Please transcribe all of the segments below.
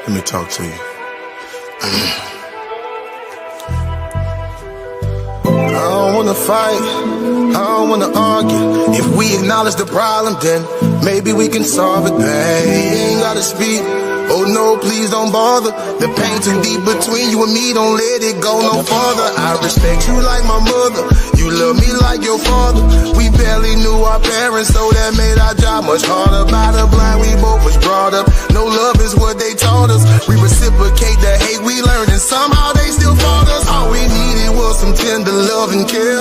Let me talk to you. I don't wanna fight, I don't wanna argue. If we acknowledge the problem, then maybe we can solve it, babe. You ain't gotta speak, oh no, please don't bother. The pain too deep between you and me, don't let it go no farther. I respect you like my mother, you love me like your father. We barely knew our parents, so that made our job much harder. By the blind, we both was brought up, no love is what they taught us. We reciprocate the hate we learned, and somehow they still fought us. All we needed was some tender love and care.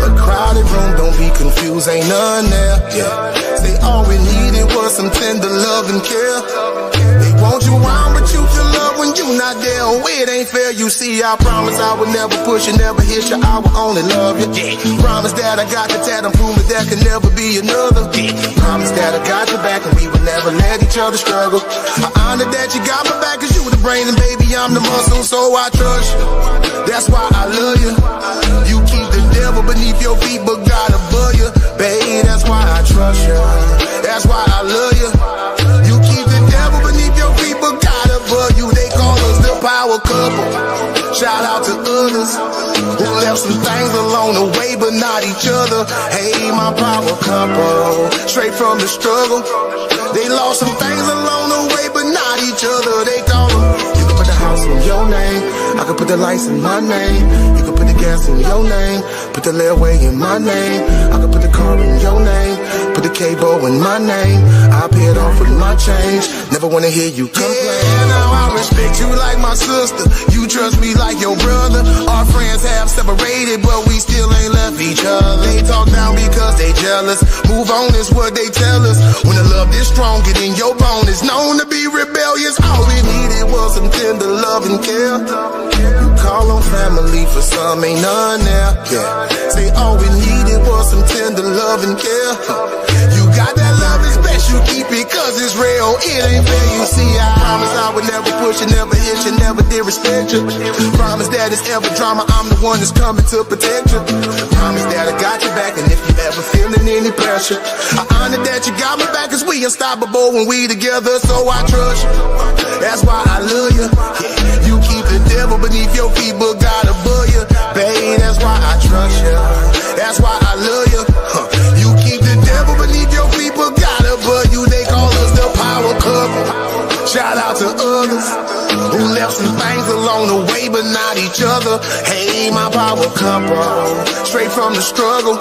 A crowded room, don't be confused, ain't none there. Yeah. Say all we needed was some tender love and care. They want you around, but you feel love when you not there. Oh, it ain't fair, you see, I promise I would never push you, never hit you, I would only love you. Yeah. Promise that I got the tat, I'm proving there can never be another. Yeah. Promise that I got your back and we would never let each other struggle. I honor that you got my back, cause you the brain and baby I'm the muscle, so I trust you. That's why I love you. You keep the devil beneath your feet, but God above you. Babe, that's why I trust you. That's why I love you. You keep the devil beneath your feet, but God above you. They call us the power couple. Shout out to others who left some things along the way, but not each other. Hey, my power couple, straight from the struggle. They lost some things along the way, but not each other. They call them. You can put the house in your name, I can put the lights in my name. You can put the gas in your name, put the layaway in my name. I can put the car in your name, put the cable in my name. I pay it off with my change, never wanna hear you complain. Yeah, now I respect you like my sister, you trust me like your brother. Our friends have separated, but we still ain't left each other. They talk down because they jealous, move on is what they tell us. When the love is strong, get in your bone, it's known to be rebellious. All we needed was some tender love and care. You call on family, for some ain't none there. Yeah. Say all we needed was some tender love and care. You got that love, it's best you keep it, cause it's real. It ain't fair, you see, I promise I would never push you, never hit you, never disrespect you. Promise that it's ever drama, I'm the one that's coming to protect you. Promise that I got your back, and if you ever feeling any pressure, I honor that you got my back, cause we unstoppable when we together, so I trust you. That's why I love you. Yeah. You keep the devil beneath your feet, but God above you. Babe, that's why I trust you. That's why I love you. You keep the devil beneath your feet, but God above you. They call us the power couple. Shout out to others who left some things along the way, but not each other. Hey, my power couple, straight from the struggle.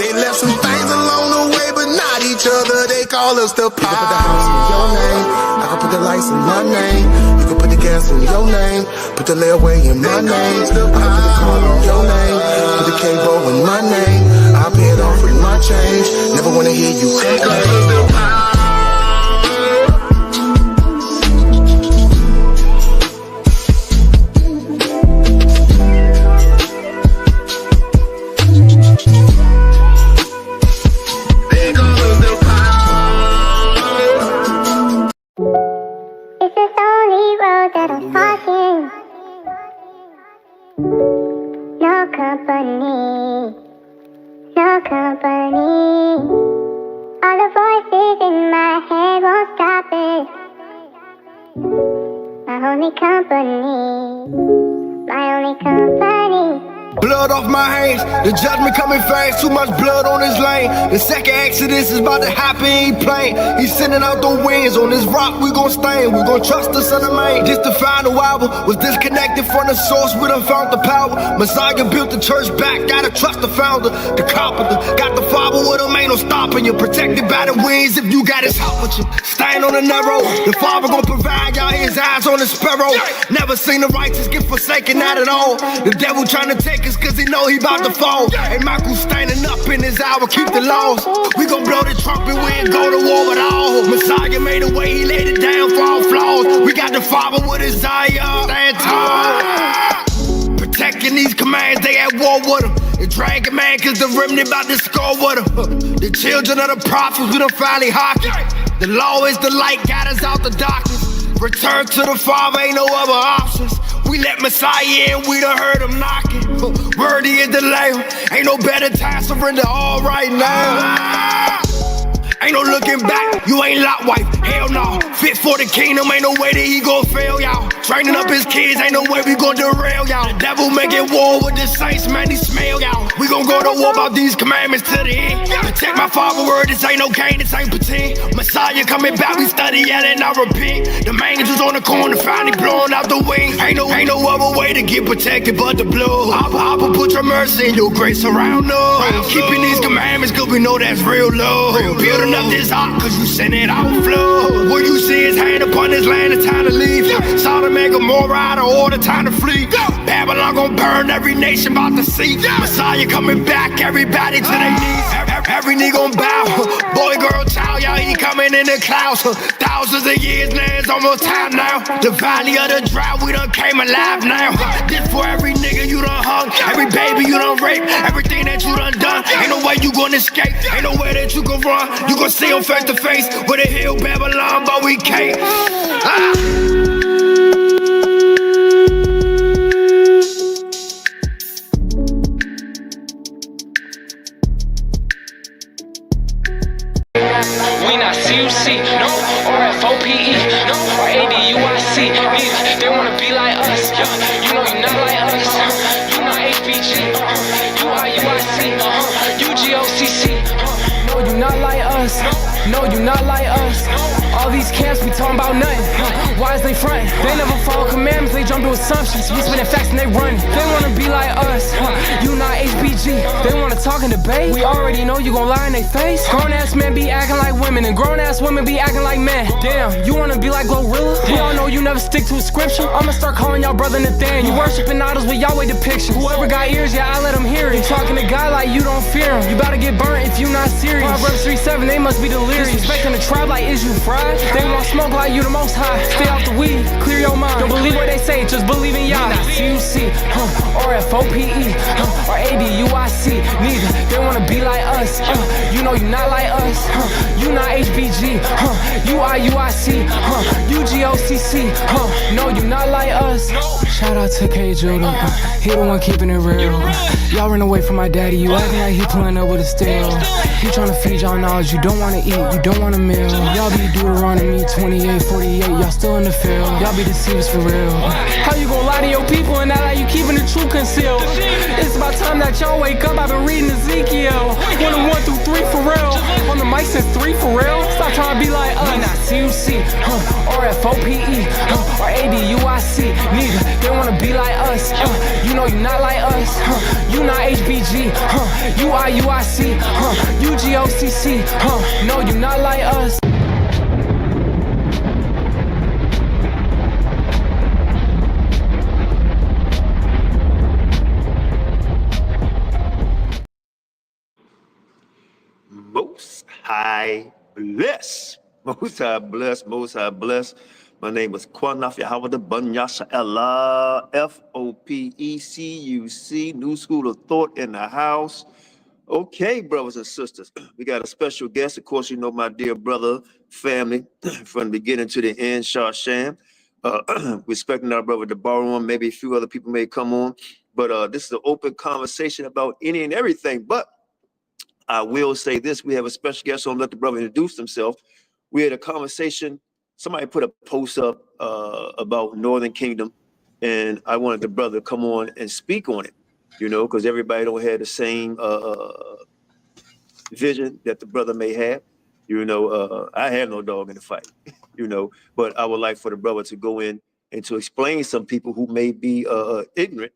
They left some things along the way, but not each other. They call us the power. You can put the house in your name, I can put the lights in my name. You can put the gas in your name, put the layaway in my name. I can put the car in your name, put the cable in my name. I pay it off with my change, never wanna hear you complain. Blood off my hands, the judgment coming fast, too much blood on his lane. The second exodus is about to happen, he playing. He's sending out the winds, on this rock we gon' stand. We gon' trust the son of man. Just the final album was disconnected from the source, we done found the power. Messiah built the church back, gotta trust the founder. The carpenter, got the father with him, ain't no stopping you. Protected by the winds if you got his help with you. Stand on the narrow, the father gon' provide, y'all his eyes on the sparrow. Never seen the righteous get forsaken, not at all. The devil trying to take us cause he know he about to fall. And Michael standing up in his hour, keep the laws. We gon' blow the trumpet, we ain't go to war with all. Messiah made a way, he laid it down for all flaws. We got the father with his Zion, stand tall. Protecting these commands, they at war with him. The dragon man, cause the remnant about to score with him. The children of the prophets, we done finally hockey. The law is the light, got us out the darkness. Return to the Father, ain't no other options. We let Messiah in, we done heard him knocking. Worthy is the Lamb, ain't no better time, surrender all right now. Ain't no looking back, you ain't lot wife, hell no. Fit for the kingdom, ain't no way that he gon' fail, y'all. Training up his kids, ain't no way we gon' derail, y'all. The devil making war with the saints, man, he smell, y'all. We gon' go to war about these commandments to the end. Protect my father word, this ain't no game, this ain't pretend. Messiah coming back, we study yelling, I repent. The angels on the corner, finally blowing out the wings. Ain't no other way to get protected but the blood. I'll put your mercy and your grace around us. Keeping these commandments, cause we know that's real love. Building up this ark, cause you send it out flood. What you see is hand upon this land, it's time to leave. Sodom and Gomorrah out of order, time to flee. Babylon gon' burn, every nation about to see. Messiah coming back, everybody to their knees. Every knee gon' bow. Boy, girl, child, y'all, he coming in the clouds. Thousands of years, now it's almost time now. The valley of the drought, we done came alive now. This for every nigga you done hung, every baby you done raped, everything that you done done. Ain't no way you gonna escape, ain't no way that you can run. You gon' see them face to face with a hill Babylon, but we can't. We not CUC, no, or F.O.P.E, no, or ADUIC, neither. They wanna be like us, you know you not like us. You not HBG, UIUIC, UGOCC. No, you not like us. No, you not like us. All these camps be talking about nothing. Why is they frontin'? They never follow commandments, they jump to assumptions. We spinning facts and they run. They wanna be like us. You not HBG. They wanna talk and debate. We already know you gon' lie in their face. Grown ass men be acting like women, and grown ass women be acting like men. Damn, you wanna be like Glorilla? We all know you never stick to a scripture. I'ma start calling y'all brother Nathan. You worshiping idols with Yahweh depiction. Whoever got ears, yeah, I let them hear it. You talking to God like you don't fear him. You bout to get burnt if you not serious. Proverbs 3:7, they must be delirious. Disrespecting the tribe like is you fried? They want smoke like you the most high. Stay off the weed, clear your mind. Don't believe what they say, just believe in Yah. Not CUC, or F.O.P.E, or ADUIC. Neither, they wanna be like us. You know you not like us. You not HBG, UIUIC, UGOCC. No, you not like us. Shout out to K. Judah, he the one keeping it real. Y'all run away from my daddy, you acting like he pulling up with a steel. He tryna feed y'all knowledge, you don't wanna eat, you don't want a meal. Y'all be Deuteronomy 28, 48, y'all still in the field. Y'all be deceivers for real. How you gon' lie to your people and act like you keeping the truth concealed? It's about time that y'all wake up, I've been reading Ezekiel. 1 through 3 for real. On the mic since 3 for real. Stop trying to be like us. Not CUC, or F.O.P.E, or ADUIC. Neither, they wanna be like us. You know you not like us. You not HBG, UIUIC, UGOCC. No, you not like us. Most High bless. Most High bless. Most High bless. My name is QANATH Yahawashi, F.O.P.E, C.U.C, New School of Thought in the house. Okay, brothers and sisters, we got a special guest. Of course, you know my dear brother, family, from the beginning to the end, Sham. Respecting our brother to borrow on. Maybe a few other people may come on. But this is an open conversation about any and everything. But I will say this, we have a special guest, so I'm gonna let the brother introduce himself. We had a conversation, somebody put a post up about Northern Kingdom, and I wanted the brother to come on and speak on it, you know, because everybody don't have the same vision that the brother may have. You know, I have no dog in the fight, you know, but I would like for the brother to go in and to explain some people who may be ignorant,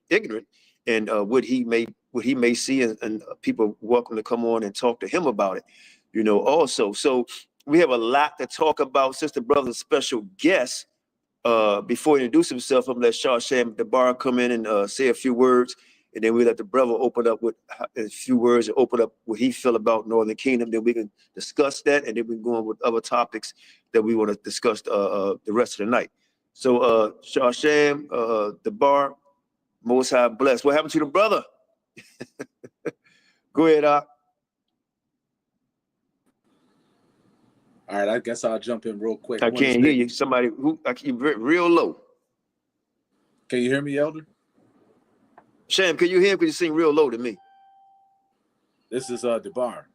and what he may see, and people welcome to come on and talk to him about it, you know, also. So we have a lot to talk about. Since the brother's special guest, before he introduce himself, I'm gonna let Sham the bar come in and say a few words, and then we let the brother open up with a few words and open up what he feel about Northern Kingdom. Then we can discuss that, and then we can go on with other topics that we want to discuss the rest of the night. So Sham, the bar, Most High bless. What happened to the brother? Go ahead, All right, I guess I'll jump in real quick. I can't hear you. Somebody who I keep real low. Can you hear me, Elder? Sham, can you hear him? Because you seem real low to me. This is the bar.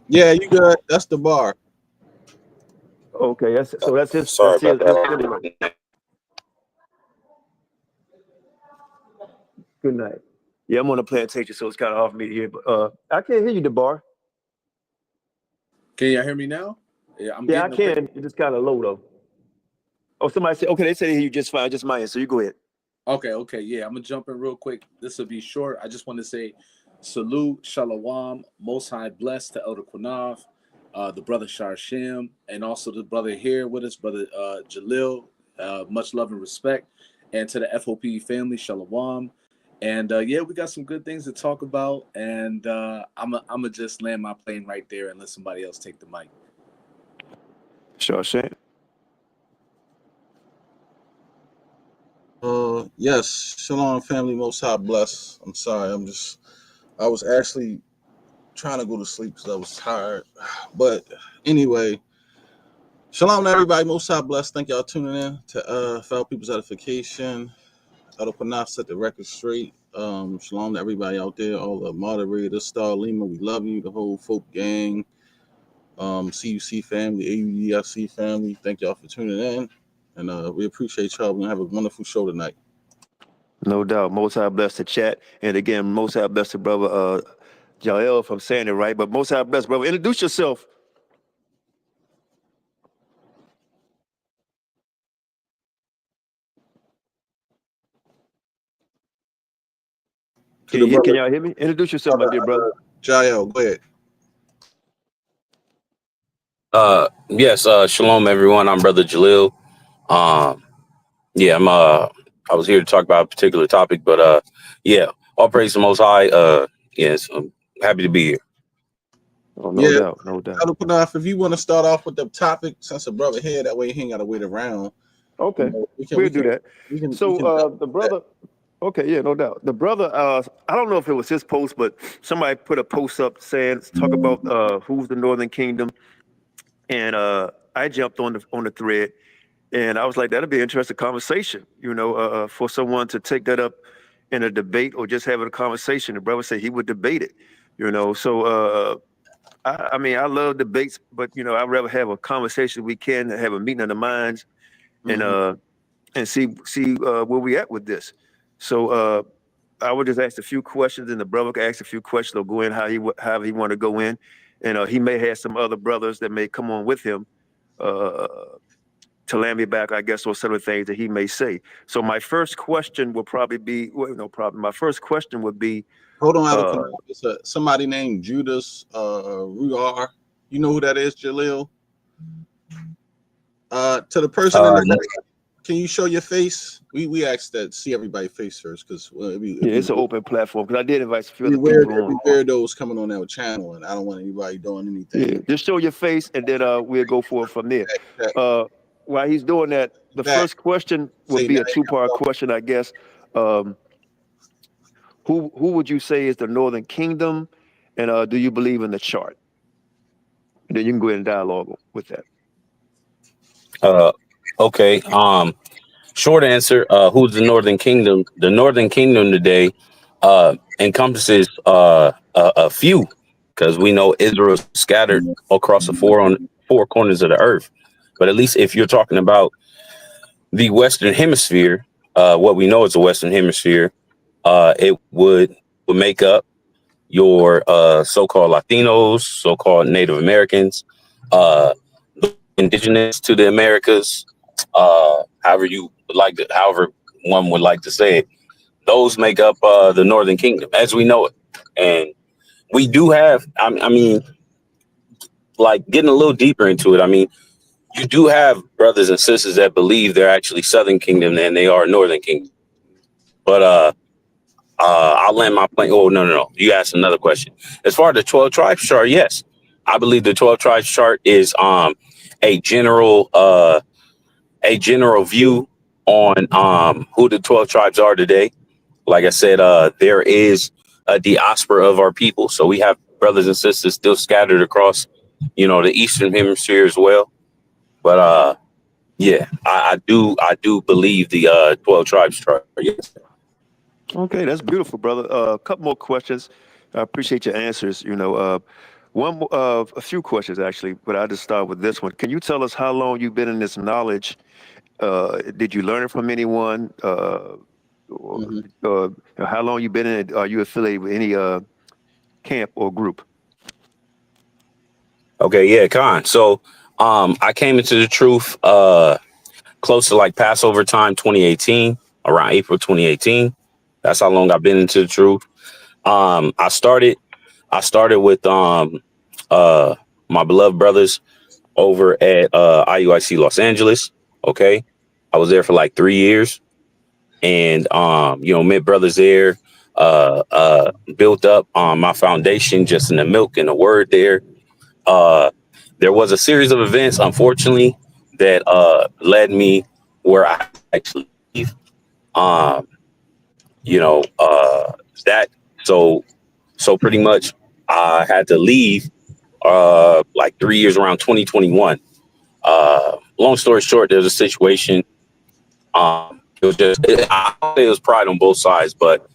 Yeah, you good. That's the bar. Okay, that's his Sorry about his that. anyway. Good night. Yeah, I'm on a plantation, so it's kind of hard for me to hear. But I can't hear you, DeBar. Can y'all hear me now? Yeah, I'm Yeah, I getting away. can. It's just kind of low though. Oh, somebody said okay. They said they hear you just fine, just mine. So you go ahead. Okay, yeah, I'm gonna jump in real quick. This will be short. I just want to say salute, shalom, most high bless to Elder QANATH, the brother Sharshim, and also the brother here with us, brother Jaleel. Much love and respect, and to the F.O.P.E family, shalom. And yeah, we got some good things to talk about, and I'm just land my plane right there and let somebody else take the mic. Sure, Shane. Yes, shalom, family. Most high bless. I'm sorry. I was actually trying to go to sleep because I was tired. But anyway, shalom to everybody. Most high bless. Thank y'all tuning in to Fellow People's Edification. Elder QANATH set the record straight. Shalom to everybody out there, all the moderators, Star Lima, we love you, the whole Fope gang, CUC family, AUDFC family. Thank y'all for tuning in. And we appreciate y'all. We're gonna have a wonderful show tonight. No doubt. Most High bless the chat. And again, Most High bless the brother Jaleel, if I'm saying it right. But Most High bless, brother. Introduce yourself. To the Can brother, y'all hear me? Introduce yourself, my dear brother. Jael, go ahead. Yes, shalom everyone. I'm Brother Jaleel. Yeah, I was here to talk about a particular topic, but yeah, all praise the most high. Yes, I'm happy to be here. Oh, no Yeah, doubt, no doubt. Elder QANATH, if you want to start off with the topic, since the brother here, that way he ain't gotta wait around. Okay, We we'll do that. can So the brother, okay, yeah, no doubt. The brother, I don't know if it was his post, but somebody put a post up saying talk about who's the Northern Kingdom, and I jumped on the thread, and I was like, that'd be an interesting conversation, for someone to take that up in a debate or just having a conversation. The brother said he would debate it. So I mean, I love debates, but I'd rather have a conversation. We can have a meeting of the minds, and and see where we at with this. So I would just ask a few questions, and the brother can ask a few questions or go in however he want to go in, and he may have some other brothers that may come on with him uh, to land me back, I guess, on some of the things that he may say. So my first question will probably be, well, no problem. My first question would be, hold on, Elder QANATH. It's somebody named Judas Ruar. You know who that is, Jaleel? To the person in the can you show your face? We asked that see everybody's face first because it's an open platform because I did invite a few other weird, people on. weirdos coming on our channel, and I don't want anybody doing anything. Yeah, just show your face, and then we'll go forward from there. While he's doing that, the first question would be a two-part question, I guess. Who would you say is the Northern Kingdom, and do you believe in the chart? And then you can go ahead and dialogue with that. Okay. Short answer. Who's the Northern Kingdom? The Northern Kingdom today encompasses a few, because we know Israel is scattered across the four corners of the earth. But at least if you're talking about the Western Hemisphere, what we know is the Western Hemisphere, it would make up your so-called Latinos, so-called Native Americans, indigenous to the Americas, however one would like to say it. Those make up the Northern Kingdom as we know it. And we do have, I mean, like getting a little deeper into it. I mean, you do have brothers and sisters that believe they're actually Southern Kingdom and they are Northern Kingdom. But I'll land my plane. Oh, no. You asked another question. As far as the 12 tribes chart, yes. I believe the 12 tribes chart is a general view on who the 12 tribes are today. Like I said, there is a diaspora of our people. So we have brothers and sisters still scattered across, the Eastern Hemisphere as well. But yeah, I do believe the 12 tribes chart. Yes. Okay, that's beautiful, brother. A couple more questions. I appreciate your answers. A few questions actually, but I'll just start with this one. Can you tell us how long you've been in this knowledge? Did you learn it from anyone? Or, Hmm. how long you been in it? Are you affiliated with any camp or group? Okay, yeah, Con. So I came into the truth close to like Passover time 2018, around April 2018. That's how long I've been into the truth. I started with my beloved brothers over at IUIC Los Angeles. Okay. I was there for like 3 years, and met brothers there, built up my foundation just in the milk and the word there. Uh there was a series of events, unfortunately, that led me where I actually leave. Um, that so pretty much I had to leave like 3 years around 2021. Long story short, there's a situation. I would say it was pride on both sides, but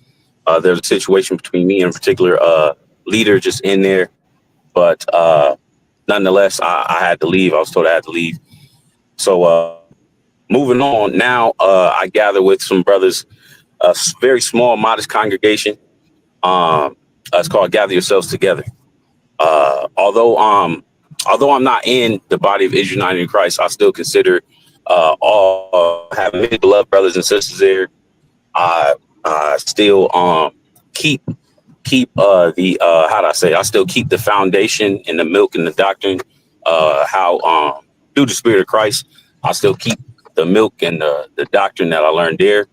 there's a situation between me and a particular leader just in there. But nonetheless, I had to leave. I was told I had to leave. So moving on now, I gather with some brothers, a very small, modest congregation. It's called Gather Yourselves Together. Although I'm not in the body of Israel United in Christ, I still consider all have many beloved brothers and sisters there. I still keep the how do I say? I still keep the foundation and the milk and the doctrine. How through the Spirit of Christ, I still keep the milk and the doctrine that I learned there.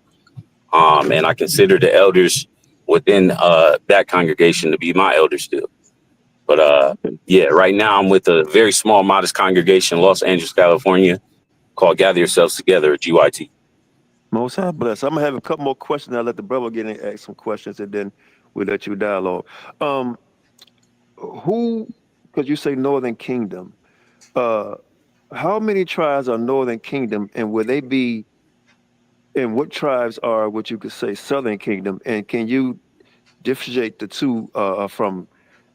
And I consider the elders within that congregation to be my elders still. But yeah, right now I'm with a very small, modest congregation in Los Angeles, California, called Gather Yourselves Together at GYT. Most High bless. I'm gonna have a couple more questions. I'll let the brother get in and ask some questions, and then we'll let you dialogue. Um, who? Because you say Northern Kingdom. Uh, how many tribes are Northern Kingdom, and will they be? And what tribes are what you could say Southern Kingdom? And can you differentiate the two from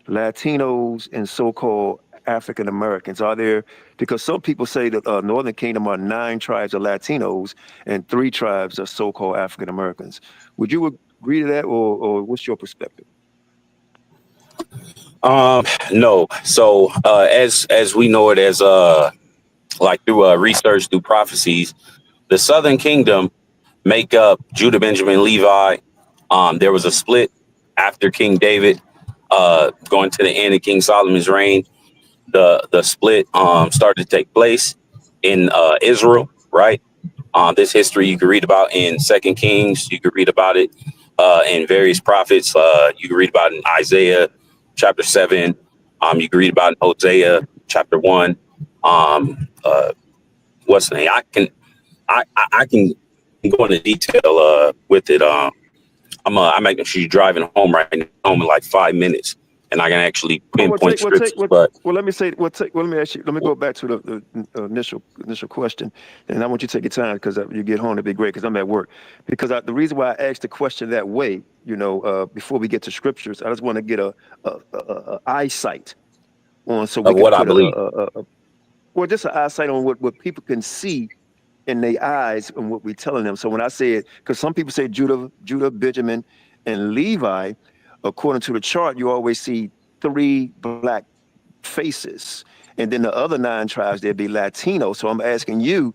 Latinos and so-called African Americans? Are there, because some people say that Northern Kingdom are 9 tribes of Latinos and 3 tribes of so-called African Americans. Would you agree to that, or what's your perspective? No. So as we know it, as like through research, through prophecies, the Southern Kingdom make up Judah, Benjamin, Levi. There was a split after King David, going to the end of King Solomon's reign. The split started to take place in Israel, right? This history you can read about in 2 Kings. You can read about it in various prophets. You can read about it in Isaiah chapter 7. You can read about it in Hosea chapter 1. What's the name? I can go into detail with it. I'm making sure you're driving home right now, home in like 5 minutes, and I can actually pinpoint scriptures. But let me say, let me ask you. Let me go back to the initial question, and I want you to take your time because you get home, it'd be great because I'm at work. Because the reason why I asked the question that way, before we get to scriptures, I just want to get a eyesight on so we of can what I put believe. just an eyesight on what people can see in their eyes and what we're telling them. So when I say it, because some people say Judah, Benjamin, and Levi, according to the chart, you always see 3 black faces. And then the other 9 tribes, there'd be Latino. So I'm asking you,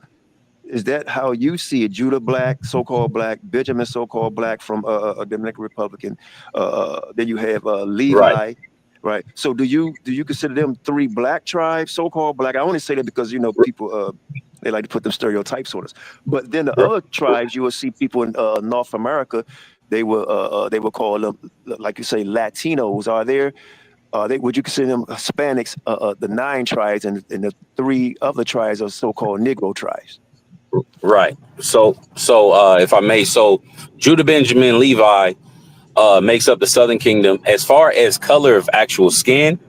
is that how you see it? Judah black, so-called black, Benjamin so-called black from a Dominican Republican. Then you have Right. Levi. Right. So do you consider them 3 black tribes, so-called black? I only say that because people they like to put them stereotypes on us. But then the other tribes, you will see people in North America. They will call them, like you say, Latinos. Would you consider them Hispanics? The 9 tribes and the 3 other tribes are so-called Negro tribes. Right. So if I may, so Judah, Benjamin, Levi makes up the Southern Kingdom. As far as color of actual skin,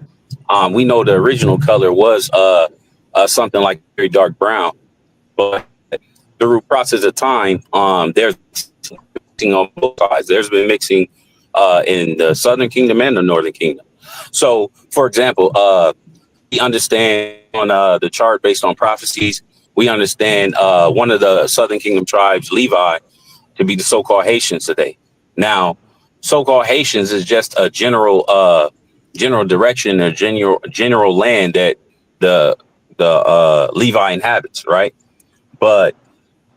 we know the original color was something like very dark brown, but through process of time, there's mixing on both sides. There's been mixing in the Southern Kingdom and the Northern Kingdom. So, for example, we understand on the chart based on prophecies, we understand one of the Southern Kingdom tribes, Levi, to be the so-called Haitians today. Now, so-called Haitians is just a general direction or general land that the Levi inhabits, right? But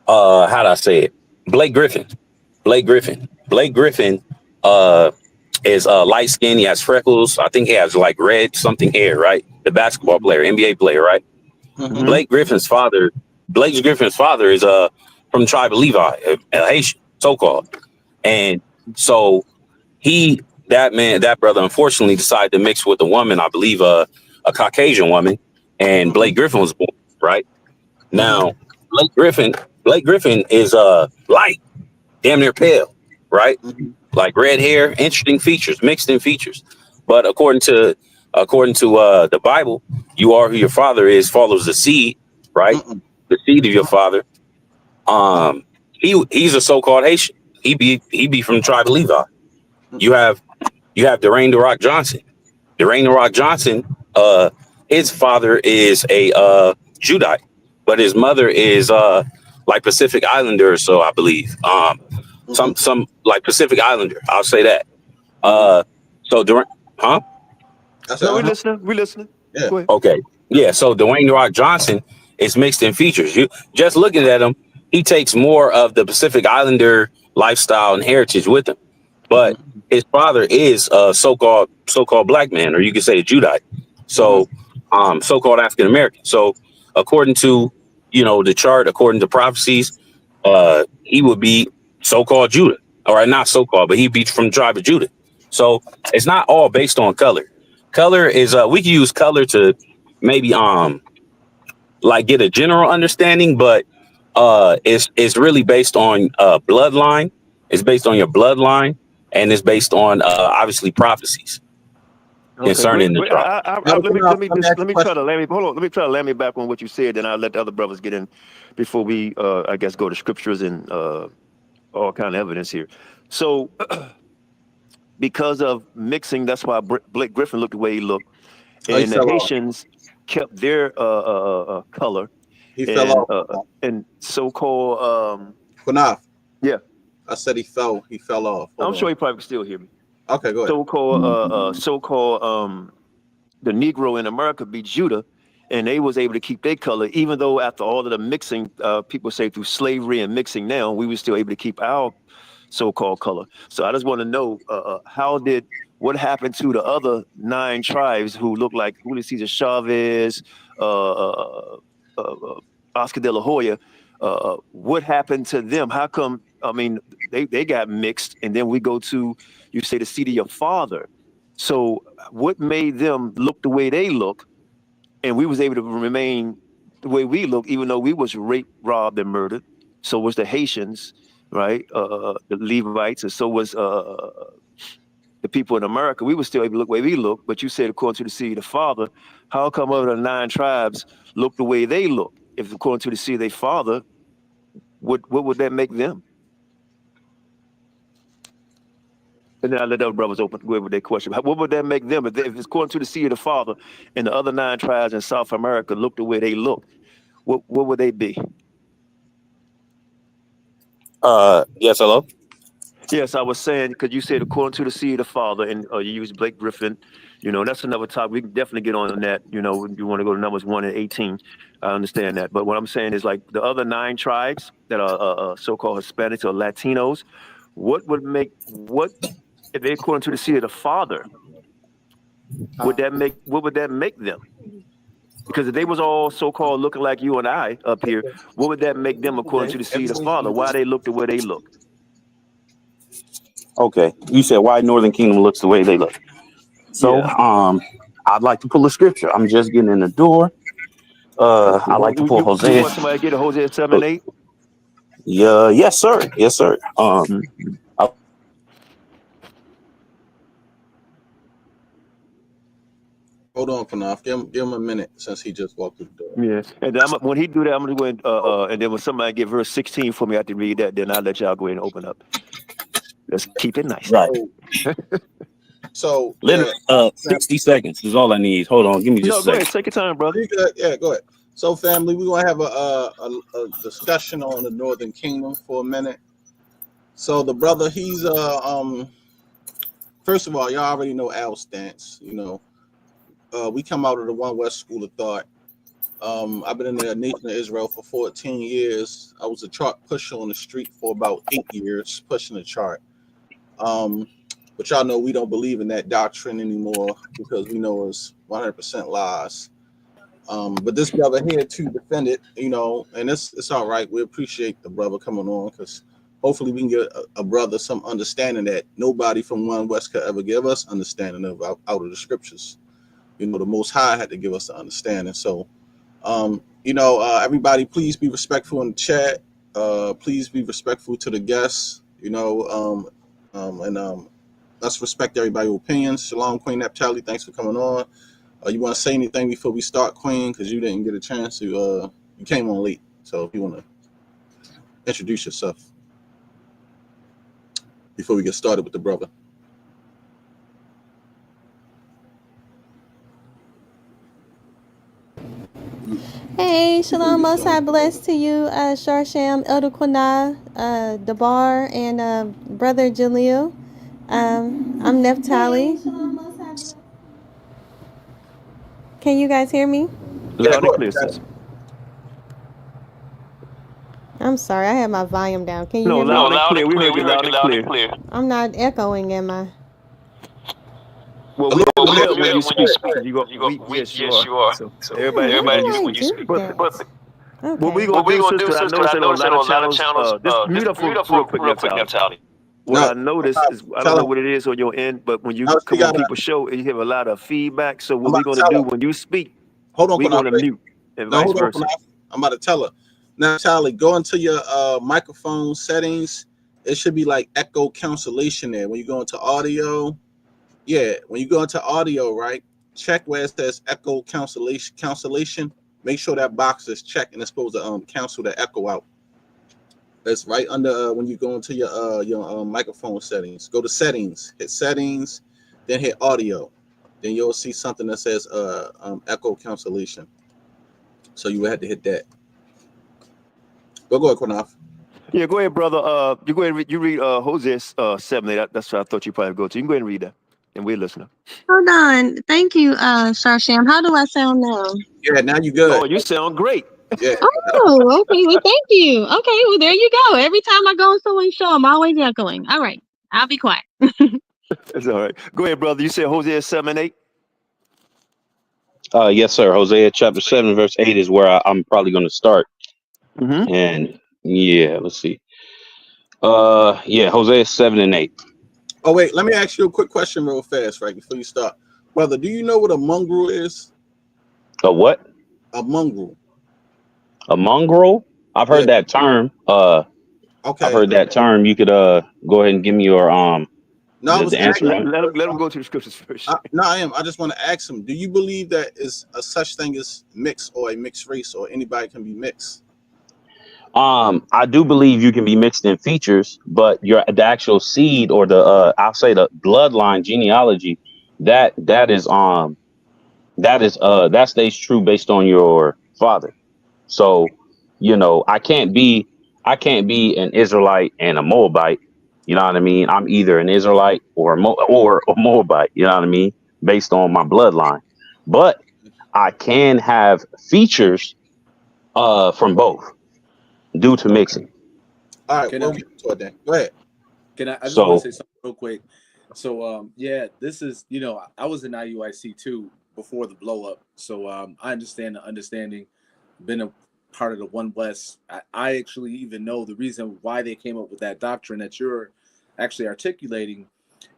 how do I say it? Blake Griffin is light skinned. He has freckles. I think he has like red something hair, right? The basketball player, NBA player, right? Mm-hmm. Blake Griffin's father is from the tribe of Levi, a Haitian, so-called. And so that brother unfortunately decided to mix with a woman, I believe a Caucasian woman, and Blake Griffin was born, right? Now, Blake Griffin is light, damn near pale, right? Like red hair, interesting features, mixed in features. But according to the Bible, you are who your father is, follows the seed, right? The seed of your father. He's a so-called Haitian. He be from the tribe of Levi. You have Dwayne The Rock Johnson. Dwayne The Rock Johnson, his father is a Judite, but his mother is like Pacific Islander, so I believe. Some like Pacific Islander. I'll say that. So Dwayne, huh? No, we listening. Yeah. Go ahead. Okay. Yeah. So Dwayne The Rock Johnson is mixed in features. You just looking at him, he takes more of the Pacific Islander lifestyle and heritage with him. But his father is a so-called black man, or you could say a Judite. So so-called African American. So according to the chart, according to prophecies, he would be so-called Judah. Or not so-called, but he'd be from the tribe of Judah. So it's not all based on color. Color is we can use color to maybe like get a general understanding, but it's really based on bloodline. It's based on your bloodline, and it's based on obviously prophecies concerning the tribe. Let me try to land me back on what you said, then I'll let the other brothers get in before we I guess go to scriptures and all kind of evidence here. So because of mixing, that's why Blake Griffin looked the way he looked, and the Haitians kept their color. He fell off. And so-called QANATH. Yeah. I said he fell off. I'm sure he probably can still hear me. Okay, go ahead. So-called the Negro in America be Judah, and they was able to keep their color, even though after all of the mixing, people say through slavery and mixing now, we were still able to keep our so-called color. So I just want to know what happened to the other 9 tribes who look like Julio Cesar Chavez, Oscar De La Hoya? What happened to them? How come? I mean, they got mixed, and then we go to, you say, the seed of your father. So what made them look the way they look, and we was able to remain the way we look, even though we was raped, robbed, and murdered? So was the Haitians, right? The Levites, and so was the people in America. We were still able to look the way we look, but you said according to the seed of the father. How come other 9 tribes look the way they look? If according to the seed of their father, what would that make them? And then I let the other brothers go ahead with their question. What would that make them if it's according to the seed of the father, and the other 9 tribes in South America look the way they look? What would they be? Yes, hello. Yes, I was saying, because you said according to the seed of the father, and you used Blake Griffin. That's another topic. We can definitely get on that. If you want to go to Numbers 1 and 18, I understand that. But what I'm saying is, like, the other 9 tribes that are so-called Hispanics or Latinos, what if they according to the seed of the father? What would that make them? Because if they was all so-called looking like you and I up here, what would that make them according to the seed of the father? Why they look the way they look? Okay, you said why Northern Kingdom looks the way they look. So, yeah. I'd like to pull a scripture. I'm just getting in the door. I like to pull Hosea. You want somebody to get a Hosea 7 and 8? Yeah, yes, sir. Yes, sir. Hold on, Panaf. Give him a minute since he just walked through the door. Yeah, and then when he do that, I'm gonna go and then when somebody get verse 16 for me, I have to read that. Then I'll let y'all go ahead and open up. Let's keep it nice. Right. So Literally, yeah, 60 seconds is all I need. Hold on, give me just No, a go second. ahead. Take your time, brother. you good? Yeah, go ahead. So family, we're gonna have a discussion on the Northern Kingdom for a minute. So the brother, he's first of all, y'all already know Al's stance. You know, we come out of the One West School of Thought. I've been in the Nation of Israel for 14 years. I was a chart pusher on the street for about 8 years, pushing the chart. But y'all know we don't believe in that doctrine anymore because we know it's 100% lies. But this brother here to defend it, you know, and it's all right. We appreciate the brother coming on because hopefully we can get a brother some understanding that nobody from One West could ever give us understanding of out of the scriptures. You know, the Most High had to give us the understanding. So, you know, everybody, please be respectful in the chat. Please be respectful to the guests. You know, and let's respect everybody's opinions. Shalom, Queen Naphtali. Thanks for coming on. You want to say anything before we start, Queen? Because you didn't get a chance to. You came on late, so if you want to introduce yourself before we get started with the brother. Hey, Shalom, Most High, bless to you, Sharsham, Elder Quanah, Dabar, and Brother Jaleel. I'm Naphtali. Can you guys hear me? Yeah, Loud go and clear, ahead. sis. I'm sorry, I have my volume down. Can you No, hear me? loud and clear. We heard you loud and clear. I'm not echoing, am I? Well, A we little have bit to when mute up you when you speak. speak. You go, yes, you are. So everybody How heard when you do I speak. do But that? what we Okay. gonna do, sis? Because I noticed that on a lot of channels. Just mute up for real quick, Naphtali. What No, I noticed is I don't tell know him. what it is on your end, but when you No, she come on got. people's show, you have a lot of feedback. So I'm what we're about to gonna tell do her. when you speak, Hold on, we're Queen. gonna mute and No, vice hold on, versa. Queen. I'm about to tell her. Now, Charlie, go into your microphone settings. It should be like echo cancellation there. When you go into audio, yeah, when you go into audio, right? Check where it says echo cancellation. Make sure that box is checked and it's supposed to cancel the echo out. That's right under when you go into your microphone settings. Go to settings, hit settings, then hit audio. Then you'll see something that says echo cancellation. So you had to hit that. Go ahead, Quanah. Yeah, go ahead, brother. You go ahead and read, Hosea 7. That's what I thought you probably go to. You can go ahead and read that, and we're listening. Hold on. Thank you, Sharsham. How do I sound now? Yeah, now you Oh, good. you sound great. Yeah. Oh, okay. Well, thank you. Okay, well, there you go. Every time I go on someone's show, I'm always echoing. All right, I'll be quiet. That's all right. Go ahead, brother. You said Hosea 7:8. Yes, sir. Hosea chapter 7, verse 8 is where I'm probably going to start. Mm-hmm. And yeah, let's see. Yeah, Hosea 7 and 8. Oh, wait, let me ask you a quick question real fast, right, before you start. Brother, do you know what a mongrel is? A what? A mongrel. A mongrel? I've Yeah. heard that term. I've Okay. heard that term. You could go ahead and give me your No, I was the answer asking. on it. Let him go to the scriptures first. No, I am. I just want to ask him, do you believe that is a such thing as mixed or a mixed race or anybody can be mixed? I do believe you can be mixed in features, but the actual seed or the I'll say the bloodline genealogy that that stays true based on your father. So, you know, I can't be an Israelite and a Moabite. You know what I mean? I'm either an Israelite or or a Moabite. You know what I mean? Based on my bloodline, but I can have features from both due to Okay. mixing. All right, Can we'll I? get to it then. Go ahead. I just want to So say something real quick. So yeah, this is I was in IUIC too before the blow up. So I understand the understanding. Been a part of the One West. I actually even know the reason why they came up with that doctrine that you're actually articulating.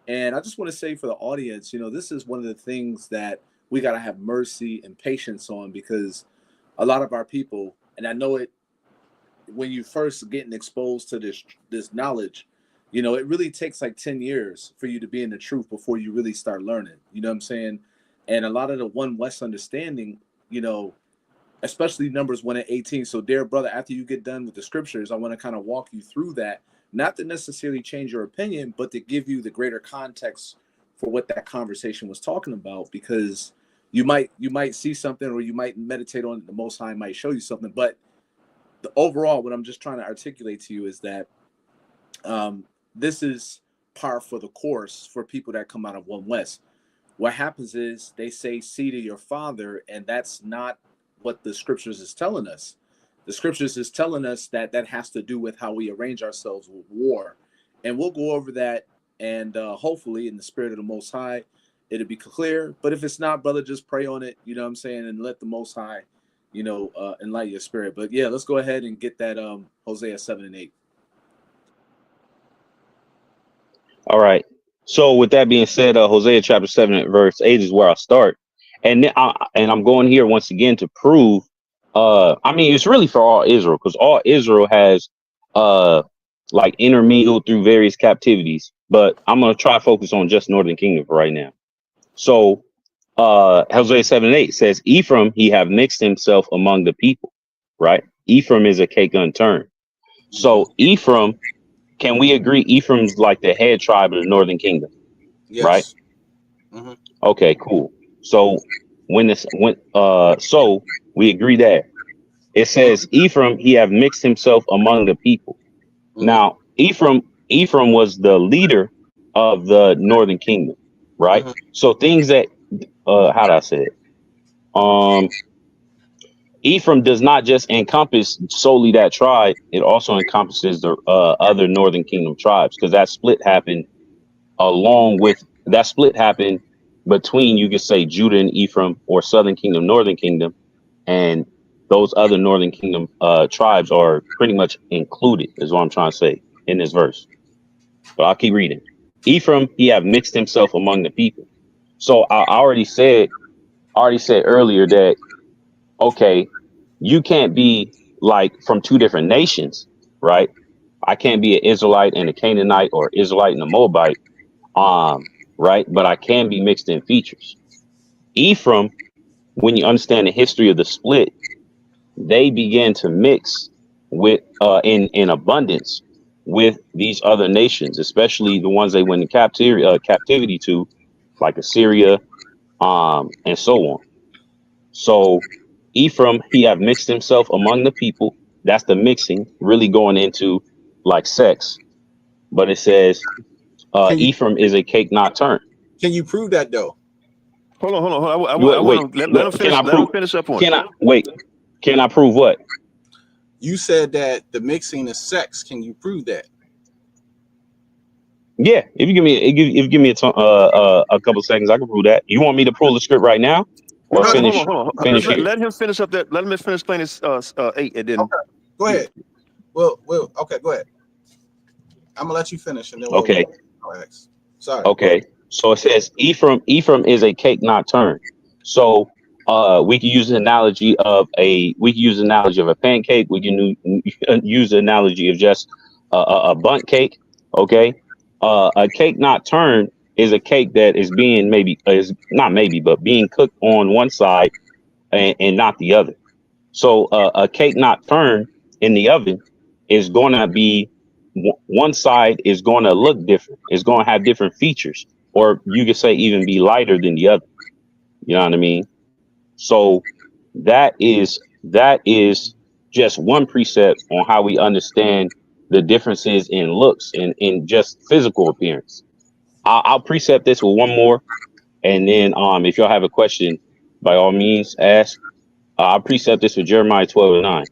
And I just want to say for the audience, this is one of the things that we got to have mercy and patience on, because a lot of our people, and I know it, when you first getting exposed to this knowledge, it really takes like 10 years for you to be in the truth before you really start learning. You know what I'm saying? And a lot of the One West understanding, especially Numbers 1 and 18. So, dear brother, after you get done with the scriptures, I want to kind of walk you through that, not to necessarily change your opinion, but to give you the greater context for what that conversation was talking about, because you might see something, or you might meditate on it, the Most High might show you something. But the overall, what I'm just trying to articulate to you is that this is par for the course for people that come out of One West. What happens is they say, "See to your father," and that's not what the scriptures is telling us. The scriptures is telling us that that has to do with how we arrange ourselves with war, and we'll go over that, and hopefully in the spirit of the Most High it'll be clear. But if it's not, brother, just pray on it, you know what I'm saying, and let the Most High, enlighten your spirit. But yeah, let's go ahead and get that Hosea 7 and 8. All right. So with that being said, Hosea chapter 7 verse 8 is where I start. And then I'm going here once again to prove, I mean, it's really for all Israel, because all Israel has like intermingled through various captivities. But I'm going to try to focus on just Northern Kingdom for right now. So Hosea 7:8 says, Ephraim, he have mixed himself among the people, right? Ephraim is a cake unturned. So Ephraim, can we agree Ephraim's like the head tribe of the Northern Kingdom? Yes. Right? Mhm. Okay, cool. So so we agree there. It says Ephraim, he have mixed himself among the people. Mhm. Now, Ephraim was the leader of the Northern Kingdom, right? Mhm. So things that how do I say it? Ephraim does not just encompass solely that tribe, it also encompasses the other Northern Kingdom tribes, because that split happened between, you could say, Judah and Ephraim, or Southern Kingdom, Northern Kingdom, and those other Northern Kingdom tribes are pretty much included, is what I'm trying to say in this verse. But I'll keep reading. Ephraim, he have mixed himself among the people. So I already said earlier that, okay, you can't be like from two different nations, right? I can't be an Israelite and a Canaanite, or Israelite and a Moabite, right? But I can be mixed in features. Ephraim, when you understand the history of the split, they began to mix with in abundance with these other nations, especially the ones they went in captivity to, like Assyria, and so on. So Ephraim, he have mixed himself among the people. That's the mixing, really going into like sex. But it says Ephraim is a cake not turned. Can you prove that though? Hold on. I Wait, want to let him finish. Let him finish up on. Can I prove what? You said that the mixing is sex. Can you prove that? Yeah, if you give me a couple seconds, I can prove that. You want me to pull the script right now, or Hold finish? on. Finish here. Let him finish up that. Let him finish playing his 8, and then. Okay. Go ahead. Well, okay, go ahead. I'm gonna let you finish, and then we'll ask. Sorry. Okay. So it says Ephraim is a cake not turned. So we can use the analogy of a pancake. We can use the analogy of just a bundt cake. Okay. A cake not turned is a cake that is being being cooked on one side and not the other. So a cake not turned in the oven is going to be, one side is going to look different. It's going to have different features, or you could say even be lighter than the other. You know what I mean? So that is just one precept on how we understand the differences in looks and in just physical appearance. I'll precept this with one more, and then if y'all have a question, by all means ask. I'll precept this with Jeremiah 12:9.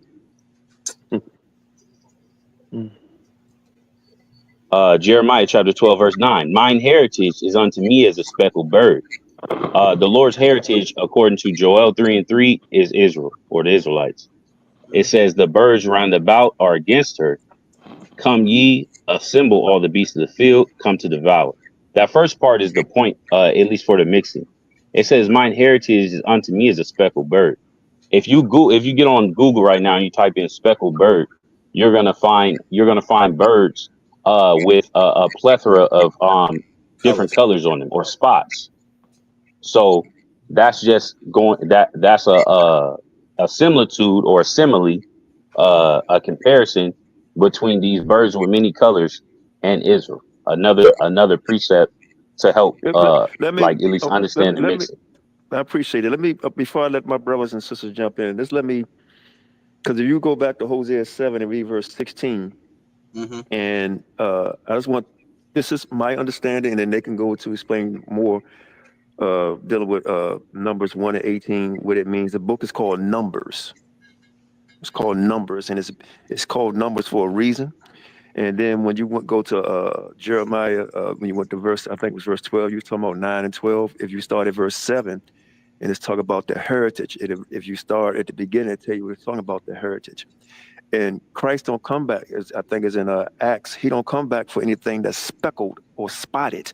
Jeremiah chapter 12 verse 9. Mine heritage is unto me as a speckled bird. The Lord's heritage, according to Joel 3:3, is Israel, or the Israelites. It says, the birds round about are against her. Come ye, assemble all the beasts of the field, come to devour. That first part is the point, at least for the mixing. It says, mine heritage is unto me as a speckled bird. If you get on Google right now and you type in speckled bird, you're gonna find birds with a plethora of different colors on them, or spots. So that's just that's a similitude, or a simile, a comparison between these birds with many colors and Israel. Another precept to help Let me, like at least okay, understand the let me, mixing. I appreciate it. Let me, before I let my brothers and sisters jump in, just let me, because if you go back to Hosea 7 and read verse 16, Mm-hmm. and I just want, this is my understanding, and then they can go to explain more dealing with Numbers 1 and 18, what it means. The book is called Numbers. It's called Numbers, and it's called Numbers for a reason. And then when you go to Jeremiah, when you went to verse, I think it was verse 12, you were talking about 9 and 12. If you start at verse 7, and it's talking about the heritage. If you start at the beginning, it tell you it's talking about the heritage. And Christ don't come back, as I think is in Acts, he don't come back for anything that's speckled or spotted.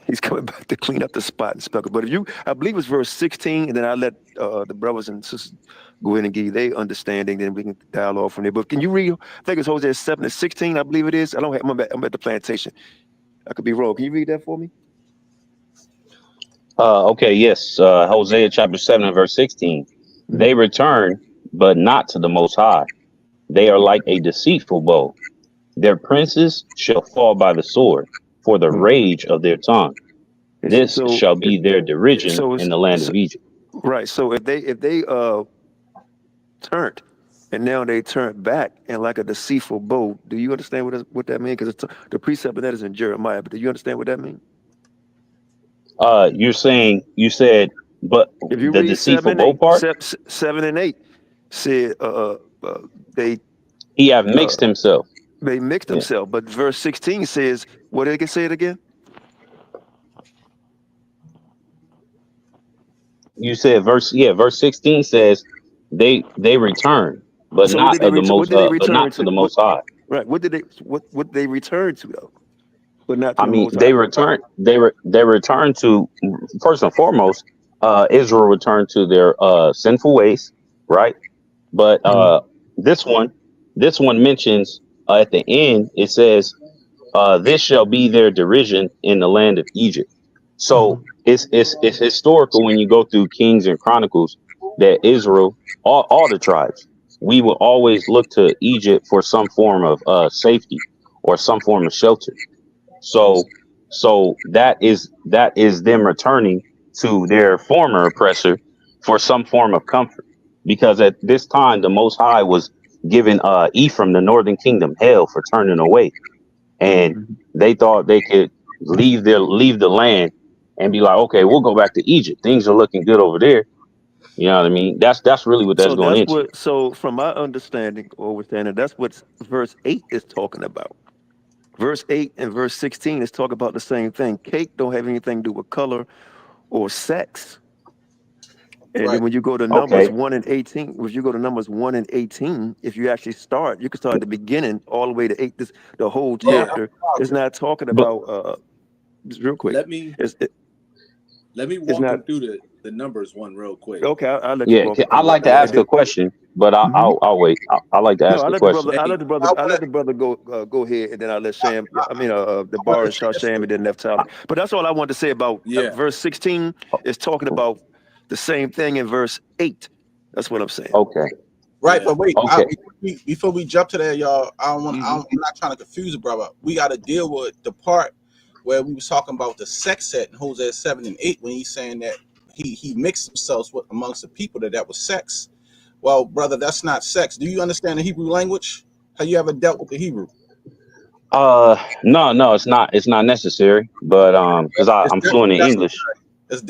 He's coming back to clean up the spot and speckle. But if you, I believe it's verse 16, and then I let the brothers and sisters go in and give you their understanding, then we can dialogue from there. But can you read, I think it's Hosea 7 and 16, I believe it is. I don't have, I'm at the plantation. I could be wrong. Can you read that for me? Okay, yes. Hosea chapter 7 and verse 16. They return, but not to the Most High. They are like a deceitful bow. Their princes shall fall by the sword for the rage of their tongue. This So, shall be their derision so, in the land so of Egypt. right. So if they turned, and now they turned back and like a deceitful bow, do you understand what that means? Because the precept of that is in Jeremiah, but do you understand what that means? You're saying, you said, but If you the read deceitful 7, bow 8, part, 7 and 8 said they he have uh, mixed himself. they mixed Yeah. themselves. But verse 16 says, what did it say it again? You said verse 16 says they return, but So what not did they of the return? What most did they but return not to to? the most high. Right. What they return to though? But not to I the mean, Most High. they return to, first and foremost, Israel returned to their sinful ways, right? But this one this one mentions at the end, it says, this shall be their derision in the land of Egypt. So it's historical when you go through Kings and Chronicles that Israel, all the tribes, we will always look to Egypt for some form of safety or some form of shelter. So that is them returning to their former oppressor for some form of comfort. Because at this time the Most High was giving Ephraim, the Northern Kingdom, hell for turning away. And they thought they could leave the land and be like, okay, we'll go back to Egypt. Things are looking good over there. You know what I mean? That's really what that's So going that's into. what. So from my understanding or understanding, that's what verse 8 is talking about. Verse 8 and verse 16 is talking about the same thing. Cake don't have anything to do with color or sex. And then Right. when you go to Numbers Okay. 1 and 18, if you go to Numbers 1 and 18, if you actually start, you can start at the beginning all the way to 8. The whole Yeah. chapter is not talking But about. Just real quick, Let me it's walk not him through the numbers one real quick. okay. I'll let you yeah, walk it I'd through it. like to And ask a then, question, but Mhm. I'll wait. I like to No, ask a question. I Hey, let the brother, I I let want the brother go ahead, and then I let Sham. I mean, the I want bar to and Shah say this. Sham, and then Neftali. But that's all I wanted to say about yeah. verse 16. Is talking about the same thing in verse 8. That's what I'm saying. Okay. Right, Yeah. but wait, Okay. before we jump to that, y'all, Mhm. I'm not trying to confuse it, brother. We got to deal with the part where we was talking about the sex set in Hosea 7 and 8 when he's saying that he mixed himself with amongst the people that was sex. Well, brother, that's not sex. Do you understand the Hebrew language? Have you ever dealt with the Hebrew? No, it's not necessary, but because It's I'm fluent definitely in necessary. English. It's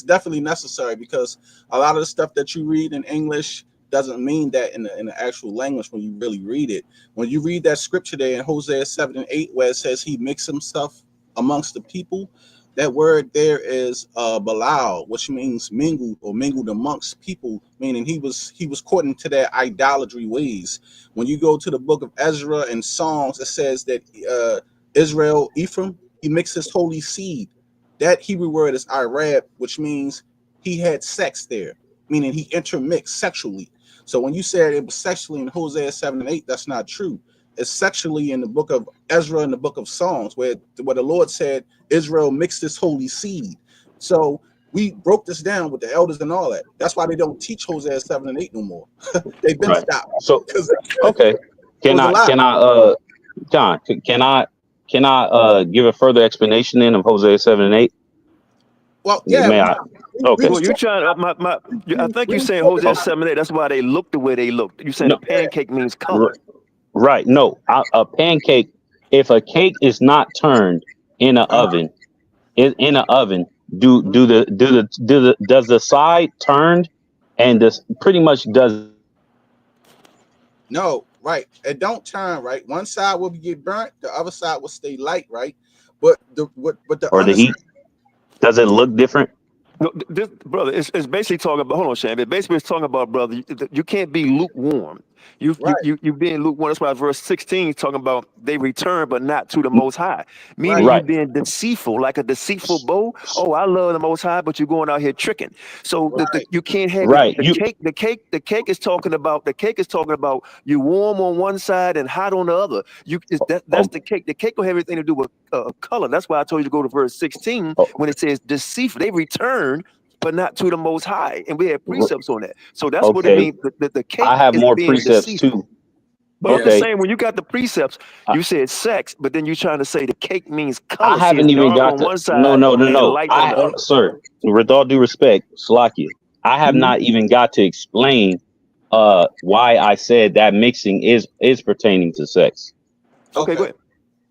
definitely necessary because a lot of the stuff that you read in English doesn't mean that in the actual language when you really read it. When you read that scripture there in Hosea 7 and 8, where it says he mixed himself amongst the people, that word there is balal, which means mingled or mingled amongst people, meaning he was according to their idolatry ways. When you go to the book of Ezra and Psalms, it says that Israel, Ephraim, he mixed his holy seed. That Hebrew word is Arab, which means he had sex there, meaning he intermixed sexually. So when you said it was sexually in Hosea 7 and 8, that's not true. It's sexually in the book of Ezra and the book of Psalms, where the Lord said Israel mixed his holy seed. So we broke this down with the elders and all that. That's why they don't teach Hosea 7 and 8 no more. They've been Right. stopped So because it okay, can was a I lie. John, can I Can I give a further explanation then of Hosea 7 and 8? Well, yeah, May I? we Okay. Well, was you talking trying to, I think you saying Hosea 7:8. That's why they look the way they look. You saying No, the pancake means r- color. right. No, a pancake. If a cake is not turned in an oven, in an oven, does the side turned and this pretty much does no, right. It don't turn right. One side will get burnt, the other side will stay light, right? But the or the heat? Does it look different? No, this brother, it's basically talking about. Hold on, Shane. But basically, it's talking about, brother. You can't be lukewarm. right, You being lukewarm. That's why verse 16 is talking about they return, but not to the Most High. Meaning right, you Right. being deceitful, like a deceitful bow. Oh, I love the Most High, but you're going out here tricking. So right, you can't have it. Right. The You cake. The cake is talking about. The cake is talking about you warm on one side and hot on the other. That's oh, the cake. The cake will have everything to do with color. That's why I told you to go to verse 16 oh, when it says deceitful. They return but not to the Most High. And we have r- precepts on that. So that's what it okay. means. The I cake have is more being precepts deceitful. too. But I'm Yeah. just Okay. saying, when you got the precepts, I, you said sex, but then you're trying to say the cake means I color. See, it's haven't even dark got on to. one No, side no, no, and no. light on the other. Sir, with all due respect, Slakia, I have Mhm. not even got to explain why I said that mixing is pertaining to sex. Okay, go okay, ahead.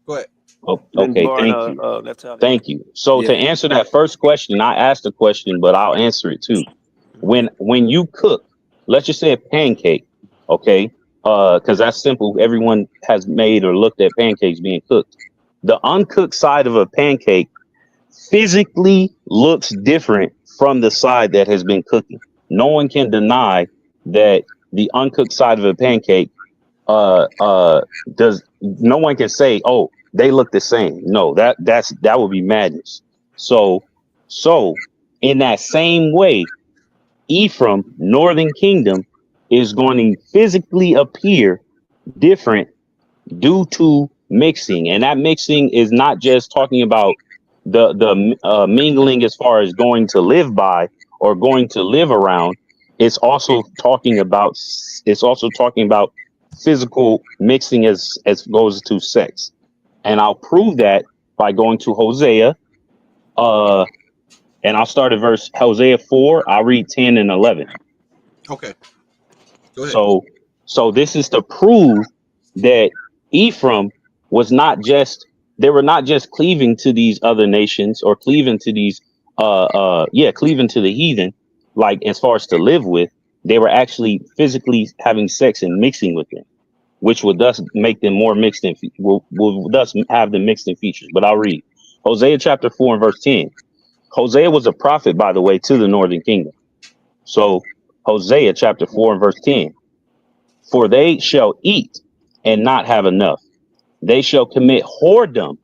go ahead. Oh, Then okay, barring thank you. Natalia. Thank you. So to Yeah. answer that first question, I asked a question, but I'll answer it too. Mhm. When you cook, let's just say a pancake, okay? Because that's simple. Everyone has made or looked at pancakes being cooked. The uncooked side of a pancake physically looks different from the side that has been cooking. No one can deny that the uncooked side of a pancake does. No one can say, oh, they look the same. No, that would be madness. So so in that same way, Ephraim, Northern Kingdom, is going to physically appear different due to mixing, and that mixing is not just talking about the mingling as far as going to live by or going to live around. It's also talking about physical mixing as goes to sex, and I'll prove that by going to Hosea. Uh, and I'll start at verse Hosea 4. I'll read 10 and 11. Okay, go ahead. So, so this is to prove that Ephraim was not just they were not just cleaving to these other nations or cleaving to these cleaving to the heathen, like as far as to live with. They were actually physically having sex and mixing with them, which would thus make them more mixed in will thus have them mixed in features. But I'll read Hosea chapter 4 and verse 10. Hosea was a prophet, by the way, to the northern kingdom. So Hosea chapter 4 and verse 10. For they shall eat and not have enough. They shall commit whoredom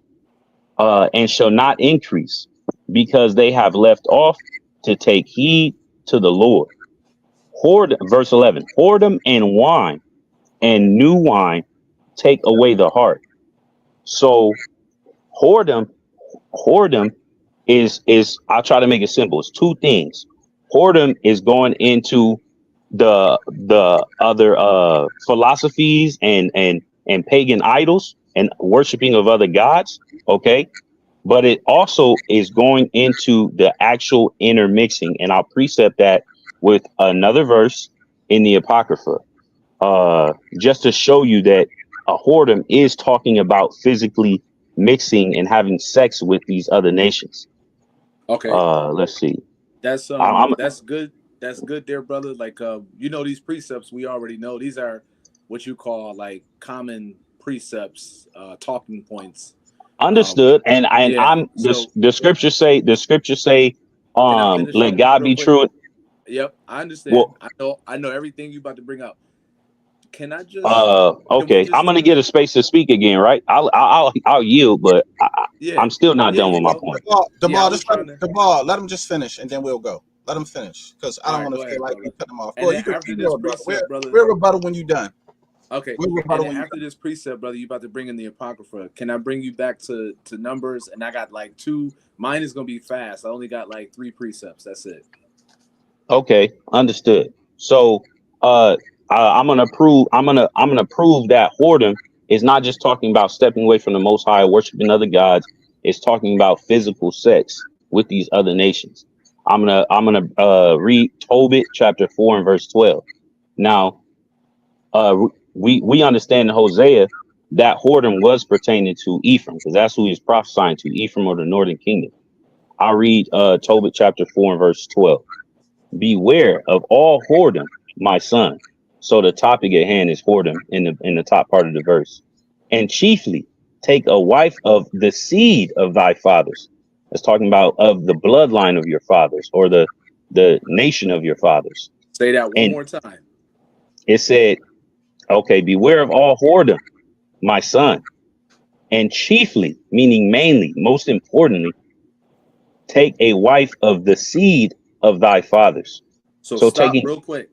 and shall not increase, because they have left off to take heed to the Lord. Verse 11, whoredom and wine and new wine take away the heart. So whoredom, whoredom is I'll try to make it simple. It's two things. Whoredom is going into the other philosophies and pagan idols and worshiping of other gods, okay, but it also is going into the actual intermixing, and I'll precept that with another verse in the Apocrypha, just to show you that a whoredom is talking about physically mixing and having sex with these other nations. Okay. Let's see. That's I'm that's good. That's good there, brother. Like these precepts we already know. These are what you call like common precepts, talking points. We understood, and Yeah. I'm this. So The scriptures say, can I finish let up God real be quick? true. Yep, I understand. Well, I know everything you about to bring up. Can I just can we okay, I'm just gonna get a space to speak again, right? I'll yield, but yeah. I'm still not Yeah, done you with my go. point. The Yeah, I ball, was just trying to let him just finish, and then we'll go. Let him finish, because I all don't right, want go to feel ahead, like we brother. cut him off. And Well, then you can after keep this going, brother. precept, brother. We're rebuttal when you're done. Okay. We're And rebuttal then when you're after done. this precept, brother, you about to bring in the Apocrypha. Can I bring you back to Numbers? And I got like two. Mine is gonna be fast. I only got like three precepts. That's it. Okay, understood. So, I'm gonna prove that whoredom It's not just talking about stepping away from the Most High, worshiping other gods. It's talking about physical sex with these other nations. I'm gonna read Tobit chapter 4 and verse 12. Now, we understand in Hosea that whoredom was pertaining to Ephraim, because that's who he's prophesying to, Ephraim or the Northern Kingdom. I'll read Tobit chapter 4 and verse 12. Beware of all whoredom, my son. So the topic at hand is whoredom in the top part of the verse. And chiefly take a wife of the seed of thy fathers. That's talking about of the bloodline of your fathers, or the nation of your fathers. Say that one And more time. it said, okay, beware of all whoredom, my son. And chiefly, meaning mainly, most importantly, take a wife of the seed of thy fathers. So So stop taking, real quick.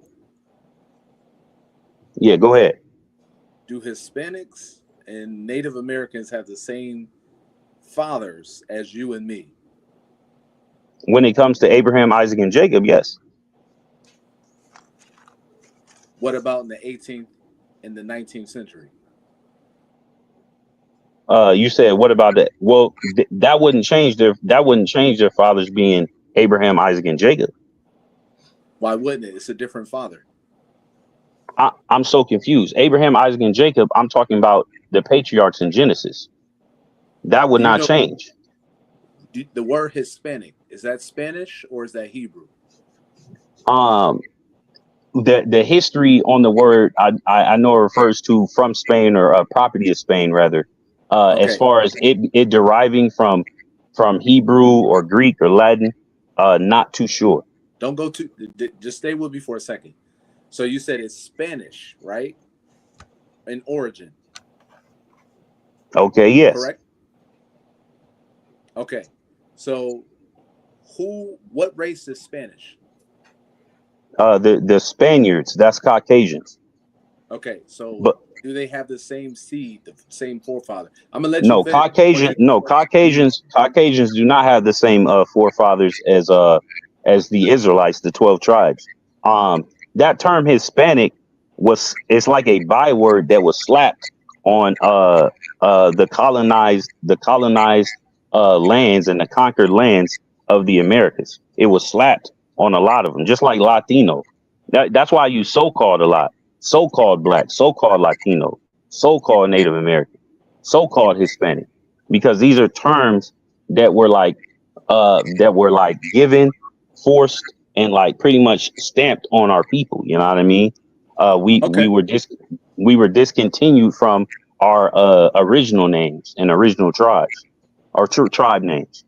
yeah, go ahead. Do Hispanics and Native Americans have the same fathers as you and me? When it comes to Abraham, Isaac, and Jacob, yes. What about in the 18th and the 19th century? You said, what about that? Well, that wouldn't change their fathers being Abraham, Isaac, and Jacob. Why wouldn't it? It's a different father. I'm so confused. Abraham, Isaac, and Jacob, I'm talking about the patriarchs in Genesis. That would Do you not know change. the word Hispanic? Is that Spanish or is that Hebrew? Um, the history on the word, I know it refers to from Spain, or property of Spain rather. As Okay. far as it deriving from Hebrew or Greek or Latin, not too sure. Don't go to, just stay with me for a second. So you said it's Spanish, right? In origin, Okay, yes. correct? Okay. So what race is Spanish? The Spaniards, that's Caucasians. Okay. So But do they have the same seed, the same forefather? I'm gonna let you no, finish. Go ahead. Caucasians do not have the same forefathers as the Israelites, the 12 tribes. That term Hispanic it's like a byword that was slapped on the colonized lands and the conquered lands of the Americas. It was slapped on a lot of them, just like Latino. That's why I use so-called a lot. So-called black, so-called Latino, so-called Native American, so-called Hispanic, because these are terms that were like given, forced, and like pretty much stamped on our people. You know what I mean? We Okay. were discontinued from our original names and original tribes, our tribe names.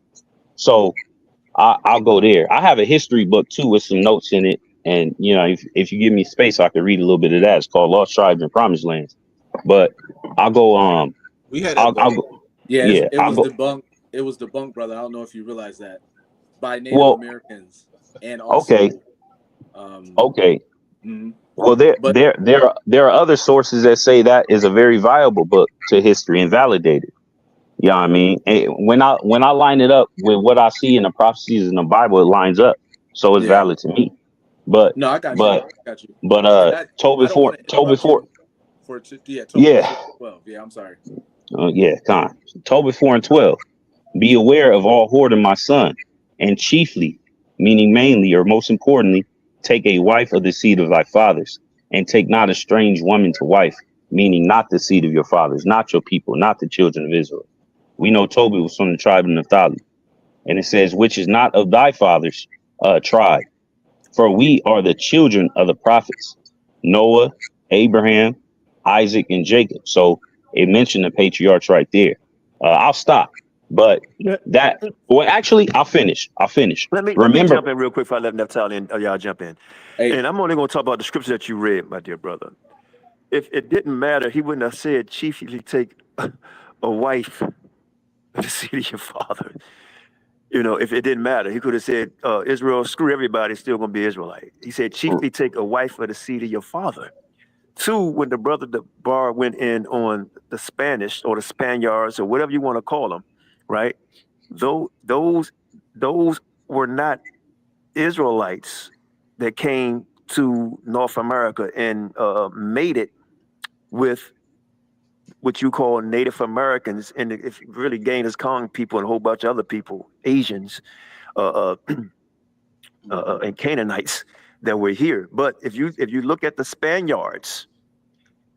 So I'll go there. I have a history book too with some notes in it, and if you give me space, I could read a little bit of that. It's called Lost Tribes and Promised Lands. But I'll go. We had that I'll book. go. Yeah, Yeah, it I'll was go. debunked. It was debunked, brother. I don't know if you realize that by Native Well, Americans and okay, also, um, okay. mhm. Well, But there are other sources that say that is a very viable book to history and validated. You know what I mean? And when I line it up with what I see in the prophecies in the Bible, it lines up, so it's yeah, valid to me. But no, I got you. but I got you. but And I don't want to Tobit interrupt 4, you yeah, Tobit yeah, 4:12. Yeah, I'm sorry. yeah, con Tobit 4 and 12. Be aware of all whoredom, my son, and chiefly, meaning mainly or most importantly, take a wife of the seed of thy fathers, and take not a strange woman to wife, meaning not the seed of your fathers, not your people, not the children of Israel. We know Tobit was from the tribe of Naphtali, and it says, which is not of thy fathers' tribe, for we are the children of the prophets, Noah, Abraham, Isaac, and Jacob. So it mentioned the patriarchs right there. I'll stop, but Yeah. well, actually, I'll finish. Let me Remember, jump in real quick before I let Naphtali and y'all jump in. Hey, And I'm only going to talk about the scripture that you read, my dear brother. If it didn't matter, he wouldn't have said chiefly take a wife of the seed of your father. If it didn't matter, he could have said, Israel, screw everybody, still going to be Israelite. He said, chiefly take a wife of the seed of your father. Two, when the brother the bar went in on the Spanish or the Spaniards or whatever you want to call them, right? Those were not Israelites that came to North America and made it with what you call Native Americans, and if you really Genghis Khan people and a whole bunch of other people, Asians, and Canaanites that were here. But if you look at the Spaniards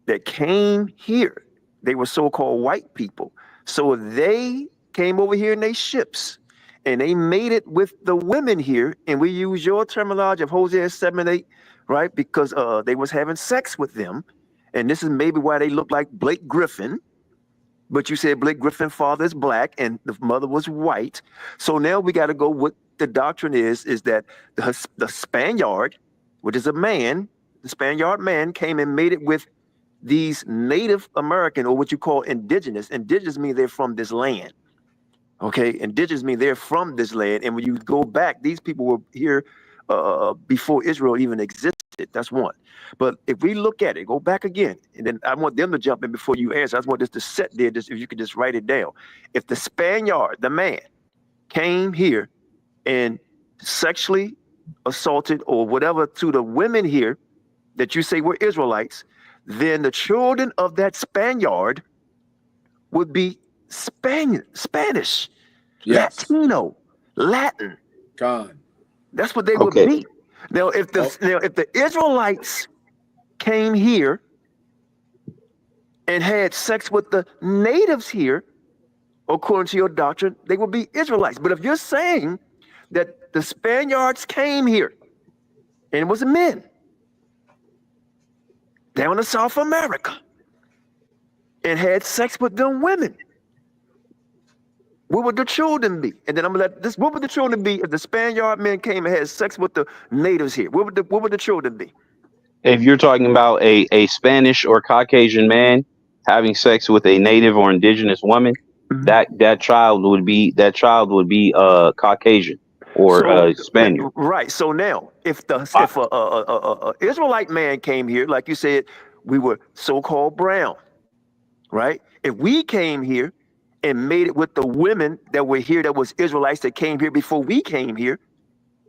that came here, they were so-called white people. So they came over here in their ships and they made it with the women here. And we use your terminology of Hosea 7:8, right? Because they was having sex with them. And this is maybe why they look like Blake Griffin. But you said Blake Griffin's father is black and the mother was white. So now we got to go what the doctrine is that the Spaniard, which is a man, the Spaniard man came and made it with these Native American, or what you call indigenous. Indigenous mean they're from this land. Okay, indigenous mean they're from this land. And when you go back, these people were here before Israel even existed. That's one. But if we look at it, go back again, and then I want them to jump in before you answer. I just want this to set there, just if you could just write it down. If the Spaniard, the man, came here and sexually assaulted or whatever to the women here that you say were Israelites, then the children of that Spaniard would be Spanish, Yes. Latino, Latin. God. That's what they would Okay. be. Now, if the Israelites came here and had sex with the natives here, according to your doctrine, they would be Israelites. But if you're saying that the Spaniards came here and it was men down in South America and had sex with them women, what would the children be? And then I'm gonna let this. What would the children be if the Spaniard men came and had sex with the natives here? What would the children be? If you're talking about a Spanish or Caucasian man having sex with a native or indigenous woman, Mhm. that child would be Caucasian or Spaniard. Right. So now, if I, a Israelite man came here, like you said, we were so-called brown, right? If we came here and made it with the women that were here, that was Israelites that came here before we came here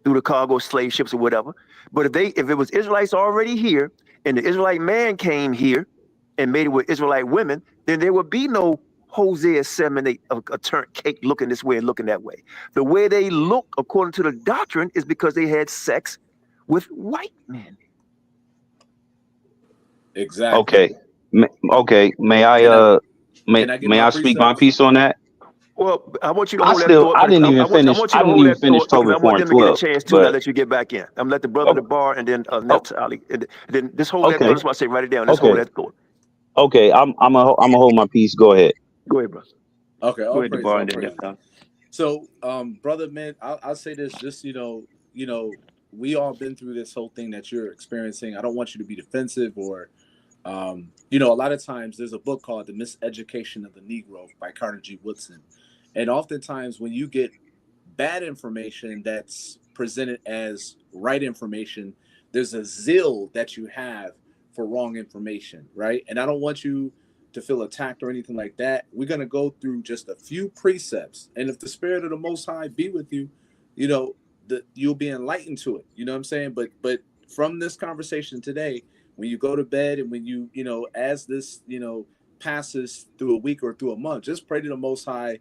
through the cargo slave ships or whatever. But if it was Israelites already here and the Israelite man came here and made it with Israelite women, then there would be no Hosea 7:8 a turnt cake looking this way and looking that way. The way they look, according to the doctrine, is because they had sex with white men. Exactly. okay. Okay. May Can I I can I get my may I speak my precepts? piece on that? Well, I want you to hold that thought, I but didn't even I finish. want you I to didn't hold even that finish thought because I Tobit want 4 and them to get a 12. chance too. And I But let you get back in. I'm let the brother oh, the bar and then oh, Nephtali. And then just hold that thought. okay. That's why I say write it down. Just hold Okay. that thought. Okay. I'm a hold my peace. Go ahead. Go ahead, bro. Okay, Go all ahead, the praises, bar all and then praises. Nephtali. So, brother, man, I'll say this. Just we all been through this whole thing that you're experiencing. I don't want you to be defensive or, a lot of times there's a book called The Miseducation of the Negro by Carter G. Woodson, and oftentimes when you get bad information that's presented as right information, there's a zeal that you have for wrong information, right? And I don't want you to feel attacked or anything like that. We're going to go through just a few precepts. And if the Spirit of the Most High be with you, you'll be enlightened to it. You know what I'm saying? But from this conversation today, when you go to bed and when as this, passes through a week or through a month, just pray to the Most High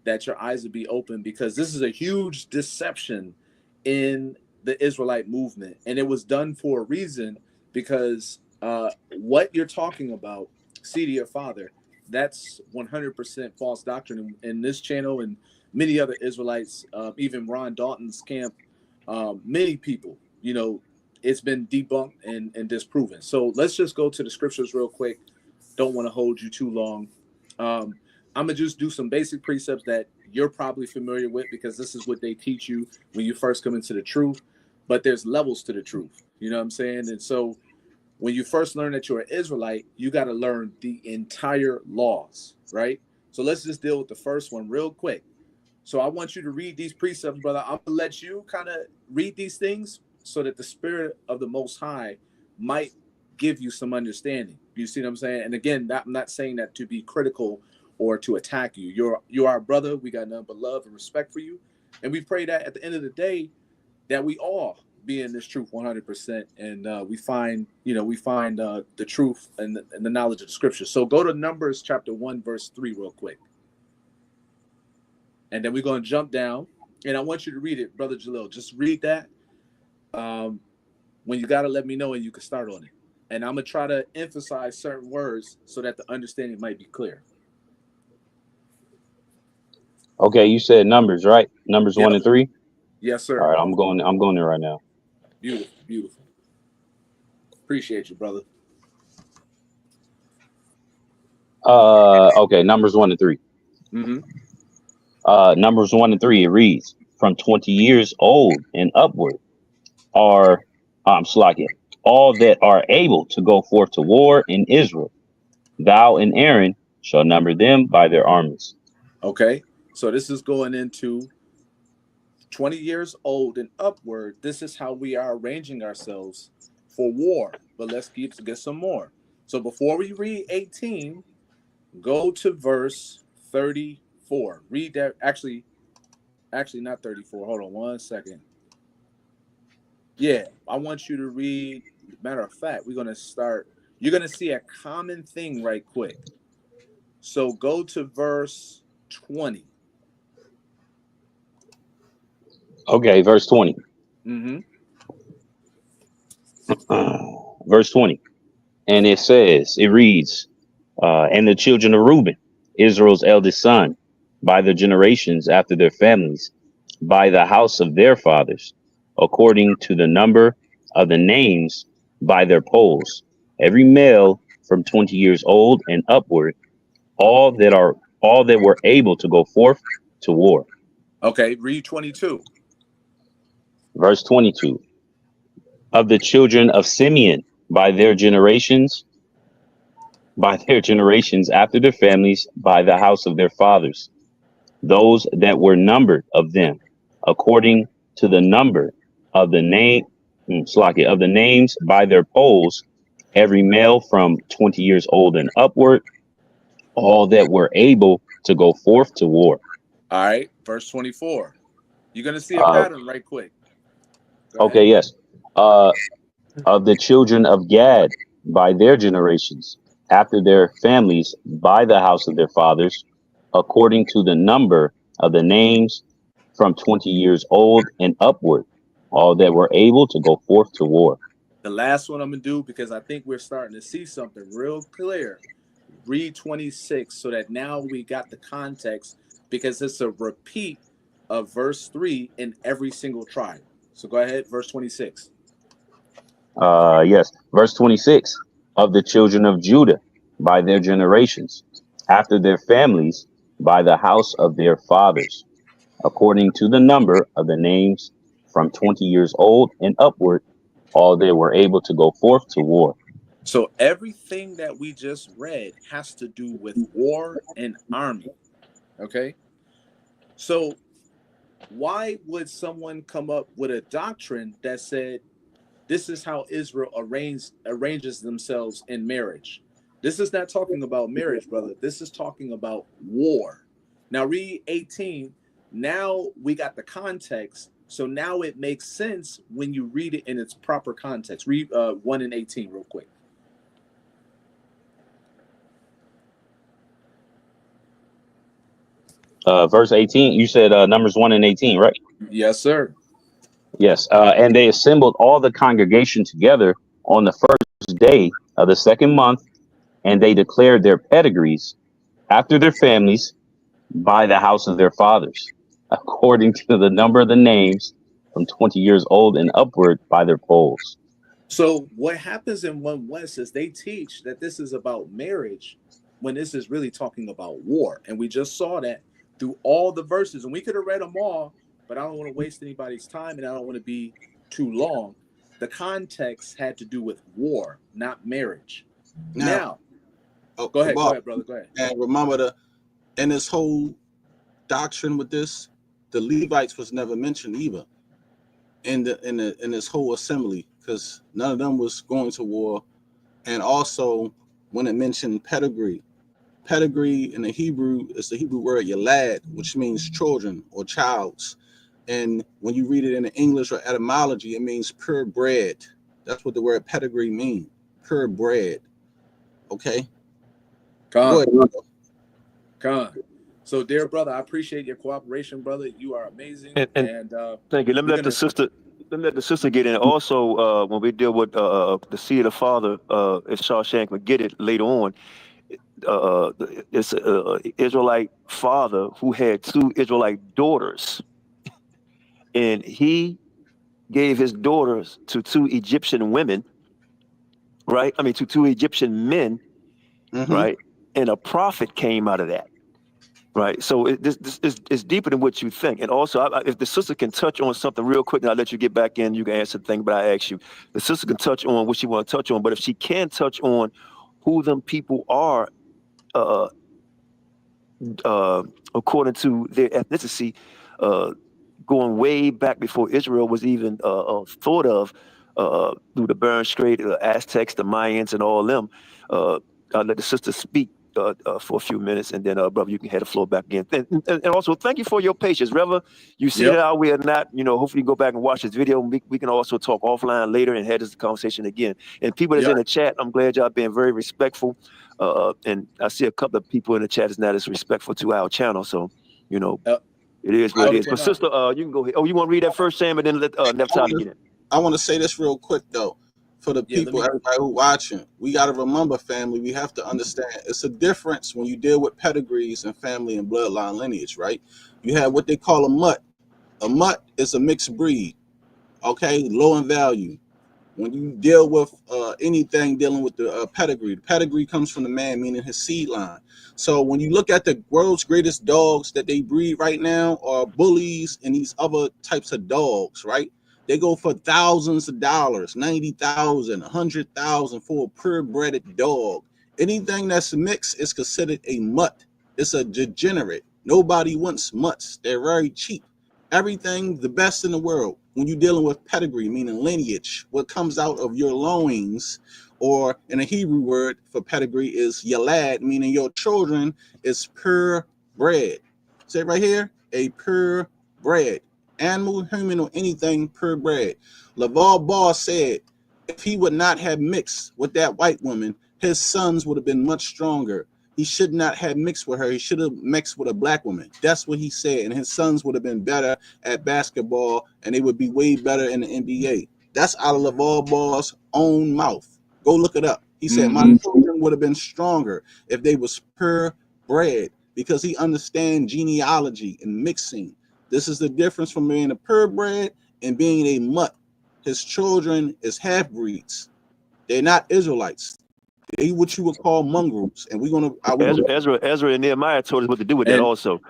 that your eyes would be open, because this is a huge deception in the Israelite movement. And it was done for a reason, because what you're talking about, seed of your father, that's 100% false doctrine in this channel and many other Israelites, even Ron Dalton's camp, many people, it's been debunked and disproven. So let's just go to the scriptures real quick. Don't want to hold you too long. I'm gonna just do some basic precepts that you're probably familiar with, because this is what they teach you when you first come into the truth. But there's levels to the truth. You know what I'm saying? And so when you first learn that you're an Israelite, you got to learn the entire laws, right? So let's just deal with the first one real quick. So I want you to read these precepts, brother. I'm gonna let you kind of read these things so that the Spirit of the Most High might give you some understanding. You see what I'm saying? And again, I'm not saying that to be critical or to attack you. You're our brother. We got nothing but love and respect for you. And we pray that at the end of the day, that we all be in this truth 100%, and we find the truth and the knowledge of the scripture. So go to Numbers chapter 1 verse 3 real quick, and then we're going to jump down, and I want you to read it, Brother Jaleel. Just read that. When you got to let me know, and you can start on it. And I'm going to try to emphasize certain words so that the understanding might be clear. Okay, you said Numbers, right? Numbers Yep. 1 and 3. Yes, sir. All right, I'm going there right now. Beautiful, beautiful. Appreciate you, brother. Okay, Numbers 1 and 3. Mm-hmm. Numbers 1 and 3, it reads, from 20 years old and upward are, Slakia, all that are able to go forth to war in Israel. Thou and Aaron shall number them by their armies. Okay, so this is going into 20 years old and upward. This is how we are arranging ourselves for war. But let's get some more. So before we read 18, go to verse 34. Read that. Actually not 34. Hold on 1 second. Yeah, I want you to read. Matter of fact, we're going to start. You're going to see a common thing right quick. So go to verse 20. Okay, verse 20. Mm-hmm. Verse 20. And it reads, and the children of Reuben, Israel's eldest son, by their generations after their families, by the house of their fathers, according to the number of the names by their polls, every male from 20 years old and upward, all that were able to go forth to war. Okay, read 22. Verse 22. Of the children of Simeon, by their generations after their families, by the house of their fathers, those that were numbered of them, according to the number of the names by their polls, every male from 20 years old and upward, all that were able to go forth to war. All right, verse 24. You're going to see a Uh, pattern right quick. okay, yes. Of the children of Gad, by their generations, after their families, by the house of their fathers, according to the number of the names from 20 years old and upward, all that were able to go forth to war. The last one I'm going to do, because I think we're starting to see something real clear. Read 26 so that now we got the context, because it's a repeat of verse 3 in every single tribe. So go ahead, verse 26. Yes, verse 26. Of the children of Judah, by their generations, after their families, by the house of their fathers, according to the number of the names from 20 years old and upward, all that were able to go forth to war. So everything that we just read has to do with war and army. Okay? So why would someone come up with a doctrine that said this is how Israel arranges themselves in marriage? This is not talking about marriage, brother. This is talking about war. Now read 18. Now we got the context. So now it makes sense when you read it in its proper context. Read 1 and 18 real quick. Verse 18, you said Numbers 1 and 18, right? Yes, sir. Yes. And they assembled all the congregation together on the first day of the second month, and they declared their pedigrees after their families by the house of their fathers, according to the number of the names from 20 years old and upward by their polls. So what happens in One West is they teach that this is about marriage when this is really talking about war. And we just saw that through all the verses. And we could have read them all, but I don't want to waste anybody's time and I don't want to be too long. The context had to do with war, not marriage. Now go ahead, brother. Go ahead. And remember, in this whole doctrine with this, the Levites was never mentioned either in this whole assembly, because none of them was going to war. And also, when it mentioned pedigree in the Hebrew is the Hebrew word yalad, which means children or childs. And when you read it in the English or etymology, it means purebred. That's what the word pedigree means. Purebred. Okay. Go Con, ahead. con. So, dear brother, I appreciate your cooperation, brother. You are amazing, And and thank you. Let me we're let the gonna. sister. Let me let the sister get in. Also, when we deal with the seed of the father, if Shawshank would get it later on, it's Israelite father who had two Israelite daughters, and he gave his daughters to two Egyptian women, right? I mean, to two Egyptian men, Mm-hmm. right? And a prophet came out of that. Right. So this is deeper than what you think. And also, if the sister can touch on something real quick, and I'll let you get back in, you can answer the thing, but I ask you, the sister can touch on what she want to touch on. But if she can touch on who them people are, uh, uh, according to their ethnicity, uh, going way back before Israel was even thought of, through the Bering Strait, the Aztecs, the Mayans, and all them. Uh, I'll let the sister speak for a few minutes, and then, brother, you can head the floor back again. And also, thank you for your patience. Whether you see Yep. it how we or not, hopefully you go back and watch this video. We can also talk offline later and have this conversation again. And people that's Yep. in the chat, I'm glad y'all being very respectful. And I see a couple of people in the chat is not as respectful to our channel. So, it is what it Elder is. But Quinah. sister, you can go ahead. Oh, you want to read that first, Sam, and then let Neftali get in. I want to say this real quick though, for the Yeah, let people, me. everybody who watching. We got to remember, family. We have to understand it's a difference when you deal with pedigrees and family and bloodline lineage, right? You have what they call a mutt. A mutt is a mixed breed, okay, low in value. When you deal with anything dealing with the pedigree comes from the man, meaning his seed line. So when you look at the world's greatest dogs that they breed right now are bullies and these other types of dogs, right? They go for thousands of dollars, 90,000, 100,000 for a purebred dog. Anything that's mixed is considered a mutt. It's a degenerate. Nobody wants mutts. They're very cheap. Everything the best in the world when you're dealing with pedigree, meaning lineage, what comes out of your loins, or in a Hebrew word for pedigree is yalad, meaning your children, is pure bread. Say it right here, a pure bread. Animal, human, or anything pure bread. Laval Ball said if he would not have mixed with that white woman, his sons would have been much stronger. He should not have mixed with her. He should have mixed with a black woman. That's what he said. And his sons would have been better at basketball, and they would be way better in the NBA. That's out of LaVar Ball's own mouth. Go look it up. He said, my children would have been stronger if they was purebred, because he understands genealogy and mixing. This is the difference from being a purebred and being a mutt. His children is half-breeds. They're not Israelites. They what you would call mongrels. And we're gonna Ezra and Nehemiah told us what to do with that And also.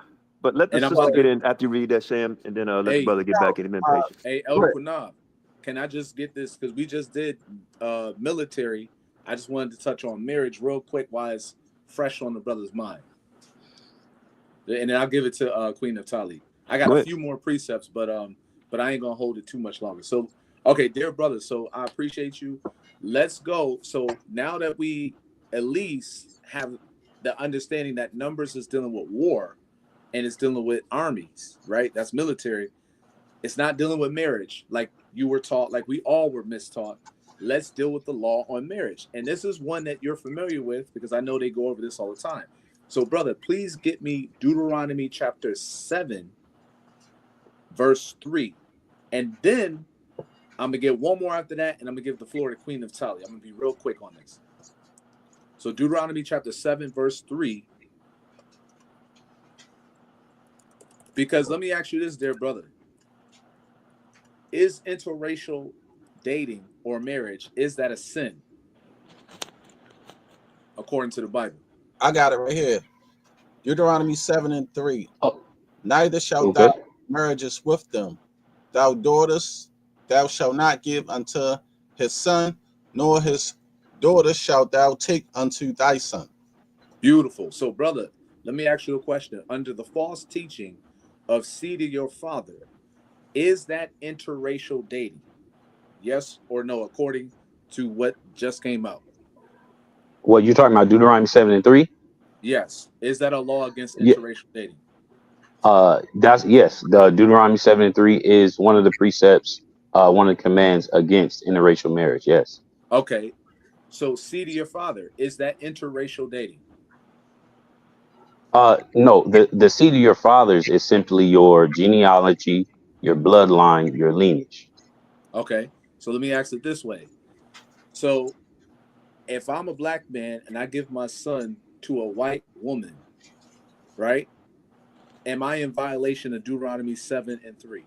But let the and I'm sister about get to. in after you read that, Sam, and then let the Hey, brother get back in. Been patient. hey, Elder Quinah, can I just get this because we just did military. I just wanted to touch on marriage real quick while it's fresh on the brother's mind, and then I'll give it to Queen Naftali. I got Go a ahead. few more precepts, but I ain't gonna hold it too much longer. So, okay, dear brother, so I appreciate you. Let's go. So now that we at least have the understanding that numbers is dealing with war and it's dealing with armies, right? That's military. It's not dealing with marriage like you were taught, like we all were mistaught. Let's deal with the law on marriage. And this is one that you're familiar with because I know they go over this all the time. So, brother, please get me Deuteronomy chapter 7, verse 3. And then I'm going to get one more after that, and I'm going to give the floor to Queen of Tali. I'm going to be real quick on this. So, Deuteronomy chapter 7, verse 3. Because let me ask you this, dear brother. Is interracial dating or marriage, is that a sin according to the Bible? I got it right here. Deuteronomy 7:3. Neither shalt Okay. thou marriages with them. Thou daughters thou shalt not give unto his son, nor his daughter shalt thou take unto thy son. Beautiful. So, brother, let me ask you a question. Under the false teaching of seed of your father, is that interracial dating? Yes or no, according to what just came out? What you talking about? Deuteronomy 7:3? Yes. Is that a law against Yeah. interracial dating? That's yes. The Deuteronomy 7:3 is one of the precepts, one of the commands against interracial marriage. Yes. Okay. So seed of your father, is that interracial dating? No, the seed of your fathers is simply your genealogy, your bloodline, your lineage. Okay. So let me ask it this way. So if I'm a black man and I give my son to a white woman, right? Am I in violation of Deuteronomy 7:3?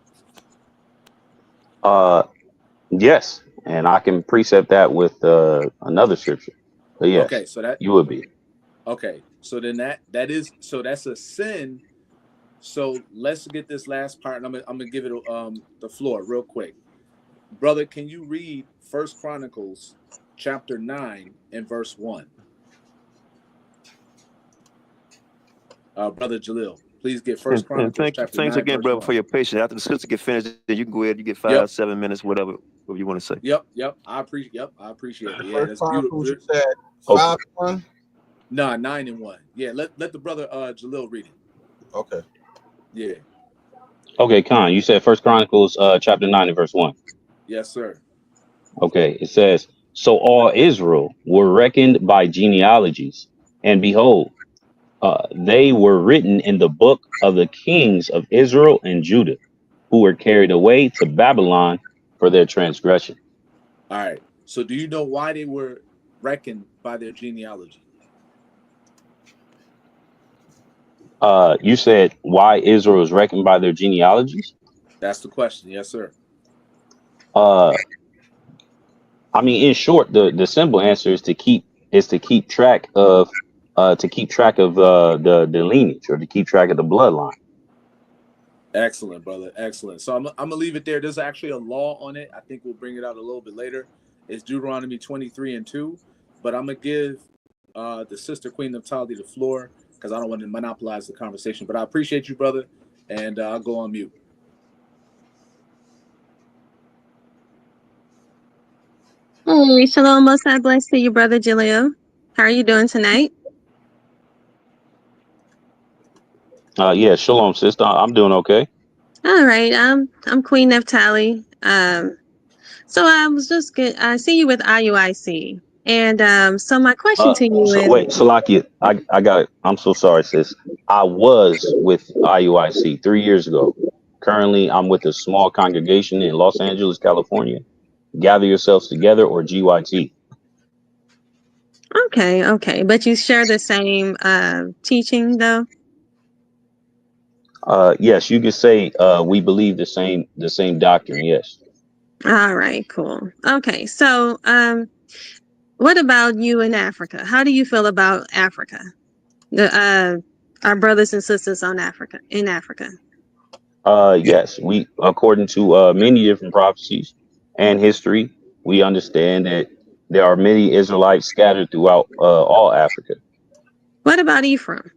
Uh, yes, and I can precept that with another scripture. But yes, Okay, so that you would be. okay. So then that is so that's a sin. So let's get this last part, and I'm gonna give it the floor real quick. Brother, can you read First Chronicles chapter 9 and verse 1? Brother Jaleel, please get First And Chronicles chapter thanks 9, again, verse brother, 1. for your patience. After the sister get finished, then you can go ahead. You get Yep, 5, 7 minutes, whatever you want to say. yep. I appreciate it. Yeah, First that's Chronicles, you beautiful. said Okay. 5:1. Nah, 9 and 1. Yeah, let the brother Jaleel read it. Okay. Yeah, Okay, Khan, you said First Chronicles chapter 9 and verse 1. yes, sir. Okay, it says, so all Israel were reckoned by genealogies, and behold, they were written in the book of the kings of Israel and Judah, who were carried away to Babylon for their transgression. All right. So do you know why they were reckoned by their genealogy? You said why Israel is reckoned by their genealogies? That's the question. Yes, sir. Uh, I mean, in short, the simple answer is to keep track of the lineage, or to keep track of the bloodline. Excellent, brother. Excellent. So I'm gonna leave it there. There's actually a law on it. I think we'll bring it out a little bit later. It's Deuteronomy 23 and 2. But I'm gonna give the sister Queen of Tali the floor because I don't want to monopolize the conversation. But I appreciate you, brother, and I'll go on mute. Hey, shalom, most high bless to you, Brother Jaleel. How are you doing tonight? Yeah, shalom, sister. I'm doing okay. All right, I'm Queen Neftali. So I was just good. I see you with IUIC, and so my question to you So is, wait, Salakia, I got it. I'm so sorry, sis. I was with IUIC 3 years ago. Currently, I'm with a small congregation in Los Angeles, California. Gather yourselves together, or GYT. okay, but you share the same teaching, though. Yes, you could say we believe the same doctrine. Yes. All right, cool. Okay, so what about you in Africa? How do you feel about Africa? The our brothers and sisters on Africa in Africa. Yes, we according to many different prophecies and history, we understand that there are many Israelites scattered throughout all Africa. What about Ephraim?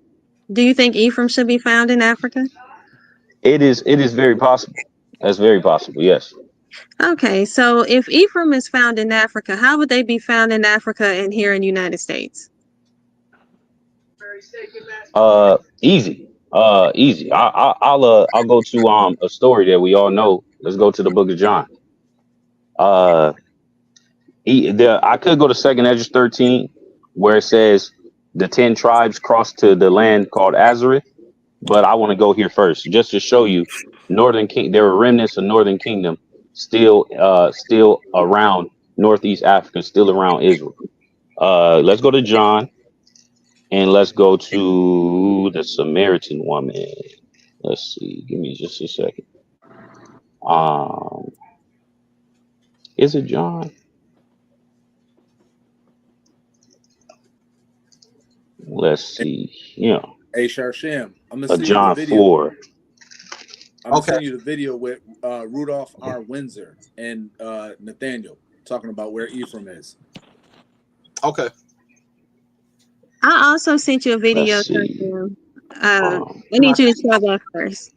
Do you think Ephraim should be found in Africa? It is very possible. That's very possible. Yes. Okay, so if Ephraim is found in Africa, how would they be found in Africa and here in the United States? Easy. Easy. I'll go to a story that we all know. Let's go to the Book of John. Uh, I could go to Second Ezra 13, where it says the 10 tribes crossed to the land called Azareth. But I want to go here first, just to show you, there were remnants of Northern Kingdom still around Northeast Africa, still around Israel. Let's go to John, and let's go to the Samaritan woman. Let's see. Give me just a second. Um, is it John? Let's see. Yeah, Hey, Sharsham, I'm gonna send you the John video. 4. I'm gonna Okay. send you the video with Rudolph R. Windsor and Nathaniel talking about where Ephraim is. Okay. I also sent you a video. Let's see. I Um, need you to try that first.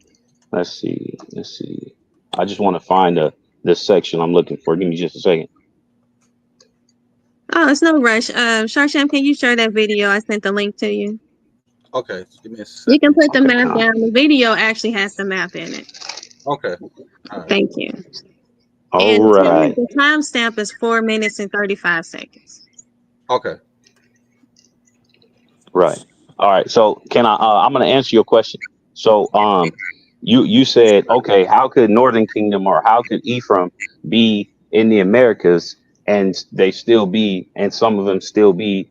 let's see. Let's see. I just want to find the section I'm looking for. Give me just a second. Oh, it's no rush. Sharsham, can you share that video? I sent the link to you. Okay, give me a You can second. put the Okay, map con. down. The video actually has the map in it. Okay, all right. Thank you. All And right. the timestamp is 4 minutes and 35 seconds. Okay. Right. All right. So can I? I'm going to answer your question. So you said, okay, how could Northern Kingdom or how could Ephraim be in the Americas and they still be, and some of them still be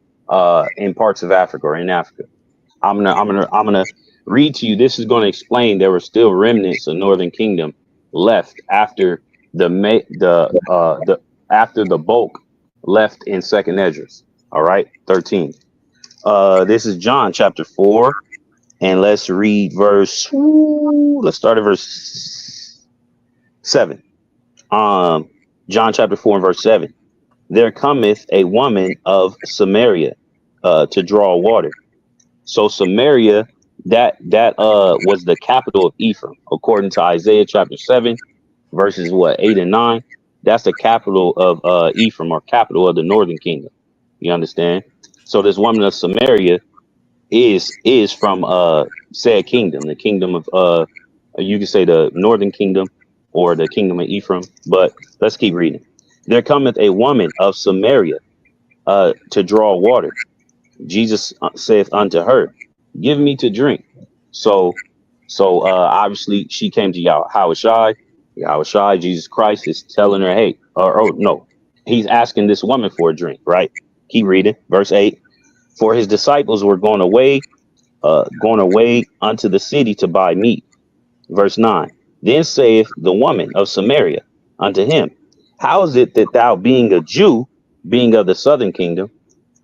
in parts of Africa or in Africa? I'm gonna read to you. This is going to explain there were still remnants of Northern Kingdom left after the after the bulk left in Second Esdras. All right, 13. This is John chapter 4, and let's read verse. Let's start at verse 7. Um, John chapter 4 and verse 7. There cometh a woman of Samaria to draw water. So Samaria, that was the capital of Ephraim, according to Isaiah chapter 7, verses what 8 and 9. That's the capital of Ephraim, or capital of the Northern Kingdom. You understand? So this woman of Samaria is from said kingdom, the kingdom of you could say the Northern Kingdom or the kingdom of Ephraim. But let's keep reading. There cometh a woman of Samaria to draw water. Jesus saith unto her, give me to drink. So obviously she came to Yahawashi, Jesus Christ is telling her, hey, or oh no, he's asking this woman for a drink, right? Keep reading, verse 8. For his disciples were going away unto the city to buy meat. Verse 9. Then saith the woman of Samaria unto him, how is it that thou, being a Jew, being of the southern kingdom,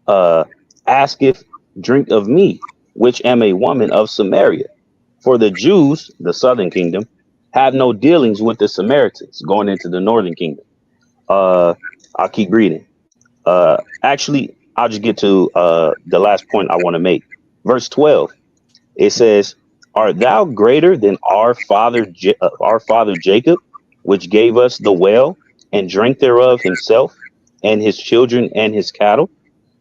uh, asketh drink of me, which am a woman of Samaria? For the Jews, the southern kingdom, have no dealings with the Samaritans, going into the northern kingdom. I'll keep reading. Actually, I'll just get to the last point I want to make. Verse 12. It says, art thou greater than our father Jacob, which gave us the well and drank thereof himself and his children and his cattle?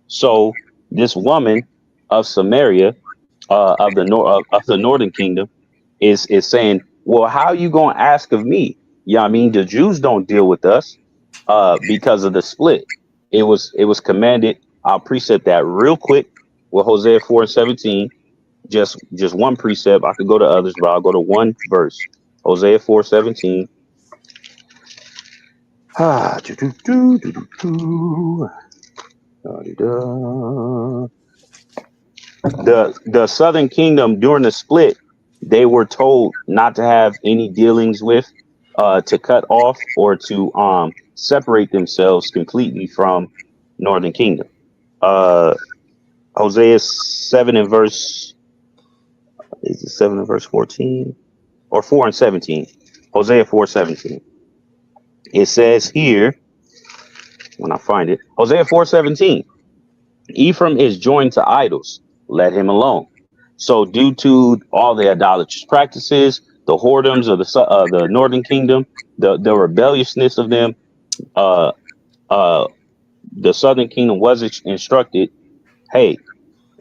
So this woman of Samaria, of the northern kingdom, is saying, well, how are you going to ask of me? Yeah, I mean, the Jews don't deal with us because of the split. It was commanded. I'll precept that real quick with Hosea 4:17. Just one precept. I could go to others, but I'll go to one verse. Hosea 4:17. Ah, the southern kingdom during the split, they were told not to have any dealings with, to cut off or to separate themselves completely from northern kingdom. Uh, Hosea 7 and verse, is it 7 and verse 14 or 4 and 17? Hosea 4:17. It says here, when I find it, Hosea 4:17. Ephraim is joined to idols. Let him alone. So, due to all the idolatrous practices, the whoredoms of the northern kingdom, the rebelliousness of them, uh, uh, the southern kingdom was instructed, hey,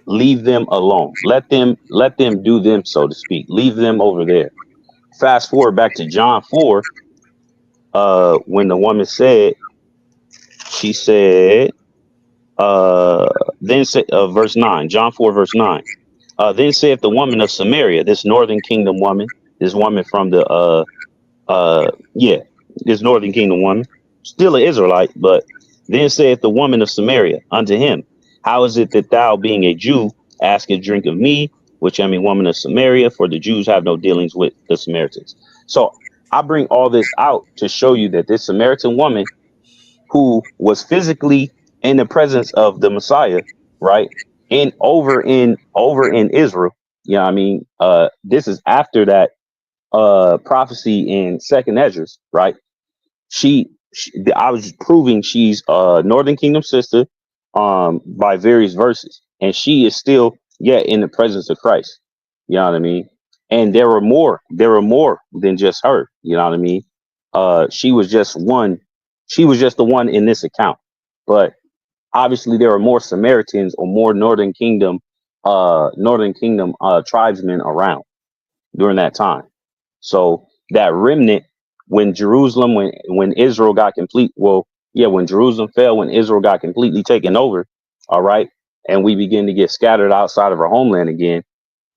leave them alone. Let them do them, so to speak. Leave them over there. Fast forward back to John 4, when the woman said, she said, uh, verse 9, John 4, verse 9. Then saith the woman of Samaria, this northern kingdom woman, this woman from the yeah, this northern kingdom woman, still an Israelite, but then saith the woman of Samaria unto him, how is it that thou, being a Jew, askest drink of me, which am a woman of Samaria? For the Jews have no dealings with the Samaritans. So I bring all this out to show you that this Samaritan woman, who was physically in the presence of the Messiah, right? And over in Israel. Yeah, I mean, this is after that prophecy in Second Esdras, right? I was proving she's Northern Kingdom sister by various verses, and she is still yet in the presence of Christ. You know what I mean? And there were more than just her. You know what I mean? She was just one. She was just the one in this account, but obviously there are more Samaritans or more Northern Kingdom Northern Kingdom tribesmen around during that time. So that remnant, when Jerusalem, when Israel got complete, well, yeah, when Jerusalem fell, when Israel got completely taken over, all right, and we begin to get scattered outside of our homeland again,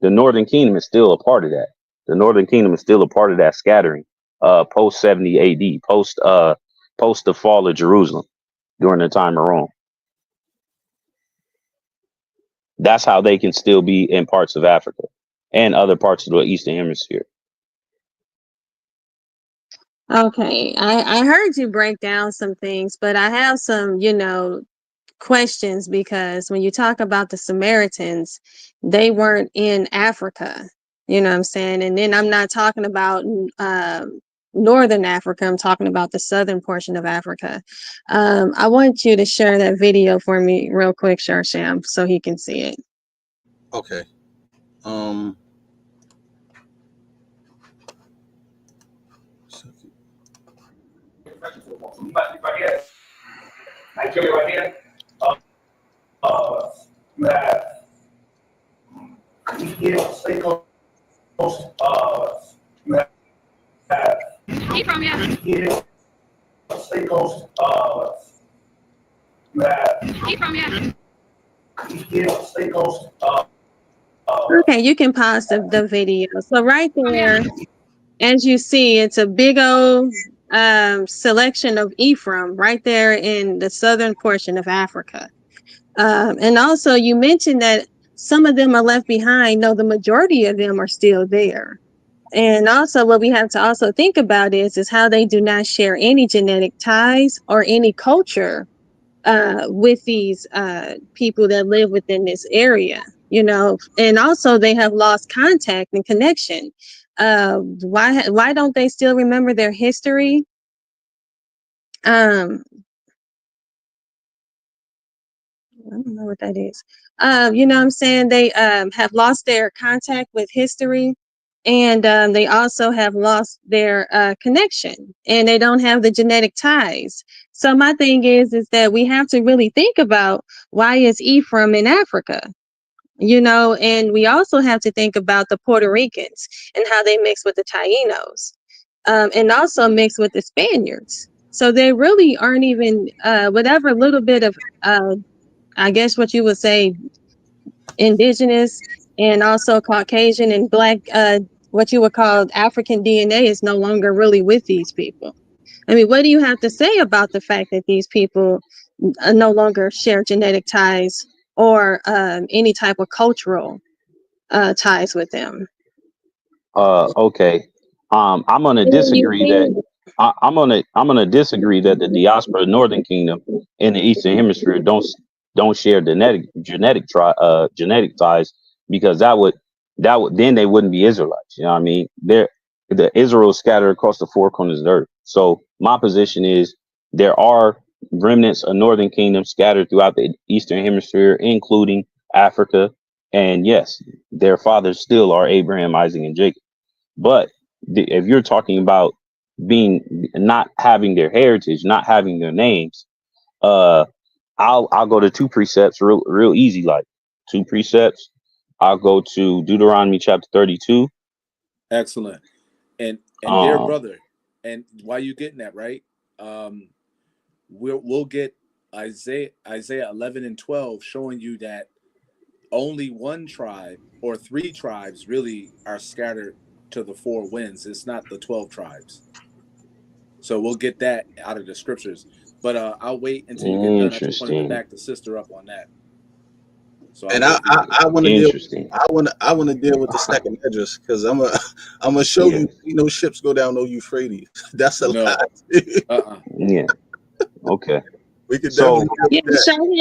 the Northern Kingdom is still a part of that. The Northern Kingdom is still a part of that scattering, post 70 AD, post the fall of Jerusalem during the time of Rome. That's how they can still be in parts of Africa and other parts of the Eastern Hemisphere. Okay, I heard you break down some things, but I have some, questions, because when you talk about the Samaritans, they weren't in Africa. You know what I'm saying? And then I'm not talking about northern Africa. I'm talking about the southern portion of Africa. I want you to share that video for me real quick, Sharsham, so he can see it. Okay. I tell you right here, you have stay close. You have he from here. Stay close. You have he from here. Stay close. Okay, you can pause the video. So right there, as you see, it's a big old selection of Ephraim right there in the southern portion of Africa. And also you mentioned that some of them are left behind. No, the majority of them are still there. And also what we have to also think about is how they do not share any genetic ties or any culture with these people that live within this area, and also they have lost contact and connection. Why don't they still remember their history? I don't know what that is. You know what I'm saying? They have lost their contact with history, and they also have lost their connection, and they don't have the genetic ties. So my thing is that we have to really think about, why is Ephraim in Africa? And we also have to think about the Puerto Ricans and how they mix with the Tainos, and also mix with the Spaniards. So they really aren't even whatever little bit of I guess what you would say indigenous and also Caucasian and black, what you would call African DNA, is no longer really with these people. I mean, what do you have to say about the fact that these people no longer share genetic ties or any type of cultural ties with them? Okay. I'm gonna disagree that I'm gonna disagree that the diaspora of Northern Kingdom in the Eastern Hemisphere don't share genetic ties, because that would then they wouldn't be Israelites. You know what I mean? The Israel is scattered across the four corners of the earth. So my position is there are remnants of Northern Kingdom scattered throughout the Eastern Hemisphere, including Africa. And yes, their fathers still are Abraham, Isaac, and Jacob. But if you're talking about not having their heritage, not having their names, I'll go to two precepts real easy, like two precepts. I'll go to Deuteronomy chapter 32. Excellent. And dear brother, and while you getting that right, we'll get Isaiah 11 and 12 showing you that only one tribe or three tribes really are scattered to the four winds. It's not the 12 tribes. So we'll get that out of the scriptures. But I'll wait until you get done. I just wanted to back the sister up on that. So And I want to deal. I want to deal with the second address, because I'm gonna show you. Ships go down no Euphrates. That's a lie. Yeah. Okay. We could definitely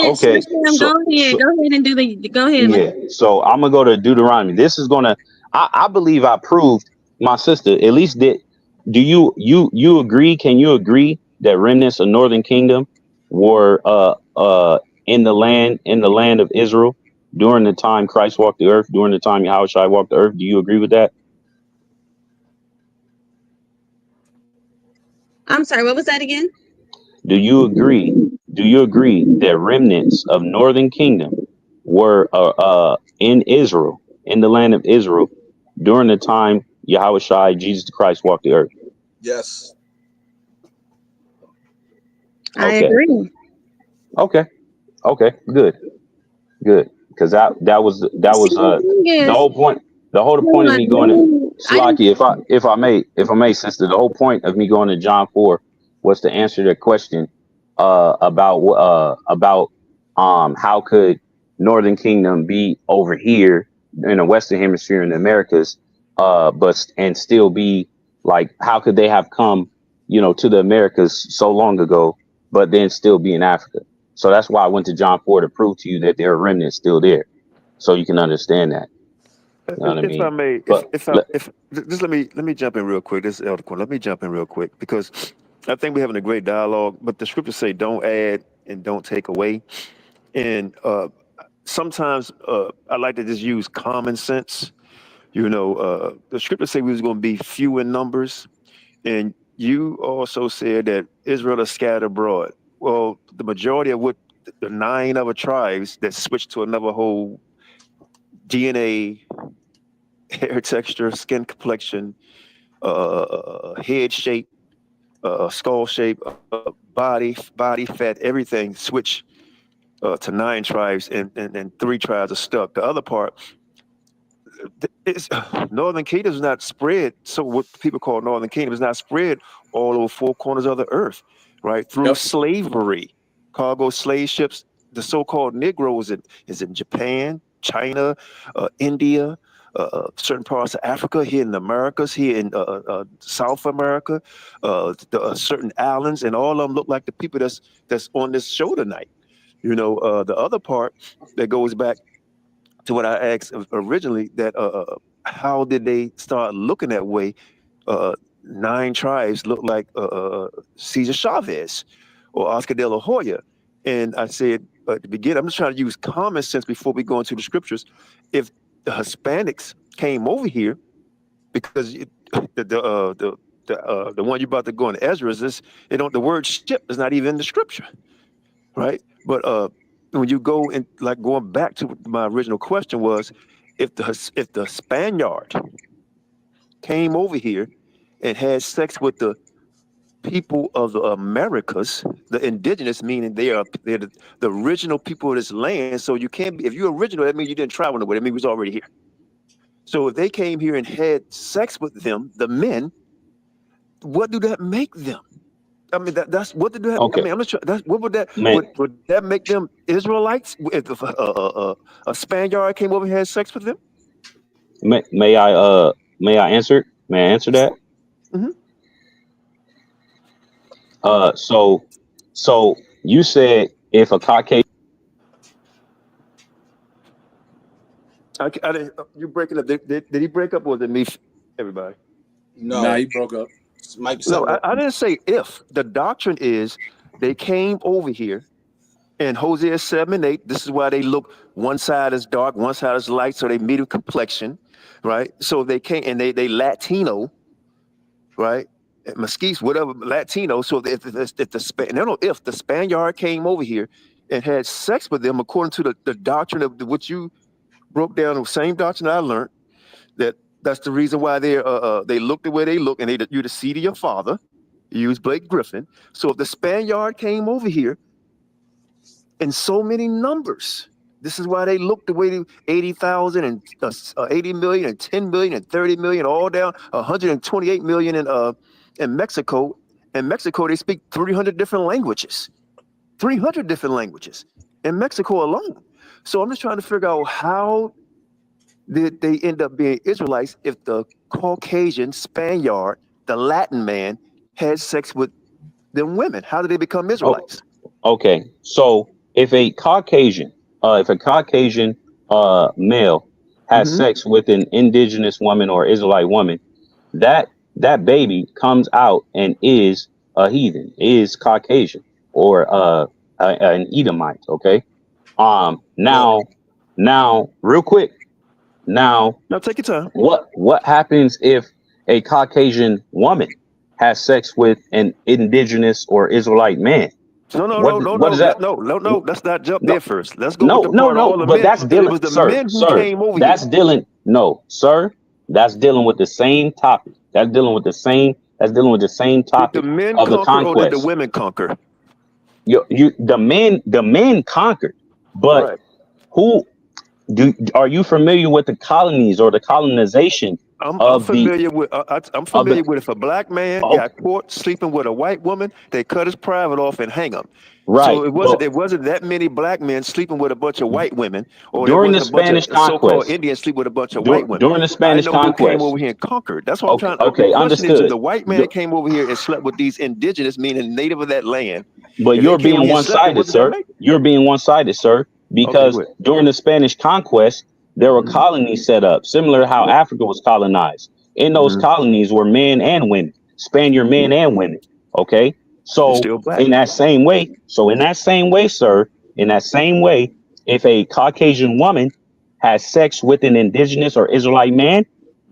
okay. Go ahead and do the. Go ahead. Yeah. So I'm gonna go to Deuteronomy. This is gonna. I believe I proved my sister. At least did. Do you agree? Can you agree that remnants of Northern Kingdom were in the land of Israel during the time Christ walked the earth, during the time Yahawashi walked the earth? Do you agree with that? I'm sorry, what was that again? Do you agree that remnants of Northern Kingdom were in Israel, in the land of Israel, during the time Yahawashi, Jesus Christ, walked the earth? Yes. I Okay. agree. Okay. Okay. Good. Good. Because that was See, the thing the is, whole point. The whole hold point of on, me going to I didn't. Salaki, if I may, sister, the whole point of me going to John 4 was to answer the question about how could Northern Kingdom be over here in the Western Hemisphere in the Americas, and still be like, how could they have come, to the Americas so long ago, but then still be in Africa? So that's why I went to John 4 to prove to you that there are remnants still there, so you can understand that. You know what I If I mean? may, But if just let me jump in real quick. This is Elder Quan. Let me jump in real quick because I think we're having a great dialogue. But the scriptures say, "Don't add and don't take away." And sometimes I like to just use common sense. The scriptures say we was going to be few in numbers, and you also said that Israel is scattered abroad. Well, the majority of what the 9 other tribes that switched to another whole DNA, hair texture, skin complexion, head shape, skull shape, body fat, everything switch to 9 tribes, and 3 tribes are stuck. The other part, Northern Kingdom is not spread. So what people call Northern Kingdom is not spread all over 4 corners of the earth, right? Through Yep. slavery, cargo slave ships. The so-called Negroes is in Japan, China, India, certain parts of Africa, here in the Americas, here in South America, certain islands, and all of them look like the people that's on this show tonight. The other part that goes back to what I asked originally, that how did they start looking that way? 9 tribes look like Cesar Chavez or Oscar de la Hoya. And I said at the beginning, I'm just trying to use common sense before we go into the scriptures. If the Hispanics came over here, because the one you're about to go in Ezra is this, the word ship is not even in the scripture, right? But when you go in, like going back to my original question was, if the Spaniard came over here and had sex with the people of the Americas, the indigenous, meaning they're the original people of this land. So you can't be, if you're original, that means you didn't travel nowhere. That means you was already here. So if they came here and had sex with them, the men, what do that make them? I mean, that's what did that? I okay, mean, I'm not sure. That's what would that man, would that make them Israelites? If a Spaniard came over and had sex with them? may I answer? May I answer that? Hmm. So you said if a Caucasian. I didn't. You breaking up? Did he break up, or was it me? Everybody? Nah, No. he broke up. Might be No, something. I didn't say if. The doctrine is they came over here. In Hosea 7:8, this is why they look, one side is dark, one side is light, so they medium complexion, right? So they came, and they Latino, right? Mesquites, whatever, Latino. So if the Spaniard came over here and had sex with them, according to the doctrine of what you broke down, the same doctrine I learned, that's the reason why they look the way they look, and you're the seed of your father. You use Blake Griffin. So if the Spaniard came over here in so many numbers, this is why they look the way they 80,000 and 80 million and 10 million and 30 million, all down 128 million in Mexico. In Mexico, they speak 300 different languages. 300 different languages in Mexico alone. So I'm just trying to figure out, how did they end up being Israelites if the Caucasian Spaniard, the Latin man, had sex with them women? How did they become Oh, Israelites? okay. So if a Caucasian male has Hmm. sex with an indigenous woman or Israelite woman, that baby comes out and is a heathen, is Caucasian, or an Edomite. Okay. No. Now, real quick. Now, Now take your time. what happens if a Caucasian woman has sex with an indigenous or Israelite man? What is that? No. Let's not jump No, there first. Let's go with the no, part of no. all the But men, that's because it dealing, was the sir, men who sir. came over here. That's dealing. No, sir. That's dealing with the same topic. That's dealing with the same. That's dealing with the same Did the topic men of the conquer or did the conquest. women conquer? The men conquered, but Right. who are you familiar with the colonies or the colonization I'm of the familiar with I'm of the? familiar with if a black man Oh, got caught sleeping with a white woman, they cut his private off and hang him. right. So But it wasn't that many black men sleeping with a bunch of white women, or there during the wasn't a bunch of Spanish so-called conquest, Indians sleep with a bunch of white women. during the I Spanish know who came conquest. over here and conquered. That's what I'm Okay, trying. The okay, question is, if understood. the white man came over here and slept with these indigenous, meaning native of that land, But if they you're came over being here and slept, it one-sided, wasn't that sir. many. You're being one-sided, sir, Okay, go because ahead. during the Spanish conquest, there were Mm-hmm. colonies set up, similar to how Africa was colonized. In those Mm-hmm. colonies were men and women, Spaniard men and women. Okay, It's so still black. in that same way, sir, in that same way, if a Caucasian woman has sex with an indigenous or Israelite man,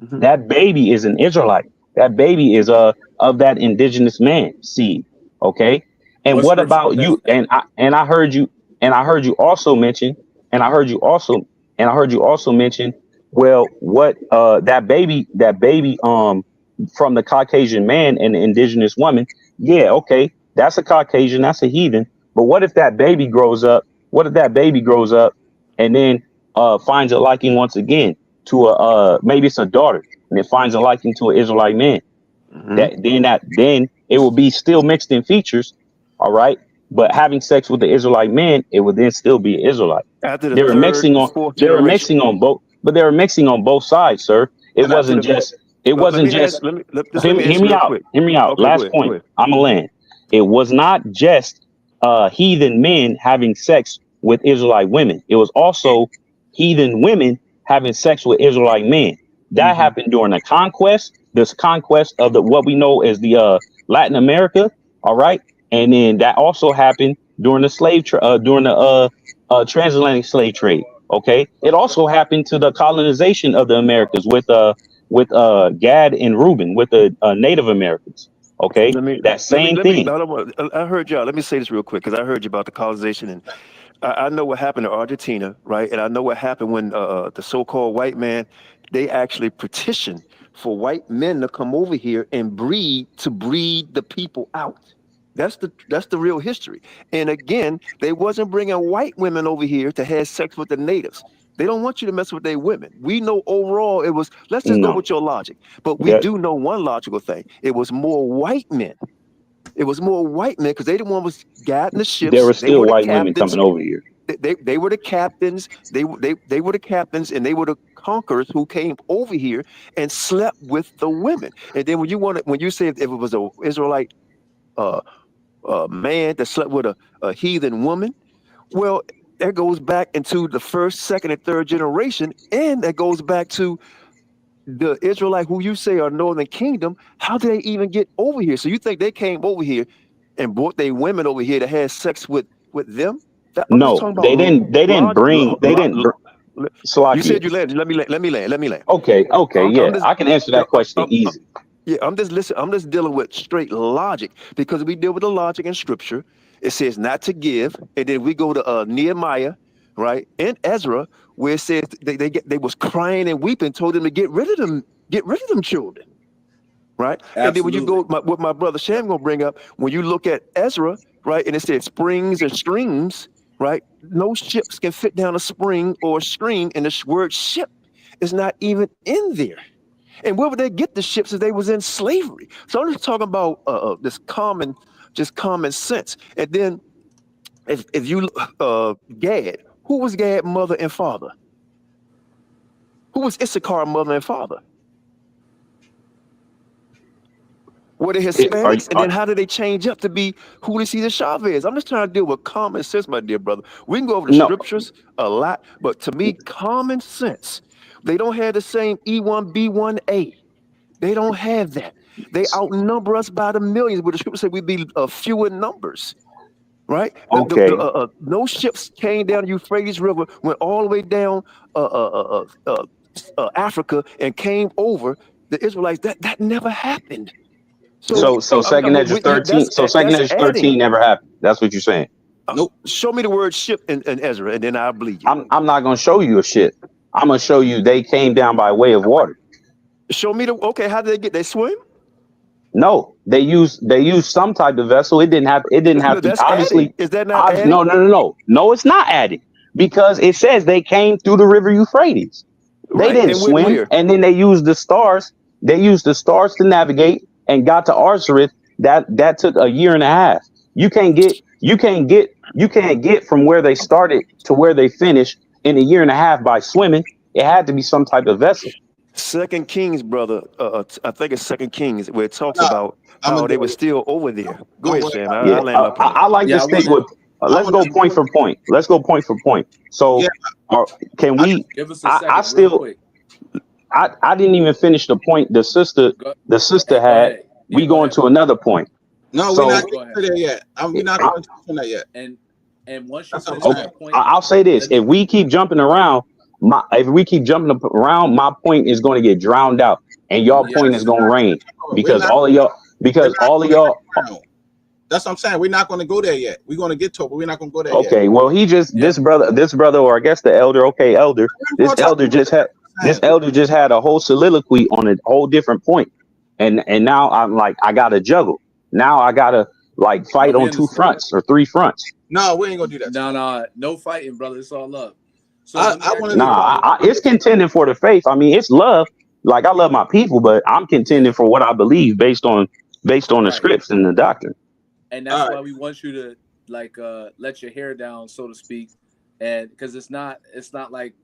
Mm-hmm. that baby is an Israelite. That baby is of that indigenous man seed. Okay. And What what scripture about is that? you? And I heard you also mention, and I heard you also, and I heard you also mention, well, what that baby from the Caucasian man and the indigenous woman, yeah, okay, that's a Caucasian, that's a heathen. But what if that baby grows up? What if that baby grows up and then finds a liking once again to a maybe it's a daughter and it finds a liking to an Israelite man. Mm-hmm. Then it will be still mixed in features, all right. But having sex with the Israelite man, it would then still be an Israelite. After the They were third, mixing on fourth they were generation. mixing on both, but they were mixing on both sides, sir. It And after wasn't the just it let wasn't me ask just let me hear ask you me real out. quick. Hear me out. Okay, Last go point. ahead. I'm a land. It was not just heathen men having sex with Israelite women. It was also heathen women having sex with Israelite men. That Mm-hmm. happened during the conquest, this conquest of the what we know as the Latin America. All right, and then that also happened during the during the transatlantic slave trade. Okay, it also happened to the colonization of the Americas with Gad and Reuben with the Native Americans. Okay, that same Let me. thing. I heard y'all. Let me say this real quick because I heard you about the colonization, and I know what happened to Argentina, right? And I know what happened when the so-called white man, they actually petitioned for white men to come over here and breed the people out. That's the real history. And again, they wasn't bringing white women over here to have sex with the natives. They don't want you to mess with their women. We know overall it was. Let's just go No, with your logic. But we that do know one logical thing. It was more white men. It was more white men because they the one was guiding the there ships. were They still were the white women captains. coming over here. They were the captains. They were the captains, and they were the conquerors who came over here and slept with the women. And then when you say if it was a Israelite uh, man that slept with a heathen woman, well, that goes back into the first, second, and third generation, and that goes back to the Israelite who you say are Northern Kingdom. How did they even get over here? So you think they came over here and brought their women over here to have sex with them? I'm just No, talking about they didn't bring you Salakia. said you landed. Let me land. Okay, okay, I'm yeah, just I can answer yeah, that question easy. yeah, I'm just listening. I'm just dealing with straight logic because we deal with the logic in Scripture. It says not to give, and then we go to Nehemiah, right, and Ezra, where it says they was crying and weeping, told them to get rid of them children, right? And then when you go Absolutely. with what my brother Sham gonna bring up, when you look at Ezra, right, and it said springs and streams, right? No ships can fit down a spring or a stream, and the word ship is not even in there. And where would they get the ships if they was in slavery? So I'm just talking about this just common sense. And then if you Gad, who was Gad mother and father? Who was Issachar mother and father? Were they Hispanics? And then how did they change up to be Julio Cesar Chavez? I'm just trying to deal with common sense, my dear brother. We can go over the No, scriptures a lot, but to me, common sense. They don't have the same E1B1A. They don't have that. They outnumber us by the millions, but the scripture said we'd be few in numbers, right? okay, No ships came down the Euphrates River, went all the way down Africa, and came over the Israelites. That never happened. So, So I second mean, Ezra 13. So second that's Ezra adding. 13 never happened. That's what you're saying. Nope. Show me the word ship in Ezra, and then I'll believe you. I'm not gonna show you a shit. I'm gonna show you they came down by way of water. Show me the okay. How did they get? They swim? No, they used some type of vessel. It didn't have No, to that's adding. obviously. Is that not No, adding? no, no, no, no. It's not added because it says they came through the river Euphrates. They Right. didn't And went swim, where? and then they used the stars. They used the stars to navigate and got to Arsareth. That took a year and a half. You can't get from where they started to where they finished in a year and a half by swimming. It had to be some type of vessel. Second Kings, brother. I think it's Second Kings where it talks No, about I'm how gonna they do were it. still over there. Go Don't ahead, worry Sam. about Yeah, I land my plane. I like to Yeah, I stick wanted. with. it. I Let's want go to. point for point. Let's go point for point. Yeah, So, can I just we? Give us a I second, real still. quick. I didn't even finish the point Go, the sister go had. ahead. Yeah, We go going ahead, to brother. another point. no. We're So not Go getting ahead. to there yet. We're not I, going to touch on that yet. And once you That's what I'm finish okay, saying. that point, I'll say this: let if me. we keep jumping around, if we keep jumping around, my point is going to get drowned out, and y'all Yeah, point is going to reign We're because not. We're not all of going y'all. around. That's what I'm saying. We're not going to go there yet. We're going to get to it, but we're not going to go there yet. Okay, well, yep. this brother, or I guess the elder. Okay, elder. We're going to talk about This it. elder just had a whole soliloquy on a whole different point, and now I'm like, I gotta juggle. Now I gotta like No, fight we on two understand. fronts or three fronts. No, we ain't going to do that No, tonight. no fighting, brother. It's all love. So let me I ask want you to do this, it. Nah, brother. it's contending for the faith. I mean, it's love. Like I love my people, but I'm Yeah, contending for what I believe based on the right. scripts and the doctrine. And All that's right. why we want you to like let your hair down, so to speak, and because it's not like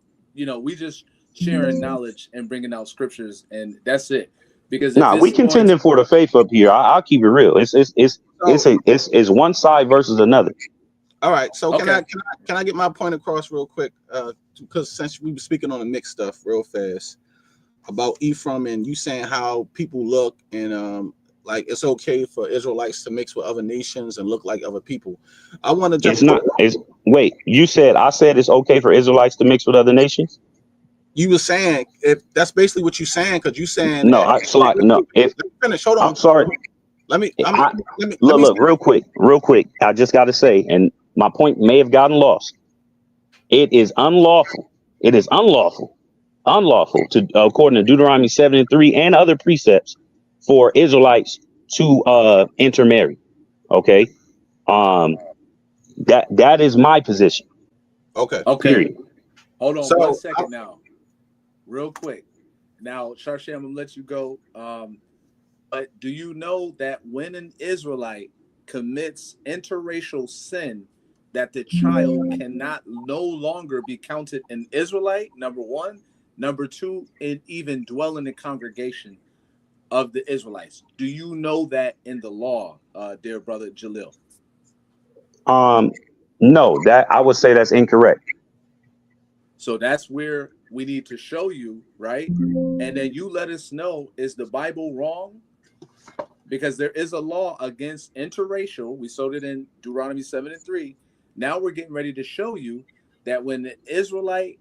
we just sharing knowledge and bringing out scriptures, and that's it. Because if Nah, we it's going to contending for the faith up here. I'll keep it real. So, It's one side versus another. all right. So okay, can I get my point across real quick? Because since we were speaking on the mixed stuff real fast about Ephraim and you saying how people look and like it's okay for Israelites to mix with other nations and look like other people. I want to jump. It's not. It's wait. I said it's okay for Israelites to mix with other nations. You were saying if that's basically what you're saying because you saying No, that. I slot. No, if Let me finish. Hold I'm on. sorry. Let me. Look, real quick. I just got to say, and my point may have gotten lost. It is unlawful. It is unlawful to, according to Deuteronomy 7:3 and other precepts, for Israelites to intermarry. Okay, um, that is my position. Okay. okay. Period. Hold on one So second now, real quick. Now, Sharshay, I'm gonna let you go. But do you know that when an Israelite commits interracial sin, that the child cannot no longer be counted an Israelite, number one. Number two, and even dwell in the congregation of the Israelites. Do you know that in the law, dear brother Jaleel? Um, no, that I would say that's incorrect. So that's where we need to show you, right? And then you let us know, is the Bible wrong? Because there is a law against interracial. We showed it in Deuteronomy 7:3. Now we're getting ready to show you that when the Israelite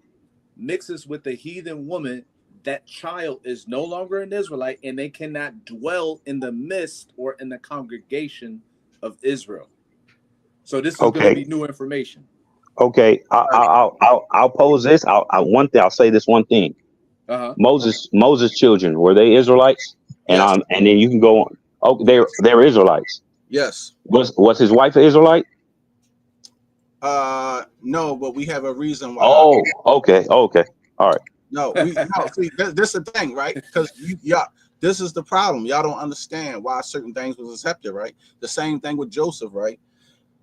mixes with the heathen woman, that child is no longer an Israelite and they cannot dwell in the midst or in the congregation of Israel. So this is going to Okay, be new information. okay. I'll pose this. I'll say this one thing. Uh-huh. Moses' children, were they Israelites? yes, And then you can go on. Oh, they're Israelites. yes. Was his wife an Israelite? No, but we have a reason why. Oh, okay, okay, all right. No, we no. See, this is the thing, right? Because y'all, this is the problem. Y'all don't understand why certain things was accepted, right? The same thing with Joseph, right?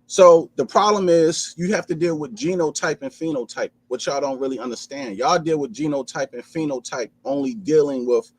So the problem is you have to deal with genotype and phenotype, which y'all don't really understand. Y'all deal with genotype and phenotype only dealing with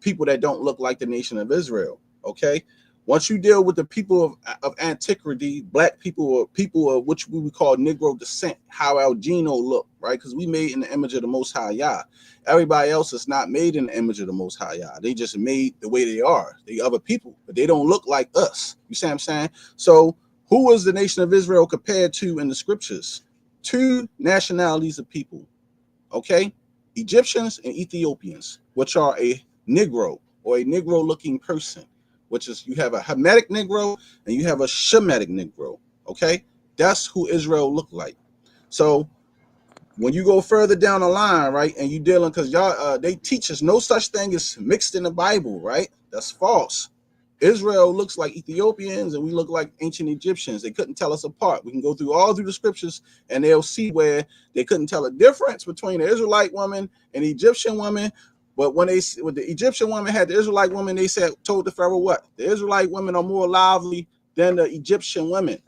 people that don't look like the nation of Israel. Okay. Once you deal with the people of antiquity, black people or people of which we would call Negro descent, how our genome look, right? Because we made in the image of the Most High Yah. Everybody else is not made in the image of the Most High Yah. They just made the way they are. They other people, but they don't look like us. You see what I'm saying? So who was the nation of Israel compared to in the scriptures? Two nationalities of people, okay? Egyptians and Ethiopians, which are a Negro or a Negro-looking person, which is you have a Hamitic Negro and you have a Shemitic Negro. Okay, that's who Israel looked like. So when you go further down the line, right, and you dealing, because y'all they teach us no such thing as mixed in the Bible, right? That's false. Israel looks like Ethiopians and we look like ancient Egyptians. They couldn't tell us apart. We can go through the scriptures and they'll see where they couldn't tell a difference between the Israelite woman and the Egyptian woman. But when the Egyptian woman had the Israelite woman, they told the Pharaoh what? The Israelite women are more lively than the Egyptian women.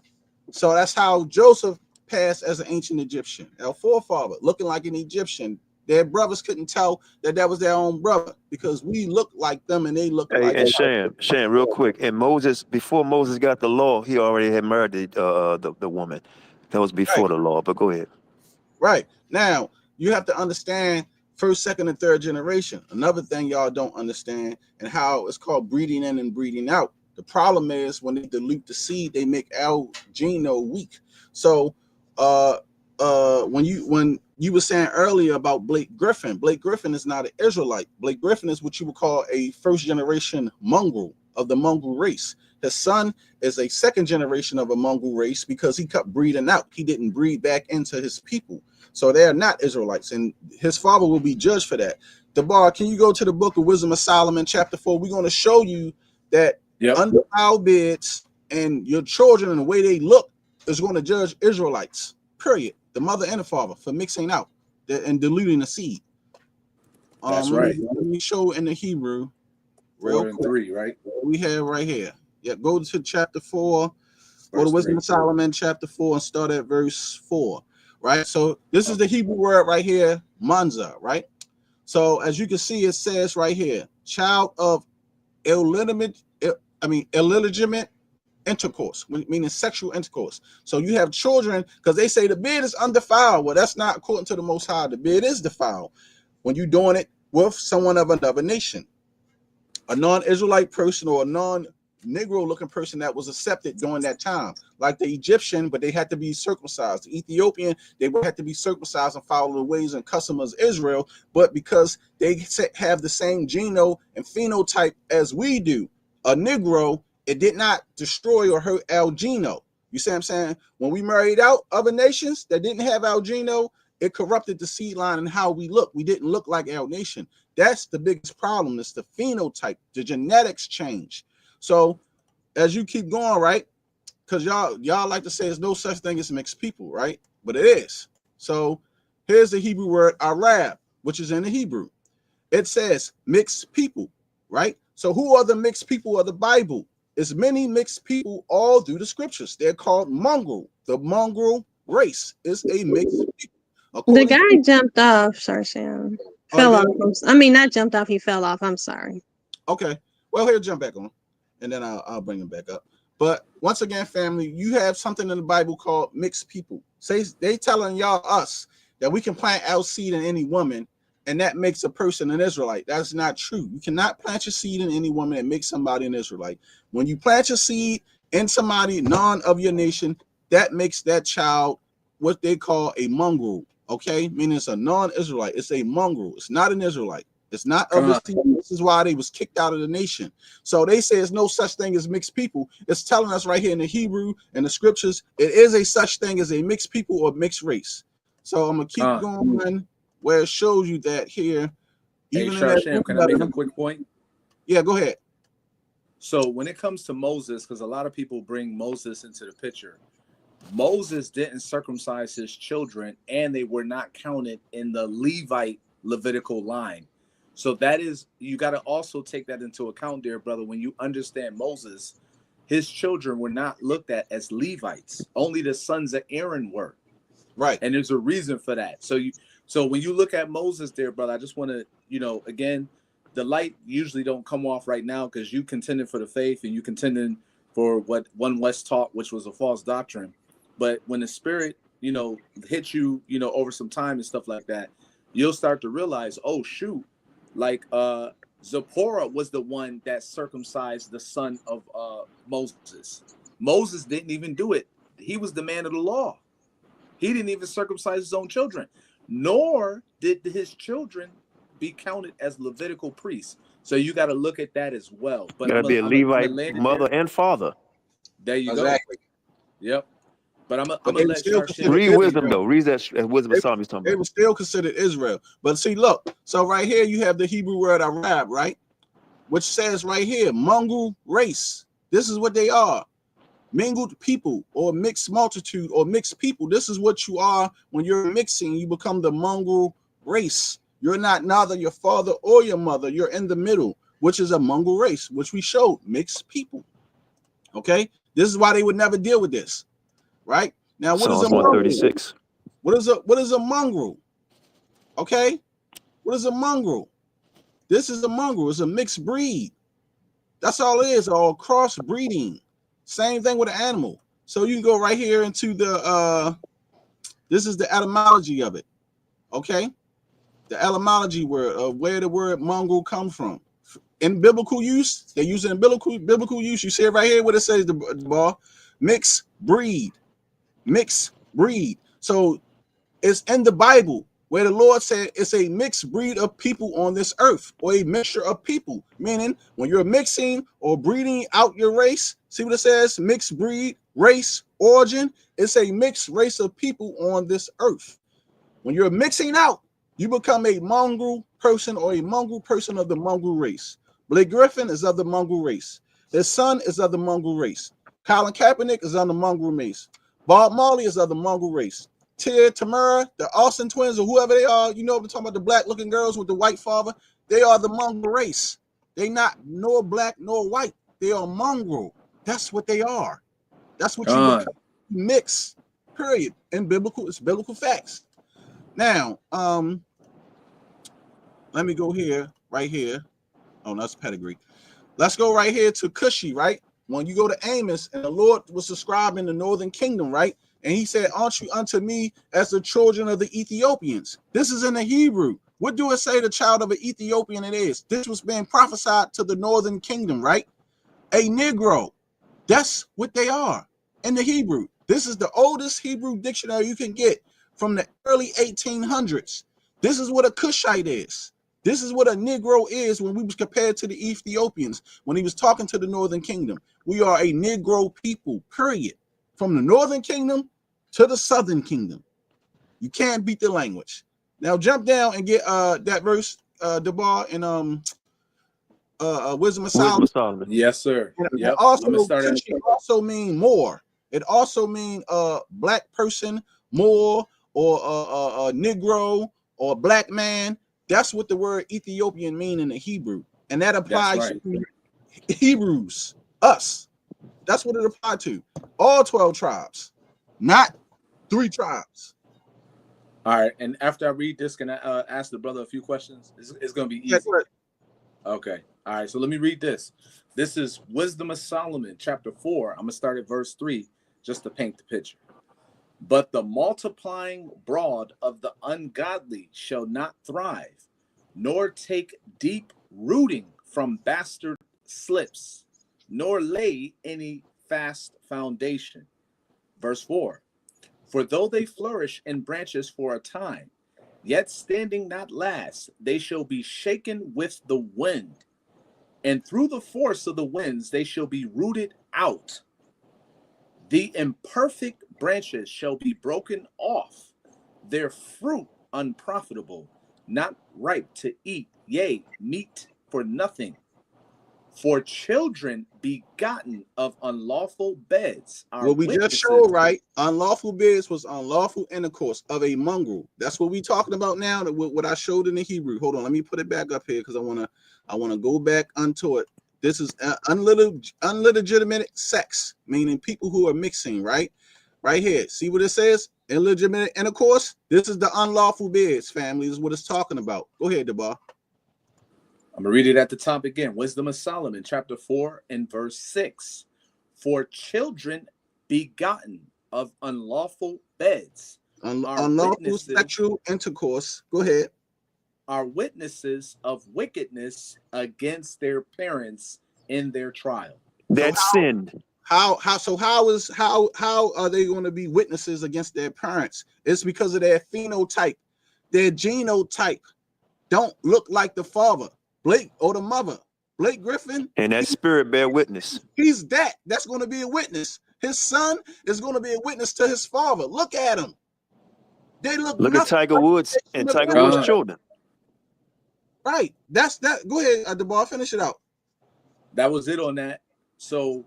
So that's how Joseph passed as an ancient Egyptian. Our forefather looking like an Egyptian. Their brothers couldn't tell that was their own brother because we look like them and they look Hey, like and us. Shan, real quick. And Moses, before Moses got the law, he already had married the woman. That was before Right. the law. But go ahead. Right. Now, you have to understand first, second, and third generation. Another thing y'all don't understand and how it's called breeding in and breeding out. The problem is when they dilute the seed, they make our geno weak. So when you were saying earlier about Blake Griffin is not an Israelite. Blake Griffin is what you would call a first generation mongrel of the mongrel race. His son is a second generation of a mongrel race because he kept breeding out. He didn't breed back into his people. So they're not Israelites, and his father will be judged for that. Debar, can you go to the book of Wisdom of Solomon, chapter 4? We're going to show you that undefiled beds and your children and the way they look is going to judge Israelites, period. The mother and the father for mixing out and diluting the seed. That's right. Let me show in the Hebrew real 4 and quick. 3, right? We have right here. Yeah, go to chapter 4. Go to Verse Wisdom 3. of Solomon, chapter 4, and start at verse 4. Right? So this is the Hebrew word right here, manza, right? So as you can see, it says right here, child of illegitimate intercourse, meaning sexual intercourse. So you have children, because they say the bed is undefiled. Well, that's not according to the Most High. The bed is defiled when you're doing it with someone of another nation, a non-Israelite person or a non-Negro looking person that was accepted during that time, like the Egyptian, but they had to be circumcised. The Ethiopian, they would have to be circumcised and follow the ways and customs of Israel, but because they have the same geno and phenotype as we do, a Negro, it did not destroy or hurt our geno. You see what I'm saying? When we married out other nations that didn't have our geno, it corrupted the seed line and how we look. We didn't look like our nation. That's the biggest problem. It's the phenotype, the genetics change. So as you keep going, right? Because y'all like to say there's no such thing as mixed people, right? But it is. So here's the Hebrew word Arab, which is in the Hebrew. It says mixed people, right? So who are the mixed people of the Bible? There's many mixed people all through the scriptures. They're called mongrel. The mongrel race is a mixed people. The guy jumped off, Sharshan. Fell off. I mean, not jumped off, he fell off. I'm sorry. Okay. Well, he'll jump back on, and then I'll bring him back up. But once again, family, you have something in the Bible called mixed people. Say they telling us that we can plant our seed in any woman, and that makes a person an Israelite. That's not true. You cannot plant your seed in any woman and make somebody an Israelite. When you plant your seed in somebody non of your nation, that makes that child what they call a mongrel. Okay, meaning it's a non-Israelite. It's a mongrel. It's not an Israelite. It's not of his people. This is why they was kicked out of the nation. So they say there's no such thing as mixed people. It's telling us right here in the Hebrew and the scriptures, it is a such thing as a mixed people or mixed race. So I'm gonna keep going where it shows you that here. Even hey, Sharshan, can I make a quick point? Yeah, go ahead. So when it comes to Moses, because a lot of people bring Moses into the picture, Moses didn't circumcise his children, and they were not counted in the Levitical line. So that is, you got to also take that into account, dear brother. When you understand Moses, his children were not looked at as Levites. Only the sons of Aaron were. Right. And there's a reason for that. So when you look at Moses, dear brother, I just want to, again, the light usually don't come off right now because you contended for the faith and you contended for what One West taught, which was a false doctrine. But when the spirit, hits you, over some time and stuff like that, you'll start to realize, oh, shoot, like Zipporah was the one that circumcised the son of Moses. Moses didn't even do it. He was the man of the law. He didn't even circumcise his own children, nor did his children be counted as Levitical priests. So you got to look at that as well. But Gotta be a Levite land it mother there. and father. There you Exactly. go. Yep. But I'm But gonna they were let still Sharshin considered Read continue. wisdom though. Read that wisdom of Solomon he's talking They about. were still considered Israel. But see, look. So right here you have the Hebrew word Arab, right? Which says right here, mongrel race. This is what they are. Mingled people or mixed multitude or mixed people. This is what you are when you're mixing. You become the mongrel race. You're not neither your father or your mother. You're in the middle, which is a mongrel race, which we showed mixed people. Okay, this is why they would never deal with this, right? Now, what is a Psalms mongrel? 136. What is a mongrel? Okay, what is a mongrel? This is a mongrel. It's a mixed breed. That's all it is. All crossbreeding. Same thing with an animal. So you can go right here into the this is the etymology of it. Okay, the etymology word of where the word mongrel comes from. In biblical use, they use it in biblical use. You see it right here what it says the ball, mixed breed, mixed breed. So it's in the Bible where the Lord said it's a mixed breed of people on this earth, or a mixture of people. Meaning, when you're mixing or breeding out your race, see what it says? Mixed breed, race, origin. It's a mixed race of people on this earth. When you're mixing out, you become a mongrel person or a mongrel person of the mongrel race. Blake Griffin is of the mongrel race. His son is of the mongrel race. Colin Kaepernick is of the mongrel race. Bob Marley is of the mongrel race. Tia Tamara, the Austin twins, or whoever they are, you know, we're talking about the black-looking girls with the white father. They are the mongrel race. They not nor black nor white. They are mongrel. That's what they are. That's what you become. Mix. Period. And biblical, it's biblical facts. Now, let me go here, right here. Oh, that's pedigree. Let's go right here to Cushi, right? When you go to Amos, and the Lord was describing the Northern Kingdom, right? And he said, aren't you unto me as the children of the Ethiopians? This is in the Hebrew. What do it say the child of an Ethiopian it is? This was being prophesied to the Northern Kingdom, right? A Negro. That's what they are in the Hebrew. This is the oldest Hebrew dictionary you can get from the early 1800s. This is what a Cushite is. This is what a Negro is when we was compared to the Ethiopians, when he was talking to the Northern Kingdom. We are a Negro people, period. From the Northern Kingdom to the Southern Kingdom. You can't beat the language. Now jump down and get that verse, Debar, in Wisdom of Solomon. Yes, sir. Yep. Also, I'm gonna start at also mean more. It also mean black person, more, or a Negro, or black man. That's what the word Ethiopian mean in the Hebrew, and that applies to Hebrews, us. That's what it applied to. All 12 tribes, not 3 tribes. All right, and after I read this, can I ask the brother a few questions? It's going to be easy. Okay. All right, so let me read this. This is Wisdom of Solomon, chapter 4. I'm going to start at verse 3, just to paint the picture. But the multiplying broad of the ungodly shall not thrive, nor take deep rooting from bastard slips, nor lay any fast foundation. Verse 4. For though they flourish in branches for a time, yet standing not last, they shall be shaken with the wind. And through the force of the winds, they shall be rooted out. The imperfect branches shall be broken off, their fruit unprofitable, not ripe to eat, yea, meat for nothing. For children begotten of unlawful beds are what we just showed, right? Unlawful beds was unlawful intercourse of a mongrel. That's what we talking about now. What I showed in the Hebrew. Hold on, let me put it back up here because I wanna go back unto it. This is unlegitimate sex, meaning people who are mixing, right? Right here. See what it says? Illegitimate intercourse. This is the unlawful beds, family. This is what it's talking about. Go ahead, Debar. I'm going to read it at the top again. Wisdom of Solomon, chapter 4 and verse 6. For children begotten of unlawful beds, unlawful sexual intercourse. Go ahead. Are witnesses of wickedness against their parents in their trial. That's sin. How are they going to be witnesses against their parents? It's because of their phenotype, their genotype don't look like the father. Blake or the mother, Blake Griffin. And that spirit bear witness. He's that. That's going to be a witness. His son is going to be a witness to his father. Look at him. They look at Tiger Woods and Tiger Woods' children. Right. That's that. Go ahead, DeBar. Finish it out. That was it on that. So,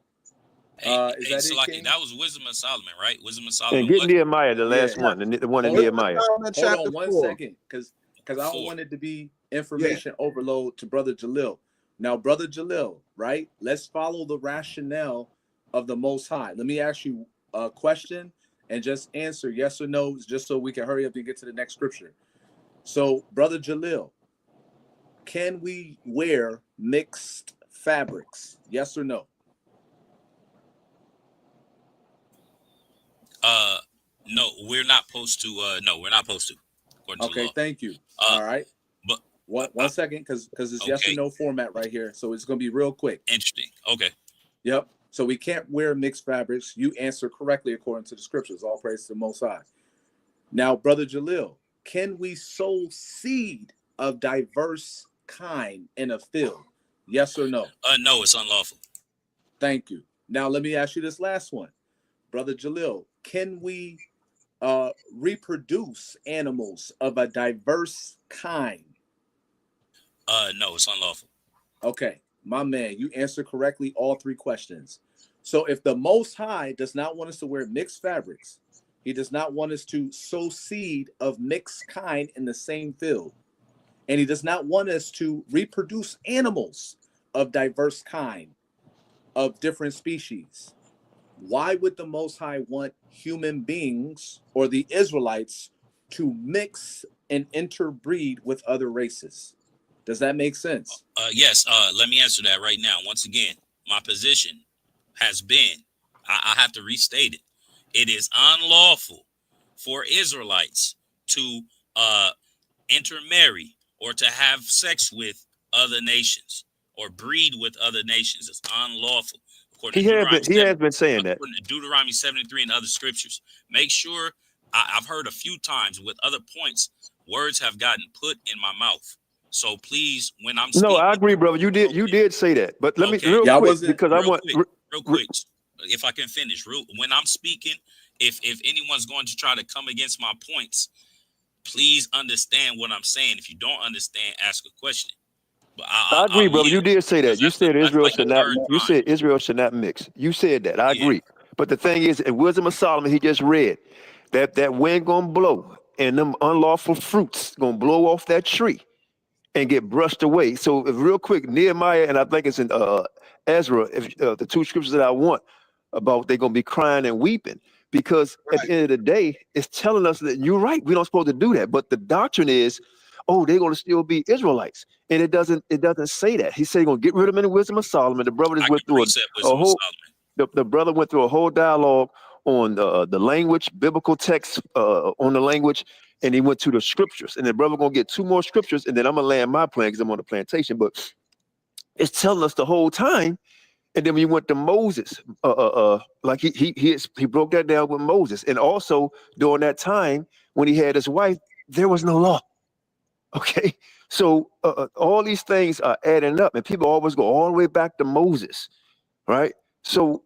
that was Wisdom of Solomon, right? Wisdom of Solomon. And get Nehemiah, the last one, the one in Nehemiah. Hold on 1 second, because I don't want it to be information overload to Brother Jaleel. Now, Brother Jaleel, right? Let's follow the rationale of the Most High. Let me ask you a question and just answer yes or no, just so we can hurry up and get to the next scripture. So, Brother Jaleel, can we wear mixed fabrics? Yes or no? No, we're not supposed to. No, we're not supposed to. Okay, thank you. All right. But one second, because it's yes or no format right here. So it's going to be real quick. Interesting. Okay. Yep. So we can't wear mixed fabrics. You answer correctly according to the scriptures. All praise to the Most High. Now, Brother Jaleel, can we sow seed of diverse kind in a field? Yes or no? No, it's unlawful. Thank you. Now, let me ask you this last one. Brother Jaleel, can we reproduce animals of a diverse kind? No, it's unlawful. Okay, my man, you answered correctly all three questions. So if the Most High does not want us to wear mixed fabrics, he does not want us to sow seed of mixed kind in the same field, and he does not want us to reproduce animals of diverse kind, of different species, why would the Most High want human beings or the Israelites to mix and interbreed with other races? Does that make sense? Yes. Let me answer that right now. Once again, my position has been, I have to restate it. It is unlawful for Israelites to intermarry or to have sex with other nations or breed with other nations. It's unlawful. He has been saying that. Deuteronomy 73 and other scriptures. Make sure, I've heard a few times with other points, words have gotten put in my mouth. So please, when I'm speaking. No, I agree, brother. You did say that. But let me real quick, because I want real quick, if I can finish. When I'm speaking, if anyone's going to try to come against my points, please understand what I'm saying. If you don't understand, ask a question. But I agree, brother. You did say that. You said Israel should not. You said Israel should not mix. You said that. I agree. But the thing is, in Wisdom of Solomon, he just read that wind gonna blow and them unlawful fruits gonna blow off that tree and get brushed away. So, real quick, Nehemiah and I think it's in Ezra, the two scriptures that I want about, they're gonna be crying and weeping because at the end of the day, it's telling us that you're right. We don't supposed to do that. But the doctrine is, oh, they're going to still be Israelites. And it doesn't say that. He said he's going to get rid of them in the Wisdom of Solomon. The brother went through the brother went through a whole dialogue on the language, biblical text on the language, and he went to the scriptures. And the brother going to get two more scriptures, and then I'm going to land my plan because I'm on the plantation. But it's telling us the whole time. And then when you went to Moses, like he broke that down with Moses. And also during that time when he had his wife, there was no law. Okay, so all these things are adding up, and people always go all the way back to Moses, right? So,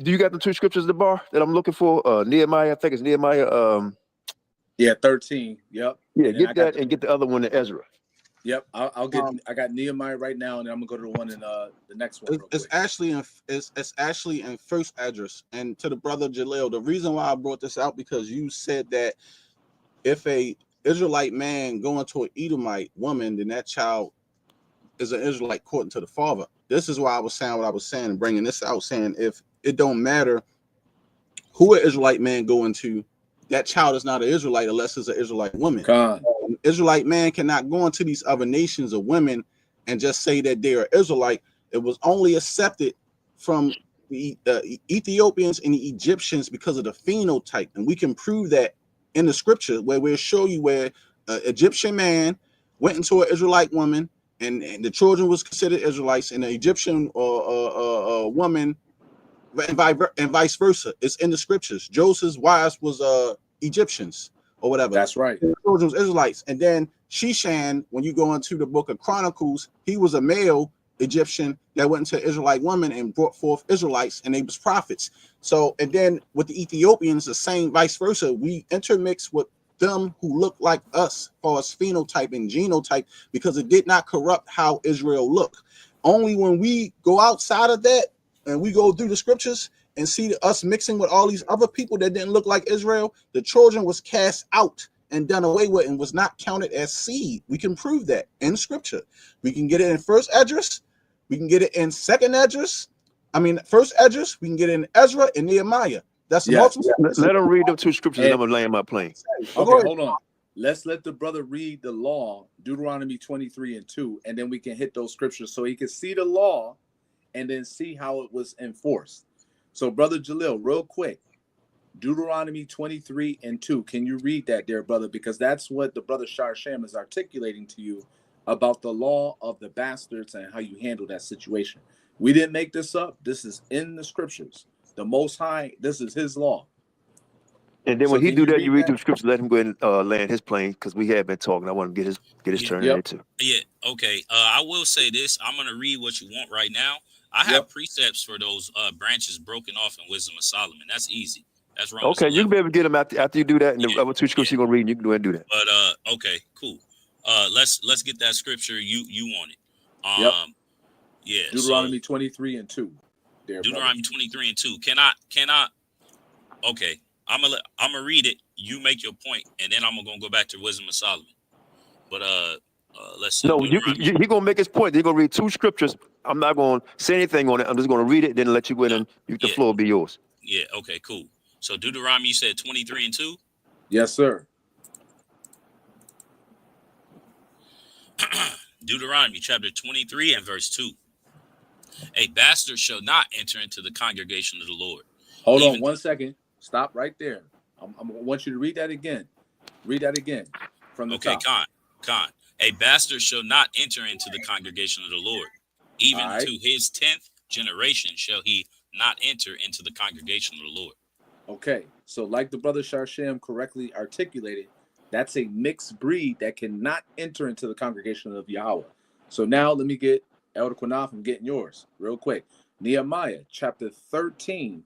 do you got the two scriptures at the bar that I'm looking for? Nehemiah, I think it's Nehemiah. 13. Yep. Yeah, get that and get the other one in Ezra. Yep, I'll get. I got Nehemiah right now, and I'm gonna go to the one in the next one. It's actually in first address. And to the brother Jaleel, the reason why I brought this out because you said that if a Israelite man going to an Edomite woman, then that child is an Israelite according to the father. This is why I was saying what I was saying, bringing this out, saying if it don't matter who an Israelite man going to, that child is not an Israelite unless it's an Israelite woman. An Israelite man cannot go into these other nations of women and just say that they are Israelite. It was only accepted from the Ethiopians and the Egyptians because of the phenotype, and we can prove that in the scripture where we'll show you where an Egyptian man went into an Israelite woman and the children was considered Israelites, and the Egyptian woman and vice versa. It's in the scriptures. Joseph's wives was Egyptians or whatever. That's right. The children was Israelites, and then Sheshan, when you go into the book of Chronicles, he was a male Egyptian that went into Israelite women and brought forth Israelites, and they was prophets. So, and then with the Ethiopians, the same vice versa. We intermix with them who look like us as far as phenotype and genotype, because it did not corrupt how Israel looked. Only when we go outside of that and we go through the scriptures and see us mixing with all these other people that didn't look like Israel, the children was cast out and done away with and was not counted as seed. We can prove that in scripture. We can get it in first Esdras, we can get it in second Esdras. I mean, first Esdras, we can get it in Ezra and Nehemiah. That's multiple. Let them read them two scriptures, and I'm gonna land my plane. Okay, hold on. Let's let the brother read the law, Deuteronomy 23:2, and then we can hit those scriptures so he can see the law and then see how it was enforced. So, Brother Jaleel, real quick, Deuteronomy 23:2. Can you read that there, brother? Because that's what the brother Sharsham is articulating to you about the law of the bastards and how you handle that situation. We didn't make this up. This is in the scriptures. The Most High, this is his law. And then when he do that, you read the scriptures. Let him go ahead and land his plane, because we have been talking. I want to get his turn in there too. Yeah. Okay. I will say this. I'm gonna read what you want right now. I have precepts for those branches broken off in Wisdom of Solomon. That's easy. That's Romans. Okay, 11. You can be able to get them after you do that, and the other two scriptures you're gonna read, and you can go ahead and do that. But okay, cool. Let's get that scripture you want it. Yeah. Deuteronomy 23:2. Deuteronomy 23:2. Can I? Okay. I'm gonna read it. You make your point, and then I'm gonna go back to Wisdom of Solomon. But let's see. No, he gonna make his point. He's gonna read two scriptures. I'm not gonna say anything on it. I'm just gonna read it, then let you go in, and the floor will be yours. Yeah. Okay. Cool. So Deuteronomy, you said 23:2. Yes, sir. Deuteronomy chapter 23 and verse 2. A bastard shall not enter into the congregation of the Lord. Hold on 1 second. Stop right there. I want you to read that again. Read that again from the top. Khan. A bastard shall not enter into the congregation of the Lord. Even to his 10th generation shall he not enter into the congregation of the Lord. Okay. So like the brother Sharsham correctly articulated, that's a mixed breed that cannot enter into the congregation of Yahweh. So now let me get Elder QANATH, I'm getting yours real quick. Nehemiah chapter 13.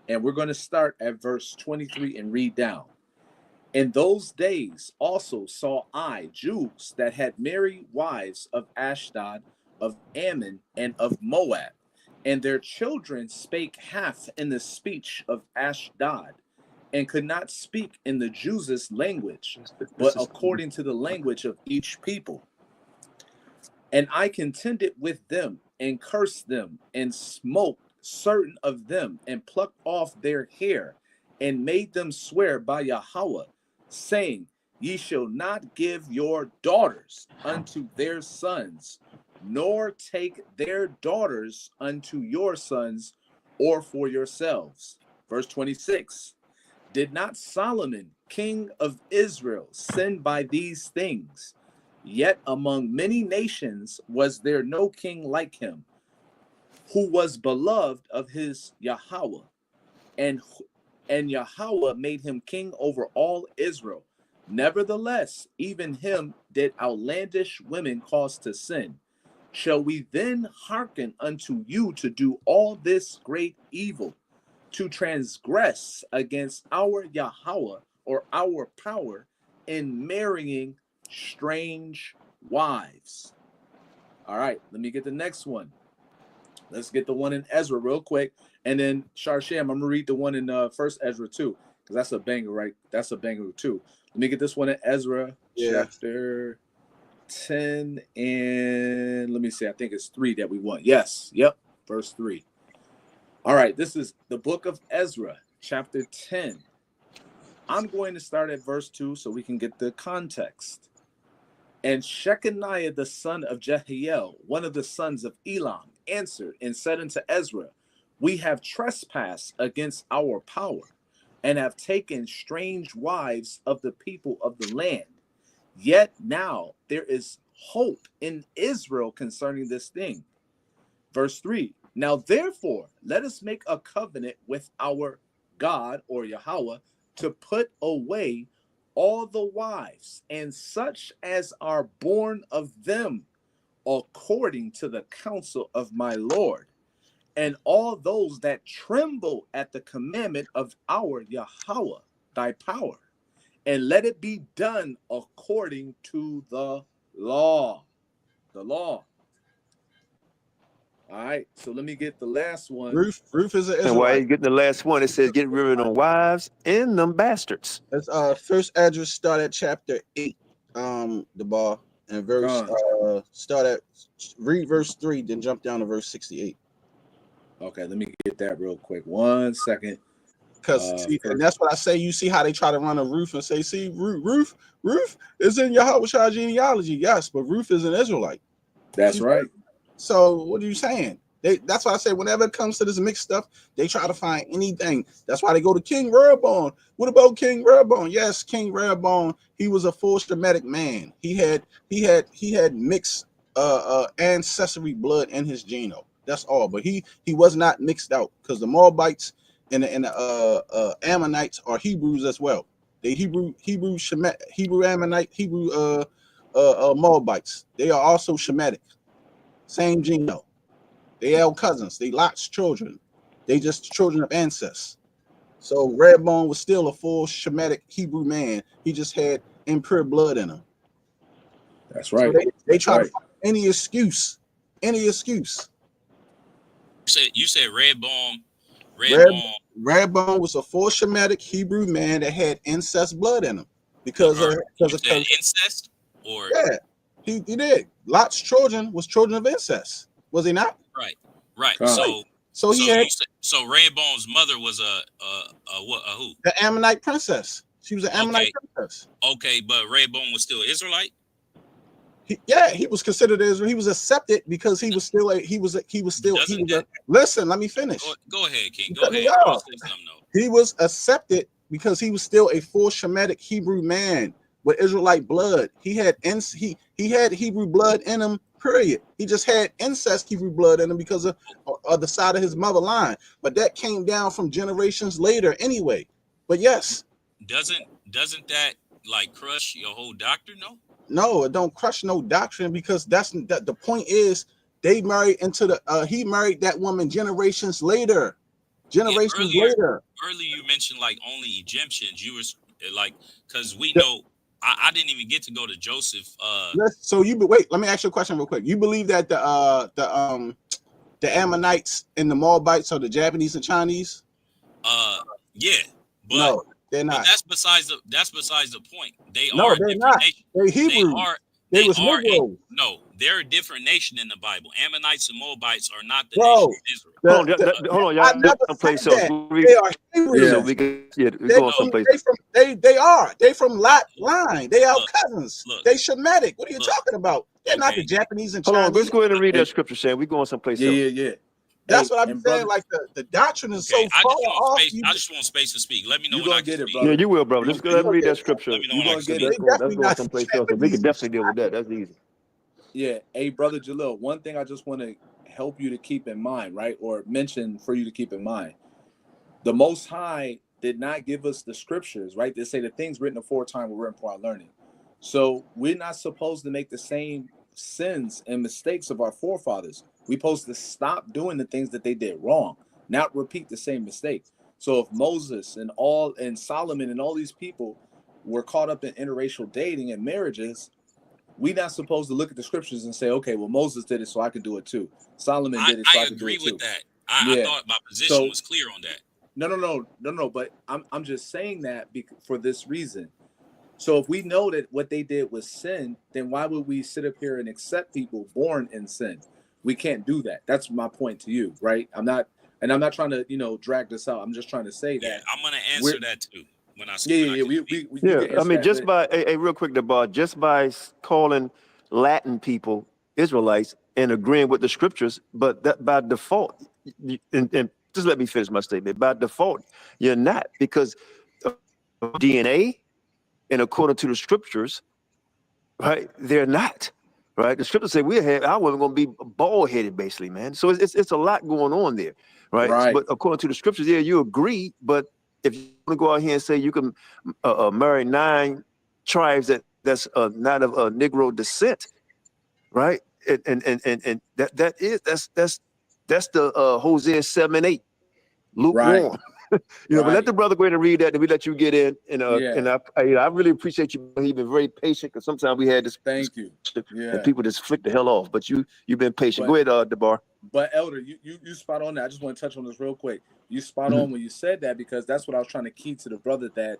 And we're going to start at verse 23 and read down. In those days also saw I Jews that had married wives of Ashdod, of Ammon, and of Moab. And their children spake half in the speech of Ashdod, and could not speak in the Jews' language, but according to the language of each people. And I contended with them, and cursed them, and smote certain of them, and plucked off their hair, and made them swear by Yahweh, saying, Ye shall not give your daughters unto their sons, nor take their daughters unto your sons, or for yourselves. Verse 26. Did not Solomon, king of Israel, sin by these things? Yet among many nations was there no king like him, who was beloved of his Yahweh, and Yahweh made him king over all Israel. Nevertheless, even him did outlandish women cause to sin. Shall we then hearken unto you to do all this great evil, to transgress against our Yahweh or our power in marrying strange wives? All right, let me get the next one. Let's get the one in Ezra real quick. And then Sharsham, I'm going to read the one in first Ezra too, because that's a banger, right? That's a banger too. Let me get this one in Ezra chapter 10. And let me see, I think it's 3 that we want. Yes. Yep. Verse 3. All right. This is the book of Ezra, chapter 10. I'm going to start at verse 2 so we can get the context. And Shechaniah, the son of Jehiel, one of the sons of Elam, answered and said unto Ezra, We have trespassed against our power, and have taken strange wives of the people of the land. Yet now there is hope in Israel concerning this thing. Verse 3. Now therefore, let us make a covenant with our God, or Yahweh, to put away all the wives and such as are born of them, according to the counsel of my Lord, and all those that tremble at the commandment of our Yahweh, thy power, and let it be done according to the law. The law. All right, so let me get the last one. Ruth is an Israelite. And while he's getting the last one, it says, get rid of them wives and them bastards. That's first address start at chapter 8, the bar, and verse read verse 3, then jump down to verse 68. Okay, let me get that real quick. 1 second. Because and that's what I say. You see how they try to run a Ruth and say, see, Ruth is in Yahawashi genealogy. Yes, but Ruth is an Israelite. That's right. So what are you saying? That's why I say whenever it comes to this mixed stuff, they try to find anything. That's why they go to King Rehoboam. What about King Rehoboam? Yes, King Rehoboam, he was a full Shemitic man. He had mixed ancestry blood in his genome. That's all. But he was not mixed out, because the Moabites and the Ammonites are Hebrews as well. They Hebrew Ammonite, Hebrew Moabites. They are also Shemitic. Same genome. They are cousins. They Lot's children. They just children of ancestors. So Rehoboam was still a full Shemitic Hebrew man. He just had impure blood in him. That's right. So they try to find any excuse. You said Rehoboam. Rehoboam was a full Shemitic Hebrew man that had incest blood in him because of incest, or yeah, he did. Lot's children was children of incest, was he not? Right. So Rehoboam's mother was a who? The Ammonite princess. She was an Ammonite princess. Okay, but Rehoboam was still Israelite. He was considered Israel. He was accepted because he was still listen, let me finish. Go ahead, King. Go ahead. He was accepted because he was still a full Shemitic Hebrew man with Israelite blood. He had Hebrew blood in him, period. He just had incest Hebrew blood in him because of the side of his mother line. But that came down from generations later anyway. But yes. Doesn't that like crush your whole doctrine, no? No, it don't crush no doctrine, because the point is they married into he married that woman generations later. Later. Earlier you mentioned like only Egyptians. You were like, because we know I didn't even get to go to Joseph. So wait, let me ask you a question real quick. You believe that the Ammonites and the Moabites are the Japanese and Chinese? Yeah, but no, they're not. But that's besides the point. They're not. Nation. They're Hebrew. They're a different nation in the Bible. Ammonites and Moabites are not the nation of Israel. Hold on, y'all. I never someplace said else. that. They are Hebrew. So we go someplace. They from Lot line. They are cousins. They Shemitic. What are you talking about? They're not the Japanese and Chinese. Hold on, let's go ahead and read that scripture, Sam. We're going someplace else. Yeah. That's what I'm saying. Like the doctrine is so far off. I just want space to speak. Let me know when I get can it, speak. bro. Yeah, you will, bro. Just go ahead and read that scripture. Let me know when I can speak. Let's go someplace else. We can definitely deal with that. That's easy. Yeah. Hey, Brother Jaleel, one thing I just want to help you to keep in mind, right? Or mention for you to keep in mind. The Most High did not give us the scriptures, right? They say the things written aforetime were written for our learning. So we're not supposed to make the same sins and mistakes of our forefathers. We're supposed to stop doing the things that they did wrong, not repeat the same mistakes. So if Moses and Solomon and all these people were caught up in interracial dating and marriages, we're not supposed to look at the scriptures and say, okay, well, Moses did it, so I can do it too. Solomon did it, so I can do it too. I agree with that. I thought my position was clear on that. No. But I'm just saying that for this reason. So if we know that what they did was sin, then why would we sit up here and accept people born in sin? We can't do that. That's my point to you, right? I'm not trying to, drag this out. I'm just trying to say that. I'm going to answer that too. When I I mean, just by real quick, just by calling Latin people Israelites and agreeing with the scriptures, but that by default, and just let me finish my statement. By default, you're not, because of DNA and according to the scriptures, right? They're not, right? The scriptures say our women going to be bald headed, basically, man. So it's a lot going on there, right? But according to the scriptures, yeah, you agree, but if you to go out here and say you can marry 9 tribes that's not of Negro descent, right? And that's the Hosea 7:8, Right. lukewarm. But let Right. the brother go ahead and read that, and we let you get in. Yeah. And I really appreciate you. He's been very patient, because sometimes we had this, Thank you. and Yeah. people just flick the hell off. But you've been patient. But, Go ahead, DeBar. But Elder, you spot on that. I just want to touch on this real quick. You spot on when you said that, because that's what I was trying to key to the brother, that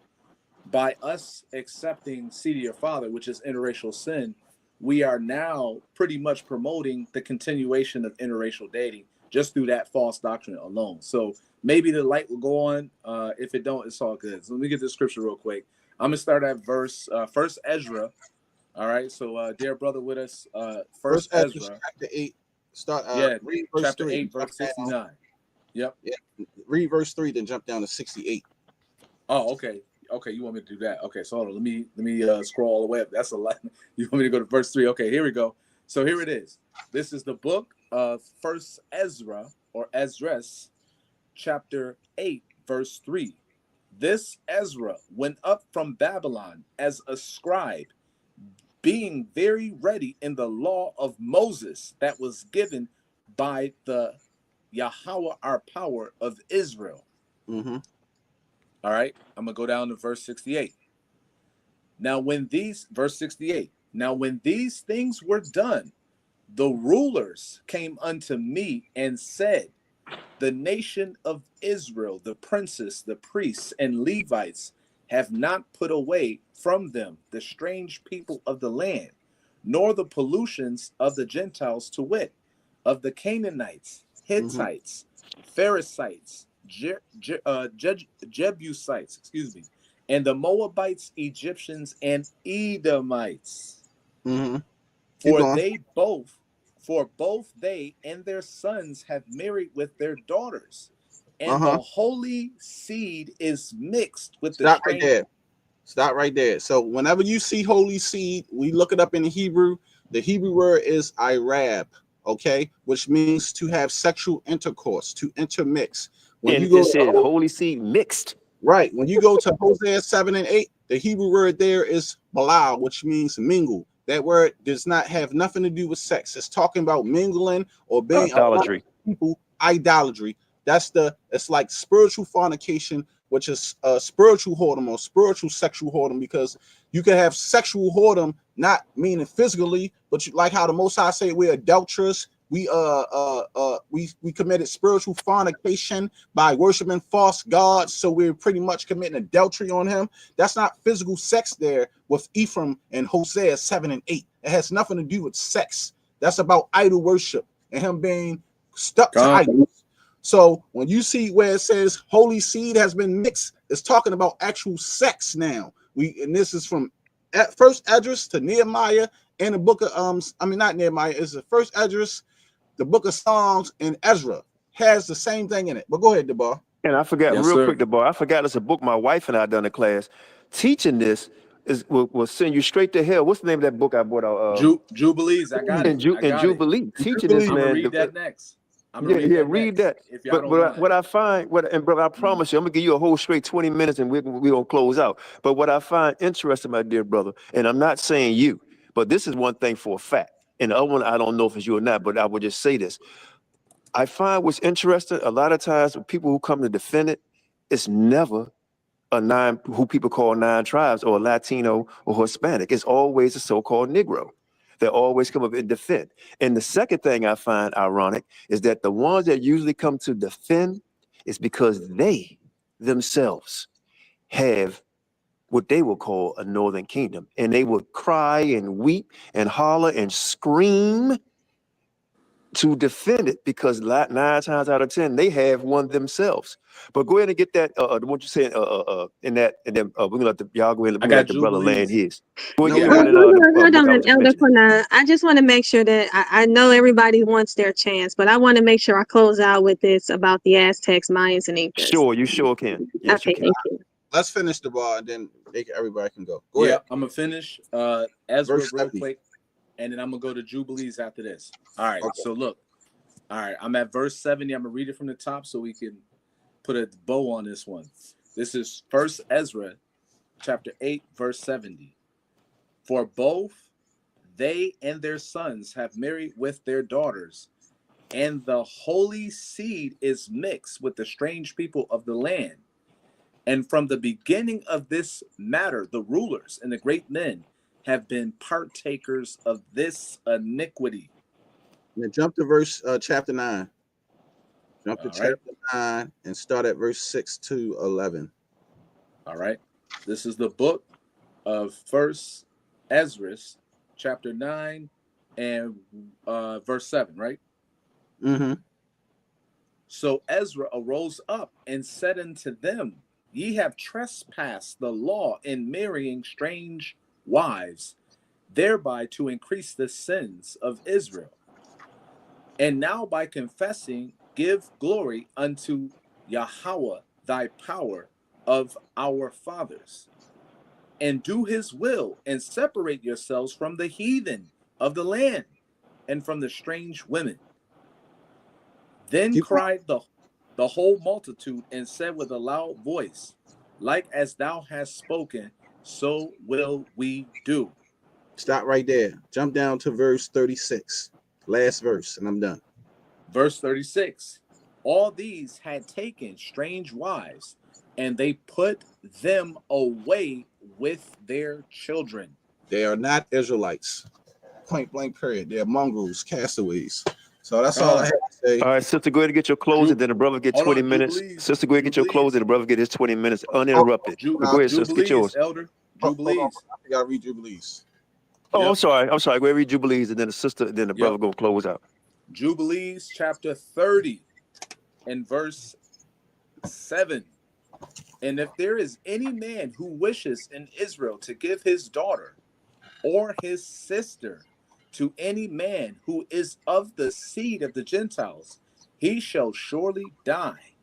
by us accepting seed of your father, which is interracial sin, we are now pretty much promoting the continuation of interracial dating just through that false doctrine alone. So maybe the light will go on. If it don't, it's all good. So let me get this scripture real quick. I'm gonna start at verse First Ezra. All right. So dear brother with us, First Ezra chapter 8. Start. Read verse chapter 3. 8, verse 69. Yep. Yeah. Read verse 3, then jump down to 68. Oh, okay. Okay, you want me to do that? Okay, so hold on. Let me scroll all the way up. That's a lot. You want me to go to verse 3? Okay, here we go. So here it is. This is the book of First Ezra, or Esdras, chapter 8, verse 3. This Ezra went up from Babylon as a scribe, being very ready in the law of Moses that was given by the Yahweh, our power of Israel. Mm-hmm. All right, I'm gonna go down to verse 68. Verse 68. Now, when these things were done, the rulers came unto me and said, the nation of Israel, the princes, the priests, and Levites have not put away from them the strange people of the land, nor the pollutions of the Gentiles, to wit, of the Canaanites, Hittites, Pharisaites, Jebusites, and the Moabites, Egyptians, and Edomites. Mm-hmm. For both they and their sons have married with their daughters, and the holy seed is mixed with the Stop strange. right there. Stop right there. So whenever you see holy seed, we look it up in the Hebrew. The Hebrew word is irab, okay, which means to have sexual intercourse, to intermix. When And you go it said holy seed mixed. Right. When you go to Hosea 7 and 8, the Hebrew word there is balal, which means mingle. That word does not have nothing to do with sex. It's talking about mingling or being Idolatry. People, idolatry. It's like spiritual fornication, which is spiritual whoredom or spiritual sexual whoredom, because you can have sexual whoredom, not meaning physically, but like how the Most High say we're adulterous. We committed spiritual fornication by worshiping false gods, so we're pretty much committing adultery on him. That's not physical sex there with Ephraim and Hosea 7 and 8. It has nothing to do with sex. That's about idol worship and him being stuck to idols. So when you see where it says holy seed has been mixed, it's talking about actual sex now. And this is from First Esdras to Nehemiah, and the book of not Nehemiah, it's the First Esdras, the book of Psalms, and Ezra has the same thing in it. But go ahead, DeBar. And I forgot quick, DeBar. I forgot it's a book my wife and I done a class. Teaching this will send you straight to hell. What's the name of that book I bought out? Jubilees. I got it. Jubilee. Teaching this, man. I'm gonna read that next. Read that. If y'all don't but mind. what I find, brother, I promise you, I'm gonna give you a whole straight 20 minutes, and we're gonna close out. But what I find interesting, my dear brother, and I'm not saying you, but this is one thing for a fact. And the other one, I don't know if it's you or not, but I would just say this. I find what's interesting, a lot of times with people who come to defend it, it's never who people call 9 tribes or Latino or Hispanic. It's always a so-called Negro. They always come up and defend. And the second thing I find ironic is that the ones that usually come to defend is because they themselves have what they will call a Northern Kingdom. And they would cry and weep and holler and scream to defend it, because 9 times out of 10 they have one themselves. But go ahead and get that what you saying in that, and then we're gonna let y'all go ahead and let the brother land his. Hold on, Elder Quanah. I just want to make sure that I know everybody wants their chance, but I want to make sure I close out with this about the Aztecs, Mayans, and Incas. Sure, you sure can. Yes, okay, thank you. Let's finish the bar, and then everybody can go. Go ahead. I'm gonna finish Ezra real quick, and then I'm gonna go to Jubilees after this. All right. Okay. So look. All right. I'm at verse 70. I'm gonna read it from the top so we can put a bow on this one. This is 1 Ezra, chapter 8, verse 70. For both they and their sons have married with their daughters, and the holy seed is mixed with the strange people of the land. And from the beginning of this matter, the rulers and the great men have been partakers of this iniquity. Now jump to verse chapter 9. Jump to All right. chapter 9 and start at verse 6 to 11. All right. This is the book of 1 Ezra, chapter 9 and verse 7, right? Mm-hmm. So Ezra arose up and said unto them, Ye have trespassed the law in marrying strange wives, thereby to increase the sins of Israel. And now by confessing, give glory unto Yahweh thy power of our fathers, and do his will, and separate yourselves from the heathen of the land, and from the strange women. Then cried the whole multitude, and said with a loud voice, Like as thou hast spoken, so will we do. Stop right there. Jump down to verse 36. Last verse, and I'm done. Verse 36. All these had taken strange wives, and they put them away with their children. They are not Israelites. Point blank period. They're mongrels, castaways. So that's all I have to say. All right, sister, go ahead and get your closing. Then the brother get 20 minutes. Jubilees. Sister, go ahead and get your closing. The brother get his 20 minutes uninterrupted. Go ahead, sister, get yours. Elder. Jubilees. Jubilees. I gotta read Jubilees. Oh, Yep. I'm sorry. Go ahead and read Jubilees, and then the sister, then the brother gonna close out. Jubilees chapter 30 and verse 7. And if there is any man who wishes in Israel to give his daughter or his sister to any man who is of the seed of the Gentiles, he shall surely die,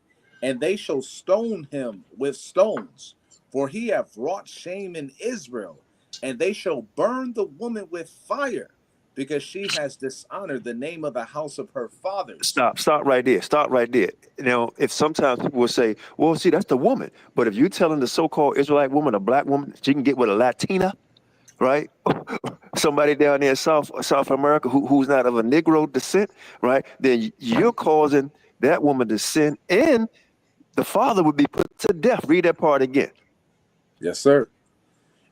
and they shall stone him with stones, for he hath wrought shame in Israel, and they shall burn the woman with fire, because she has dishonored the name of the house of her fathers. Stop right there. Stop right there. Now, if sometimes people will say, well, see, that's the woman. But if you're telling the so-called Israelite woman, a black woman, she can get with a Latina, right? Somebody down there in South America who's not of a Negro descent, right? Then you're causing that woman to sin, and the father would be put to death. Read that part again. Yes, sir.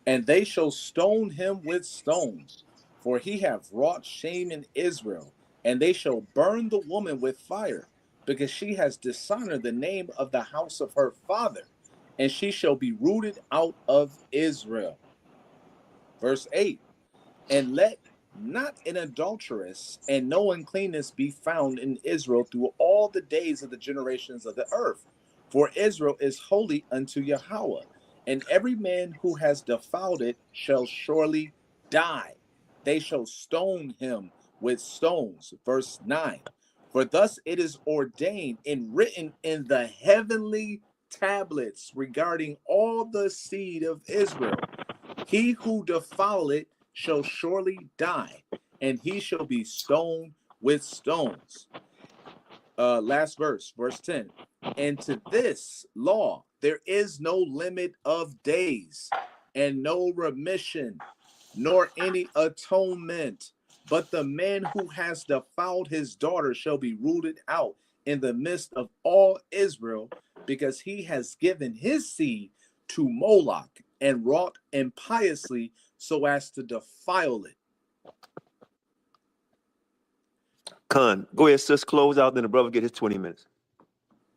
And they shall stone him with stones, for he hath wrought shame in Israel, and they shall burn the woman with fire, because she has dishonored the name of the house of her father, and she shall be rooted out of Israel. Verse 8. And let not an adulteress and no uncleanness be found in Israel through all the days of the generations of the earth, for Israel is holy unto Yahweh, and every man who has defiled it shall surely die. They shall stone him with stones. Verse 9. For thus it is ordained and written in the heavenly tablets regarding all the seed of Israel. He who defile it shall surely die, and he shall be stoned with stones. Last verse, verse 10. And to this law there is no limit of days, and no remission, nor any atonement. But the man who has defiled his daughter shall be rooted out in the midst of all Israel, because he has given his seed to Moloch and wrought impiously so as to defile it. Con, go ahead, sis, close out. Then the brother get his 20 minutes.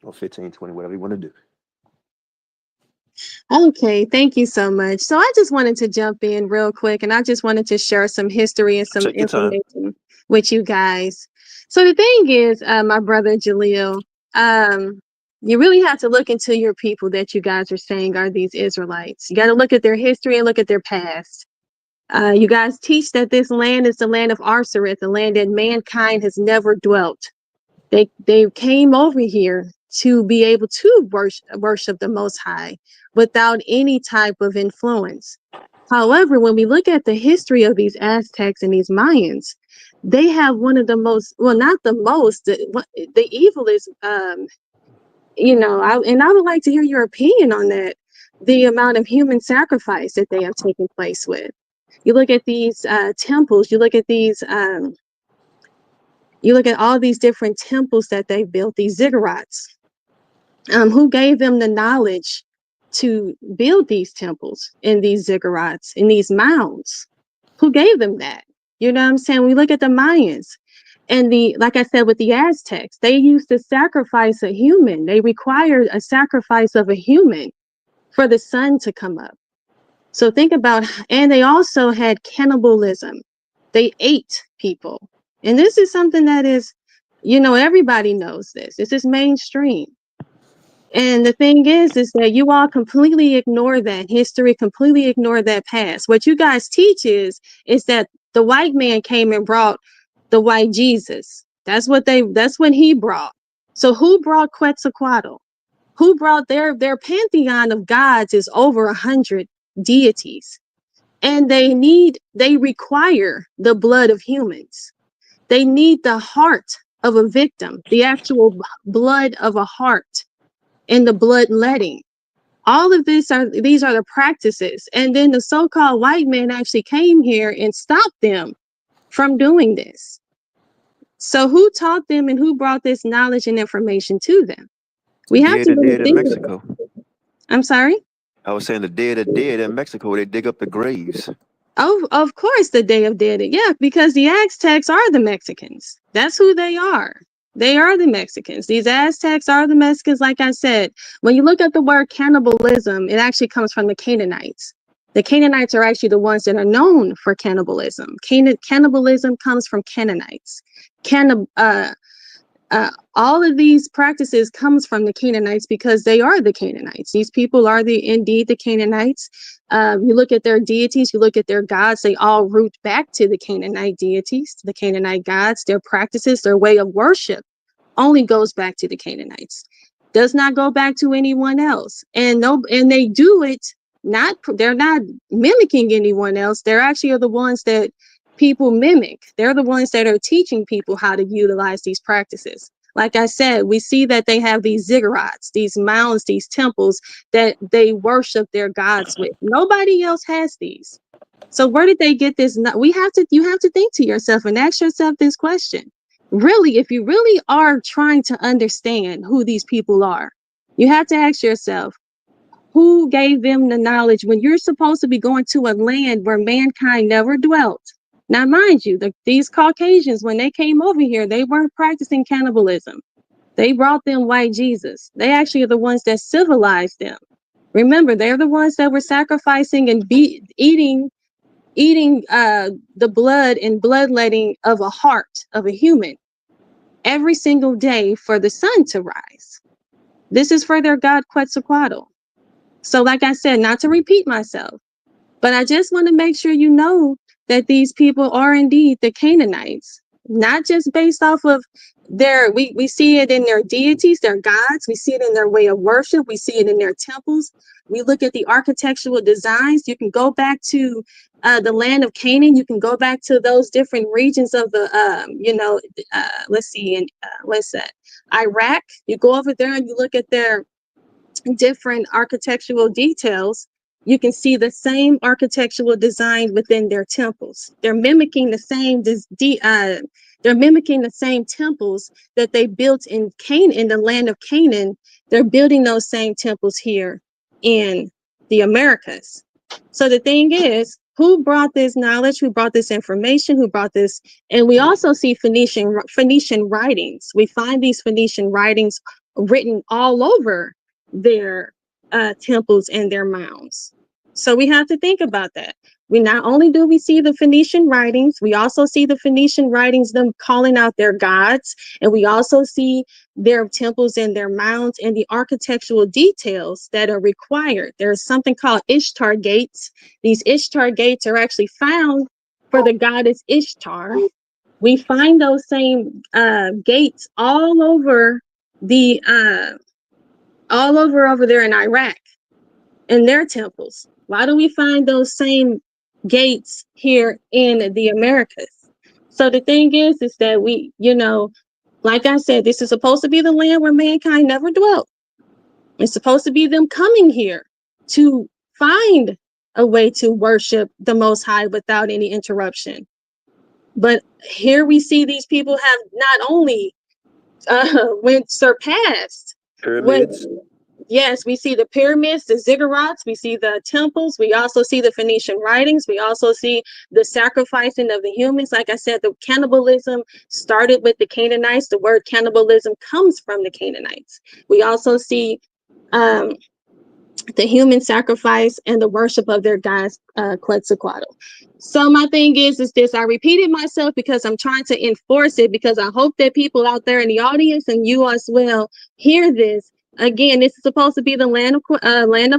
Or 15, 20, whatever you want to do. Okay, thank you so much. So I just wanted to jump in real quick, and I just wanted to share some history and some Take your time. information with you guys. So the thing is, my brother Jaleel, you really have to look into your people that you guys are saying are these Israelites. You got to look at their history and look at their past. You guys teach that this land is the land of Arsareth, the land that mankind has never dwelt. They came over here to be able to worship the Most High without any type of influence. However, when we look at the history of these Aztecs and these Mayans, they have one of the most, well, not the most, the evil is you know, I would like to hear your opinion on that. The amount of human sacrifice that they have taken place with. You look at these temples. You look at these. You look at all these different temples that they built. These ziggurats. Who gave them the knowledge to build these temples and these ziggurats and these mounds? Who gave them that? You know what I'm saying? We look at the Mayans and like I said, with the Aztecs, they used to sacrifice a human. They required a sacrifice of a human for the sun to come up. So think about, and they also had cannibalism. They ate people. And this is something that is, you know, everybody knows this. This is mainstream. And the thing is that you all completely ignore that history, completely ignore that past. What you guys teach is that the white man came and brought the white Jesus. That's what he brought. So who brought Quetzalcoatl? Who brought their pantheon of gods is over 100 deities. And they require the blood of humans. They need the heart of a victim, the actual blood of a heart. And the bloodletting. All of these are the practices. And then the so-called white man actually came here and stopped them from doing this. So who taught them and who brought this knowledge and information to them? We have to really Dead in think. Mexico. I'm sorry? I was saying the dead are dead in Mexico. They dig up the graves. Oh, of course, the Day of Dead. Yeah, because the Aztecs are the Mexicans. That's who they are. They are the Mexicans. These Aztecs are the Mexicans. Like I said, when you look at the word cannibalism, it actually comes from the Canaanites. The Canaanites are actually the ones that are known for cannibalism. Cannibalism comes from Canaanites. All of these practices comes from the Canaanites because they are the Canaanites. These people are indeed the Canaanites. You look at their deities, you look at their gods, they all root back to the Canaanite deities, to the Canaanite gods. Their practices, their way of worship only goes back to the Canaanites. Does not go back to anyone else. And they do it they're not mimicking anyone else. They're actually the ones that people mimic. They're the ones that are teaching people how to utilize these practices. Like I said, we see that they have these ziggurats, these mounds, these temples that they worship their gods with. Nobody else has these. So where did they get this? You have to think to yourself and ask yourself this question. Really, if you really are trying to understand who these people are, you have to ask yourself, who gave them the knowledge when you're supposed to be going to a land where mankind never dwelt? Now, mind you, these Caucasians, when they came over here, they weren't practicing cannibalism. They brought them white Jesus. They actually are the ones that civilized them. Remember, they're the ones that were sacrificing and eating the blood and bloodletting of a heart of a human every single day for the sun to rise. This is for their god Quetzalcoatl. So like I said, not to repeat myself, but I just want to make sure you know that these people are indeed the Canaanites, not just based off of we see it in their deities, their gods. We see it in their way of worship. We see it in their temples. We look at the architectural designs. You can go back to the land of Canaan. You can go back to those different regions of the, let's see, what's that? Iraq. You go over there and you look at their different architectural details. You can see the same architectural design within their temples. They're mimicking the same temples that they built in Canaan, in the land of Canaan. They're building those same temples here in the Americas. So the thing is, who brought this knowledge? Who brought this information? Who brought this? And we also see Phoenician writings. We find these Phoenician writings written all over their temples and their mounds. So we have to think about that. We not only do we see the Phoenician writings, we also see the Phoenician writings, them calling out their gods, and we also see their temples and their mounds and the architectural details that are required. There's something called Ishtar gates. These Ishtar gates are actually found for the goddess Ishtar. We find those same gates all over over there in Iraq, in their temples. Why do we find those same gates here in the Americas? So the thing is that we, like I said, this is supposed to be the land where mankind never dwelt. It's supposed to be them coming here to find a way to worship the Most High without any interruption. But here we see these people have not only went surpassed what, Pyramids. yes, we see the pyramids, the ziggurats, we see the temples, we also see the Phoenician writings, we also see the sacrificing of the humans. Like I said, the cannibalism started with the Canaanites. The word cannibalism comes from the Canaanites. We also see um, the human sacrifice and the worship of their gods, Quetzalcoatl. So my thing is this, I repeated myself because I'm trying to enforce it, because I hope that people out there in the audience and you as well hear this. Again, this is supposed to be the land of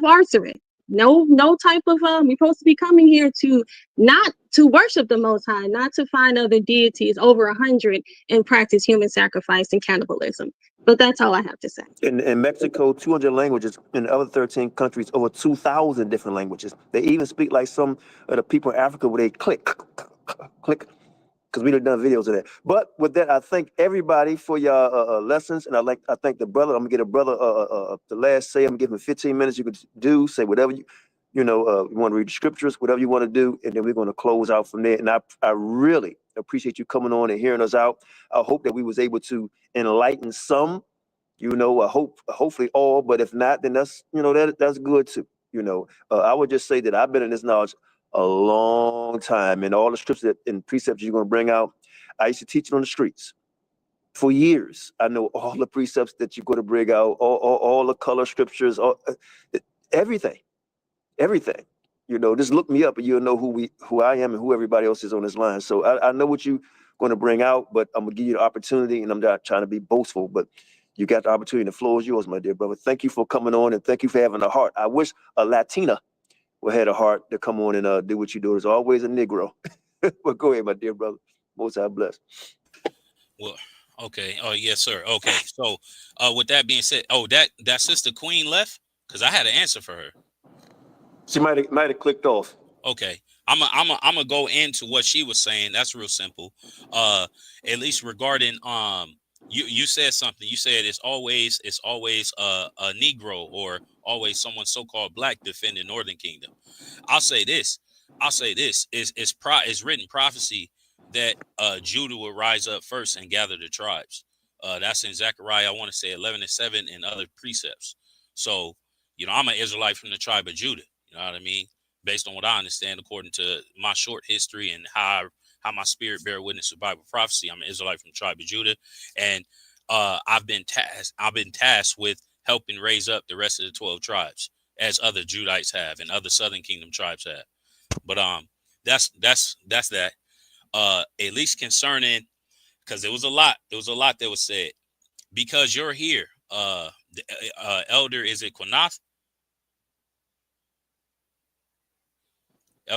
Arsarit. No type of, we're supposed to be coming here to not to worship the Most High, not to find other deities, over 100, and practice human sacrifice and cannibalism. But that's all I have to say. In Mexico, 200 languages. In the other 13 countries, over 2,000 different languages. They even speak like some of the people in Africa where they click, click, because we done videos of that. But with that, I thank everybody for your lessons, and I thank the brother. I'm gonna get a brother the last say. I'm gonna give him 15 minutes. You could do, say whatever you want to read the scriptures, whatever you want to do, and then we're going to close out from there. And I really appreciate you coming on and hearing us out. I hope that we was able to enlighten some. I hopefully all, but if not, then that's that's good too. I would just say that I've been in this knowledge a long time, and all the scriptures and precepts you're going to bring out, I used to teach it on the streets for years. I know all the precepts that you're going to bring out, all the color scriptures, everything. Just look me up and you'll know who I am and who everybody else is on this line. So I know what you're going to bring out, but I'm going to give you the opportunity, and I'm not trying to be boastful, but you got the opportunity. The floor is yours, my dear brother. Thank you for coming on, and thank you for having a heart. I wish a Latina would have a heart to come on and do what you do. There's always a Negro. But go ahead, my dear brother. Most I bless. Well, okay. Oh, yes, sir. Okay. So with that being said, that sister Queen left? Because I had an answer for her. She might have clicked off. Okay. I'm gonna go into what she was saying. That's real simple. At least regarding you said something. You said it's always a Negro or always someone so-called black defending Northern Kingdom. I'll say this. It's written prophecy that Judah will rise up first and gather the tribes. That's in Zechariah, I want to say 11:7, and other precepts. So, I'm an Israelite from the tribe of Judah. You know what I mean? Based on what I understand, according to my short history and how my spirit bear witness to Bible prophecy, I'm an Israelite from the tribe of Judah, and I've been tasked with helping raise up the rest of the 12 tribes, as other Judites have and other Southern Kingdom tribes have. But that's that. At least concerning, because there was a lot that was said. Because you're here, Elder, is it QANATH?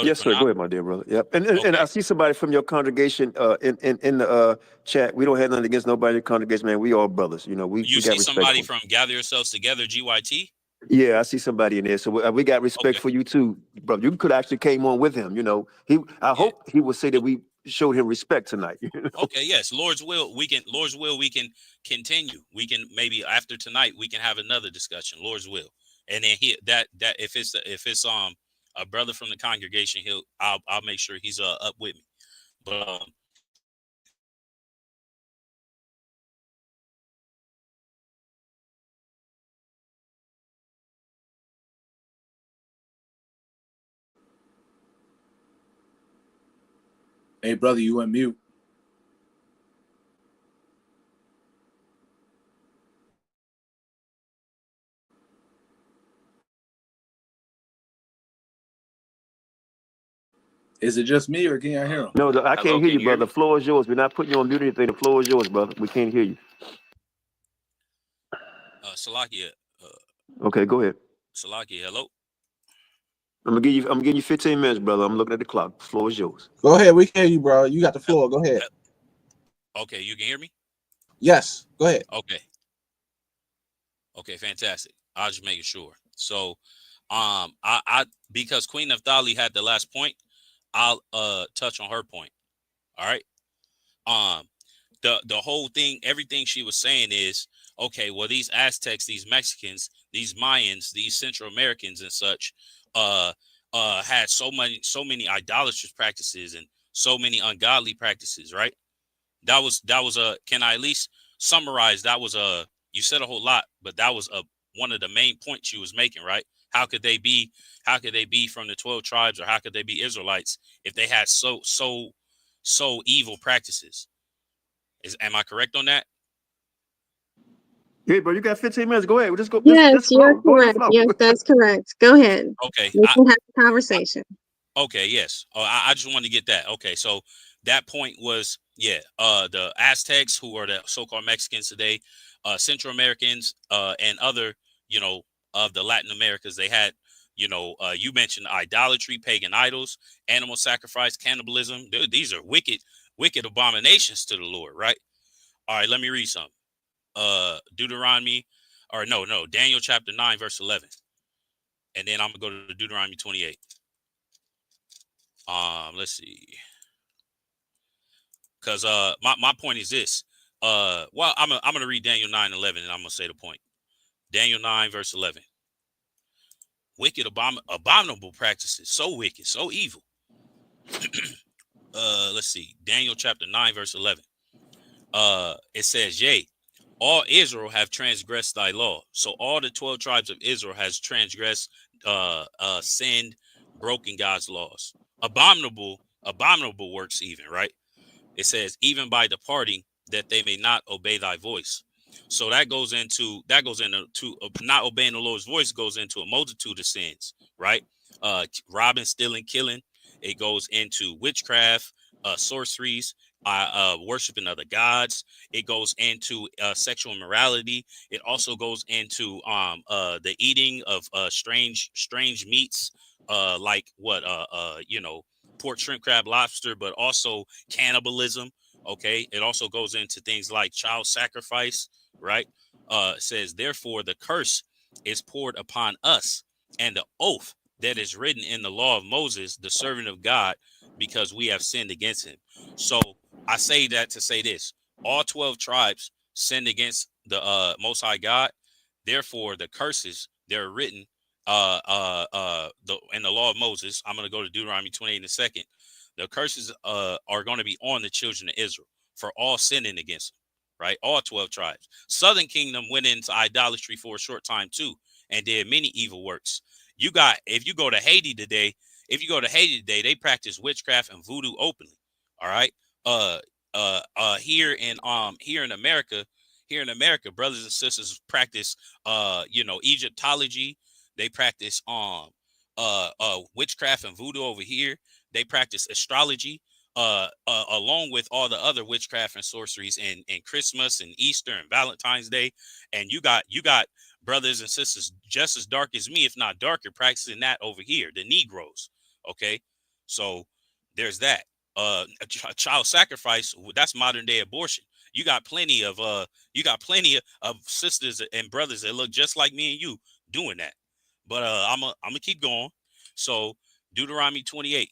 Yes, sir. Go ahead, my dear brother. Yep. And I see somebody from your congregation in the chat. We don't have nothing against nobody in the congregation, man. We all brothers. We You got see respect somebody for from Gather Yourselves Together, GYT? Yeah, I see somebody in there. So we got respect for you too, brother. You could actually came on with him. I hope he would say that we showed him respect tonight. Okay, yes. Lord's will, we can continue. We can maybe after tonight we can have another discussion. Lord's will. And then if it's a brother from the congregation, I'll make sure he's up with me. But Hey, brother, you on mute. Is it just me, or can I hear him? No, I can't hear you, brother. The floor is yours. We're not putting you on mute or anything. The floor is yours, brother. We can't hear you. Salakia. Okay, go ahead. Salakia, hello. I'm gonna give you 15 minutes, brother. I'm looking at the clock. The floor is yours. Go ahead. We can hear you, bro. You got the floor. Go ahead. Okay, you can hear me? Yes. Go ahead. Okay, fantastic. I'll just make it sure. So, I because Queen Naphtali had the last point, I'll touch on her point. All right. The whole thing, everything she was saying is okay, well, these Aztecs, these Mexicans, these Mayans, these Central Americans and such, had so many idolatrous practices and so many ungodly practices, right? That was a, can I at least summarize? That was a, you said a whole lot, but that was a, one of the main points you was making, right? How could they be from the 12 tribes, or how could they be Israelites if they had so evil practices? Am I correct on that? Hey, bro, you got 15 minutes. Go ahead. We'll just go. Yes, Just you're flow. Go with the correct. flow. Yes, that's correct. Go ahead. Okay. We can have a conversation. Okay, yes. Oh, I just wanted to get that. Okay, so that point was, yeah, the Aztecs, who are the so-called Mexicans today, Central Americans, and other, you know, of the Latin Americas, they had, you know, you mentioned idolatry, pagan idols, animal sacrifice, cannibalism. These are wicked abominations to the Lord, right? All right, let me read some. Deuteronomy, or no, Daniel chapter 9, verse 11. And then I'm gonna go to Deuteronomy 28. Let's see. Because my point is this. Well, I'm gonna read Daniel 9:11, and I'm gonna say the point. Daniel 9, verse 11. Wicked, abominable practices, so wicked, so evil. Let's see. Daniel chapter 9, verse 11. It says, yea, all Israel have transgressed thy law. So all the 12 tribes of Israel has transgressed, sinned, broken God's laws. Abominable works even, right? It says, even by departing, that they may not obey thy voice. So that goes into not obeying the Lord's voice goes into a multitude of sins, right? Robbing, stealing, killing. It goes into witchcraft, sorceries, worshiping other gods. It goes into sexual immorality. It also goes into the eating of strange meats, like what you know, pork, shrimp, crab, lobster, but also cannibalism. Okay, it also goes into things like child sacrifice, right? It says, therefore, the curse is poured upon us, and the oath that is written in the law of Moses, the servant of God, because we have sinned against him. So I say that to say this: all 12 tribes sinned against the Most High God. Therefore, the curses, they're written in the law of Moses. I'm going to go to Deuteronomy 28 in a second. The curses are going to be on the children of Israel for all sinning against them, right? All 12 tribes. Southern Kingdom went into idolatry for a short time too, and did many evil works. If you go to Haiti today, they practice witchcraft and voodoo openly. All right. Here in America, brothers and sisters practice Egyptology. They practice witchcraft and voodoo over here. They practice astrology, along with all the other witchcraft and sorceries in Christmas and Easter and Valentine's Day. And you got brothers and sisters just as dark as me, if not darker, practicing that over here, the Negroes. Okay, so there's that. Child sacrifice, that's modern day abortion. You got plenty of sisters and brothers that look just like me and you doing that. But I'm gonna keep going. So Deuteronomy 28.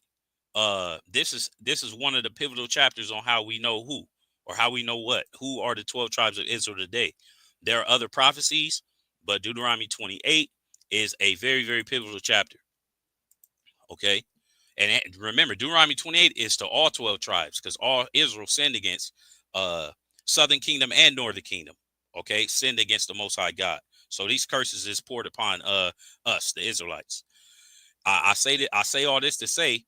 This is one of the pivotal chapters on how we know who, or how we know who are the 12 tribes of Israel today. There are other prophecies, but Deuteronomy 28 is a very, very pivotal chapter. Okay. And remember, Deuteronomy 28 is to all 12 tribes, because all Israel sinned against Southern Kingdom and Northern Kingdom. Okay, sinned against the Most High God. So these curses is poured upon us, the Israelites. I say all this to say,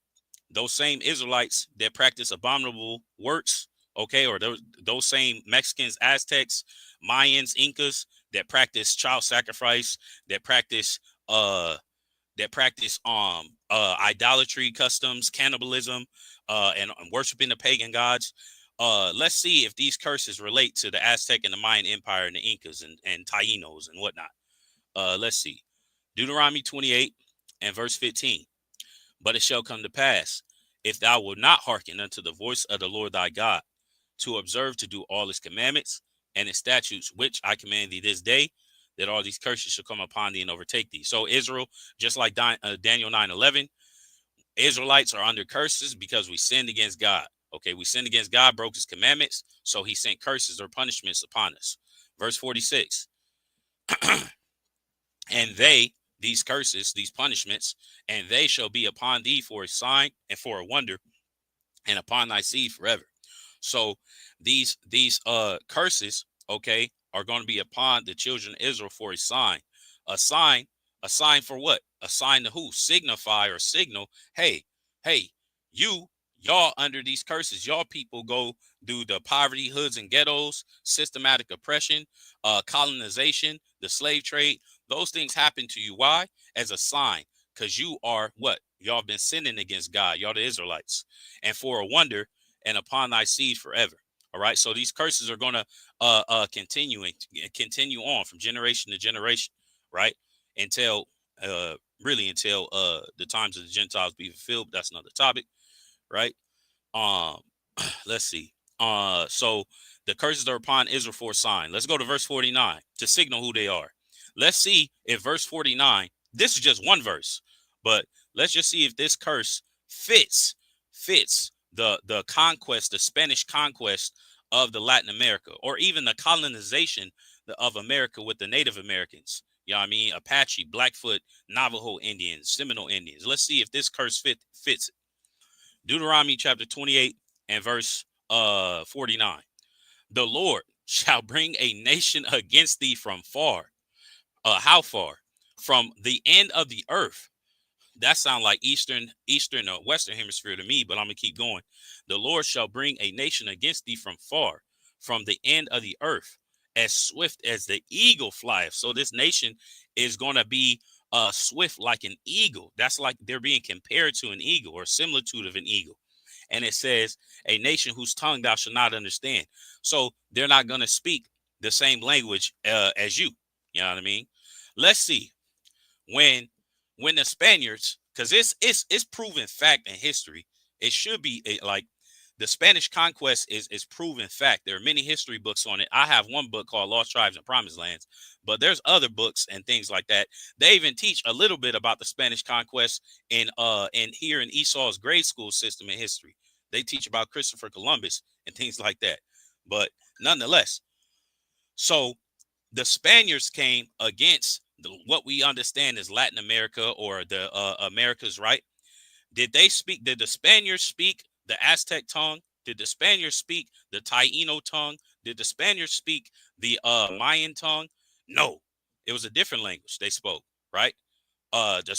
those same Israelites that practice abominable works, okay, or those same Mexicans, Aztecs, Mayans, Incas that practice child sacrifice, that practice idolatry customs, cannibalism, and worshiping the pagan gods. Let's see if these curses relate to the Aztec and the Mayan Empire and the Incas and Tainos and whatnot. Let's see. Deuteronomy 28 and verse 15. But it shall come to pass, if thou wilt not hearken unto the voice of the Lord thy God, to observe to do all his commandments and his statutes, which I command thee this day, that all these curses shall come upon thee and overtake thee. So Israel, just like Daniel 9:11, Israelites are under curses because we sinned against God. Okay, we sinned against God, broke his commandments, so he sent curses or punishments upon us. Verse 46. And these curses, these punishments, and they shall be upon thee for a sign and for a wonder, and upon thy seed forever. So these curses, okay, are going to be upon the children of Israel for a sign. A sign for what? A sign to who? Signify or signal, hey, y'all under these curses. Y'all people go through the poverty, hoods, and ghettos, systematic oppression, colonization, the slave trade. Those things happen to you. Why? As a sign. Because you are what? Y'all been sinning against God. Y'all the Israelites. And for a wonder, and upon thy seed forever. All right. So these curses are going to continue on from generation to generation, right? Until until the times of the Gentiles be fulfilled. That's another topic, right? Let's see. So the curses are upon Israel for a sign. Let's go to verse 49 to signal who they are. Let's see if verse 49, this is just one verse, but let's just see if this curse fits the conquest, the Spanish conquest of the Latin America, or even the colonization of America with the Native Americans. You know what I mean? Apache, Blackfoot, Navajo Indians, Seminole Indians. Let's see if this curse fits it. Deuteronomy chapter 28 and verse 49. The Lord shall bring a nation against thee from far. How far? From the end of the earth. That sounds like eastern or western hemisphere to me, but I'm gonna keep going. The Lord shall bring a nation against thee from far, from the end of the earth, as swift as the eagle flieth. So this nation is gonna be swift like an eagle. That's like they're being compared to an eagle or similitude of an eagle. And it says, a nation whose tongue thou shalt not understand. So they're not gonna speak the same language as you. You know what I mean? Let's see. When the Spaniards, because it's proven fact in history, it should be like the Spanish conquest is proven fact. There are many history books on it. I have one book called Lost Tribes and Promised Lands, but there's other books and things like that. They even teach a little bit about the Spanish conquest in here in Esau's grade school system in history. They teach about Christopher Columbus and things like that. But nonetheless, so the Spaniards came against what we understand as Latin America or the Americas, right? Did the Spaniards speak the Aztec tongue? Did the Spaniards speak the Taino tongue? Did the Spaniards speak the Mayan tongue? No, it was a different language they spoke, right? The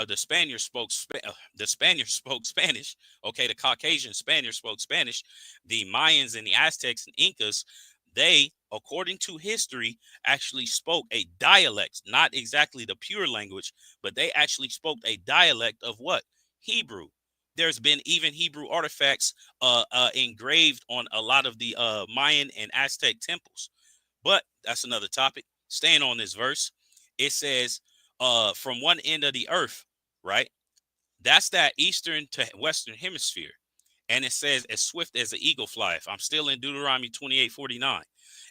Spaniards spoke Spanish. Okay, the Caucasian Spaniards spoke Spanish. The Mayans and the Aztecs and Incas, they, according to history, actually spoke a dialect, not exactly the pure language, but they actually spoke a dialect of what? Hebrew. There's been even Hebrew artifacts engraved on a lot of the Mayan and Aztec temples. But that's another topic. Staying on this verse, it says, from one end of the earth, right? That's that eastern to western hemisphere. And it says, as swift as the eagle flieth. I'm still in Deuteronomy 28:49.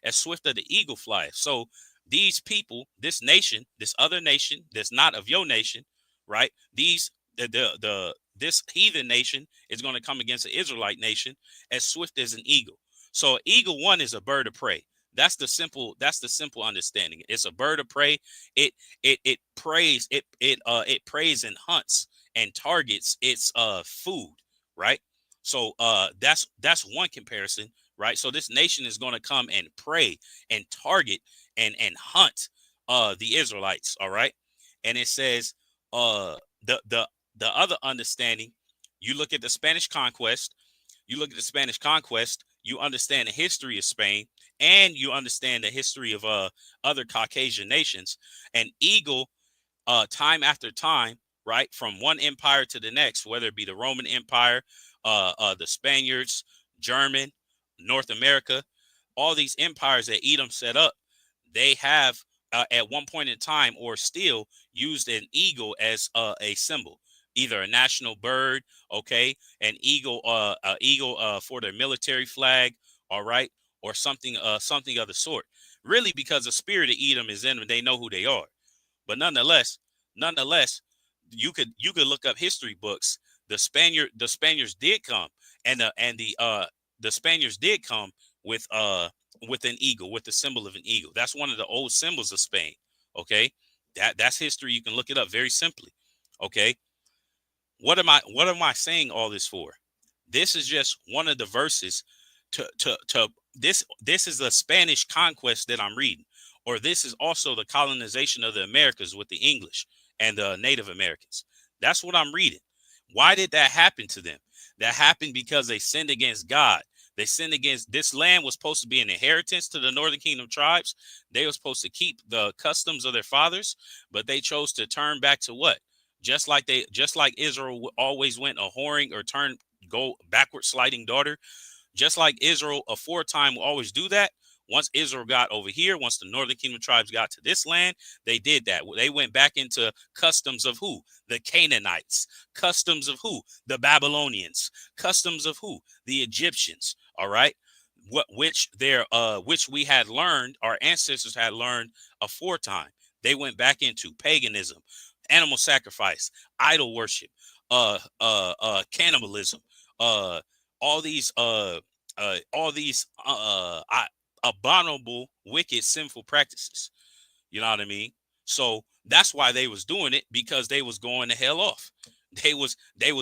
As swift as the eagle flieth. So these people, this nation, this other nation that's not of your nation, right? This heathen nation is going to come against the Israelite nation as swift as an eagle. So eagle one is a bird of prey. That's the simple understanding. It's a bird of prey. It preys, it preys and hunts and targets its food, right? So that's one comparison, right? So this nation is going to come and prey and target and hunt the Israelites, all right? And it says the other understanding, you look at the Spanish conquest, you understand the history of Spain, and you understand the history of other Caucasian nations. An eagle, time after time, right, from one empire to the next, whether it be the Roman Empire, the Spaniards, German, North America, all these empires that Edom set up, they have at one point in time or still used an eagle as a symbol, either a national bird, okay, an eagle for their military flag, all right, or something of the sort. Really, because the spirit of Edom is in them, they know who they are. But nonetheless, you could look up history books. The Spaniards did come, and the Spaniards did come with with an eagle, with the symbol of an eagle. That's one of the old symbols of Spain. Okay, that's history. You can look it up very simply. Okay, what am I saying all this for? This is just one of the verses to this is the Spanish conquest that I'm reading, or this is also the colonization of the Americas with the English and the Native Americans. That's what I'm reading. Why did that happen to them? That happened because they sinned against God. They sinned against, this land was supposed to be an inheritance to the Northern Kingdom tribes. They were supposed to keep the customs of their fathers, but they chose to turn back to what? Just like Israel always went a whoring or go backward sliding daughter. Just like Israel aforetime will always do that. Once Israel got over here, once the Northern Kingdom tribes got to this land, they did that. They went back into customs of who? The Canaanites. Customs of who? The Babylonians. Customs of who? The Egyptians. All right. Which we had learned, our ancestors had learned aforetime. They went back into paganism, animal sacrifice, idol worship, cannibalism, all these abominable, wicked, sinful practices. You know what I mean? So that's why they was doing it, because they was going the hell off. They was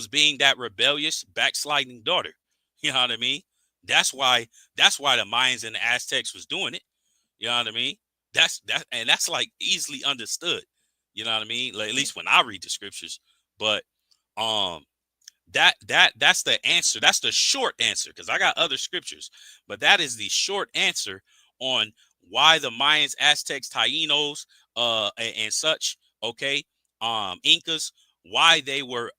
being that rebellious, backsliding daughter. You know what I mean? That's why the Mayans and the Aztecs was doing it. You know what I mean? That's like easily understood. You know what I mean? Like, at least when I read the scriptures. But that's the answer. That's the short answer, because I got other scriptures, but that is the short answer on why the Mayans, Aztecs, Tainos, and such, okay, Incas, why they were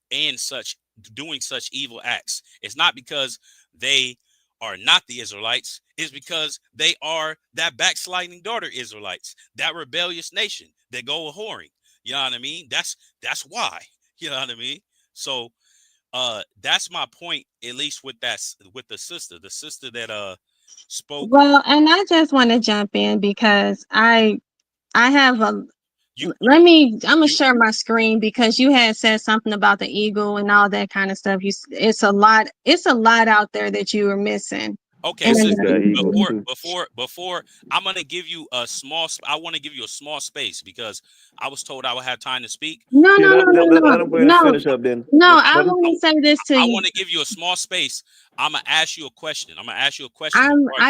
doing such evil acts. It's not because they are not the Israelites. It's because they are that backsliding daughter Israelites, that rebellious nation that go a whoring. You know what I mean? That's why. You know what I mean? So that's my point, at least with the sister that spoke. Well, and I just want to jump in because I have a I'm gonna share my screen, because you had said something about the eagle and all that kind of stuff. It's a lot out there that you are missing. Okay, so before I'm gonna give you a small. I want to give you a small space, because I was told I would have time to speak. No. Let him go ahead and finish up then. No, I want to say this to you. I want to give you a small space. I'm gonna ask you a question. I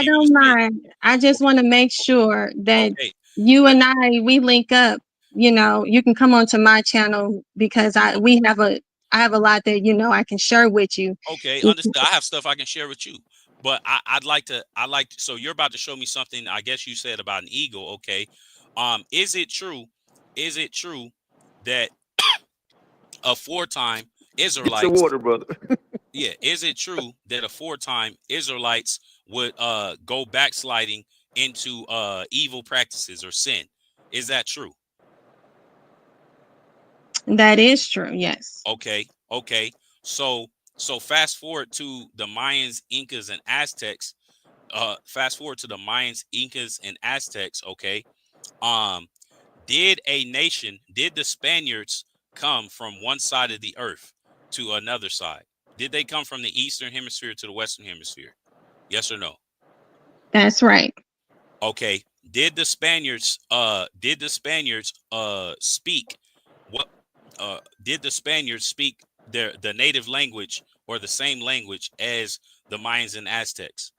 don't mind. I just want to make sure that you and I, we link up. You know, you can come onto my channel, because I have a lot that I can share with you. Okay, understood. I have stuff I can share with you, but I'd like to. So you're about to show me something. I guess you said about an eagle. Okay, is it true? Is it true that aforetime Israelites? Get your water, brother. Yeah, is it true that aforetime Israelites would go backsliding into evil practices or sin? Is that true? That is true. Yes. Okay. So fast forward to the Mayans, Incas, and Aztecs. Okay. Did the Spaniards come from one side of the earth to another side? Did they come from the Eastern Hemisphere to the Western Hemisphere? Yes or no? That's right. Okay. Did the Spaniards speak what? Did the Spaniards speak the native language or the same language as the Mayans and Aztecs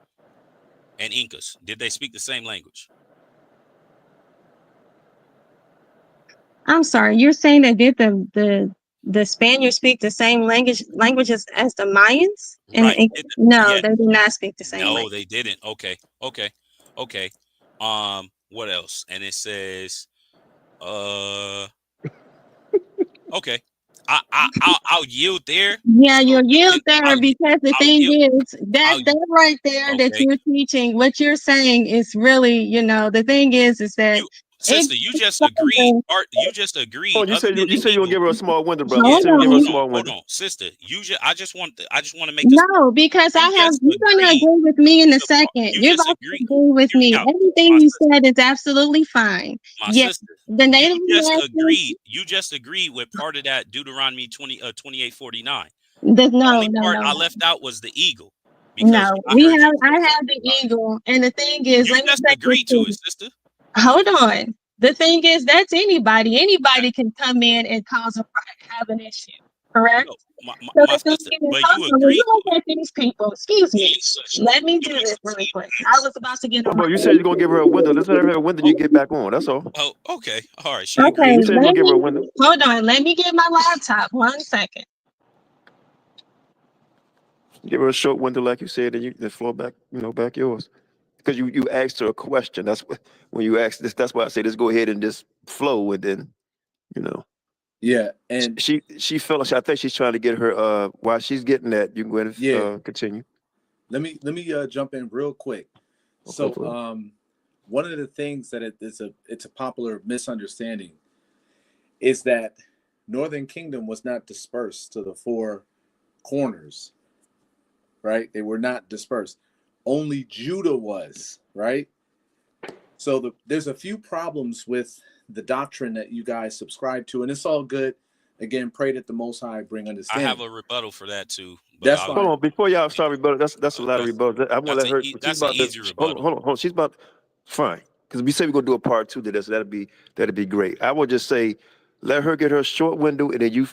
and Incas? Did they speak the same language? I'm sorry, you're saying that did the Spaniards speak the same languages as the Mayans? Right. No, they did not speak the same language. No, they didn't. Okay. What else? And it says, okay. I'll yield there. Yeah, you'll yield there, because the thing is that right there that you're teaching, what you're saying is really, the thing is that sister, you just agreed. You just agreed. Oh, you said you gonna give her a small window, brother. Hold on, sister. I just want to make this. No, because you're gonna agree with me in a second. You're about to agree with me. Everything you said is absolutely fine. Yes, the native. You just agreed with part of that Deuteronomy 28:49. No, part I left out was the eagle. Because No, I heard you I say have something the about it. eagle, and the thing is, You let me just say this agreed to to it, you. sister. Hold on. The thing is, that's anybody. Anybody can come in and have an issue, correct? No, So my the thing sister, is, but you hold on, when you agreed to look it. at these people, excuse me, let me do this really quick. I was about to get on Bro, my you said you're gonna give her a window. Let's let her have a window. You get back on. That's all. Oh, okay. All right. She okay, agreed You to said you're it. gonna let give her a me window. hold on, let me get my laptop 1 second. Give her a short window, like you said, and you the floor back. Back yours. Because you asked her a question. That's what when you asked this. That's why I say let's go ahead and just flow, and then you know. Yeah, and She felt. I think she's trying to get her. While she's getting that, you can go ahead yeah, and continue. let me jump in real quick. Okay, So, bro. one of the things that it's a popular misunderstanding is that Northern Kingdom was not dispersed to the four corners, right? They were not dispersed. Only Judah was, right? So there's a few problems with the doctrine that you guys subscribe to, and it's all good. Again, pray that the Most High bring I have understanding. a rebuttal for that too, but That's I'll Hold fine. on, before y'all start rebuttal, that's a lot of that's rebuttal. I want to let her. She's that's an about to. easy Hold on, rebuttal. hold on. She's about. Fine, because we say we're gonna do a part two to this. That'd be great. I would just say, let her get her short window, and then you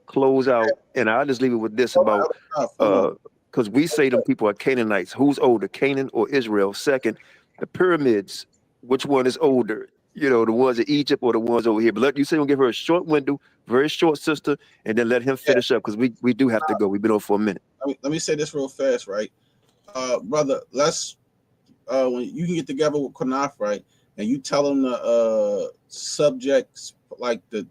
close out. And I'll just leave it with this Hold on, about hold on. because we say them people are Canaanites. Who's older, Canaan or Israel? Second, the pyramids. Which one is older? The ones in Egypt or the ones over here. But you say we'll give her a short window, very short, sister, and then let him Yeah, finish up because we do have to go. We've been on for a minute. let me say this real fast, right? Brother, let's when you can get together with QANATH, right, and you tell them the subjects, like the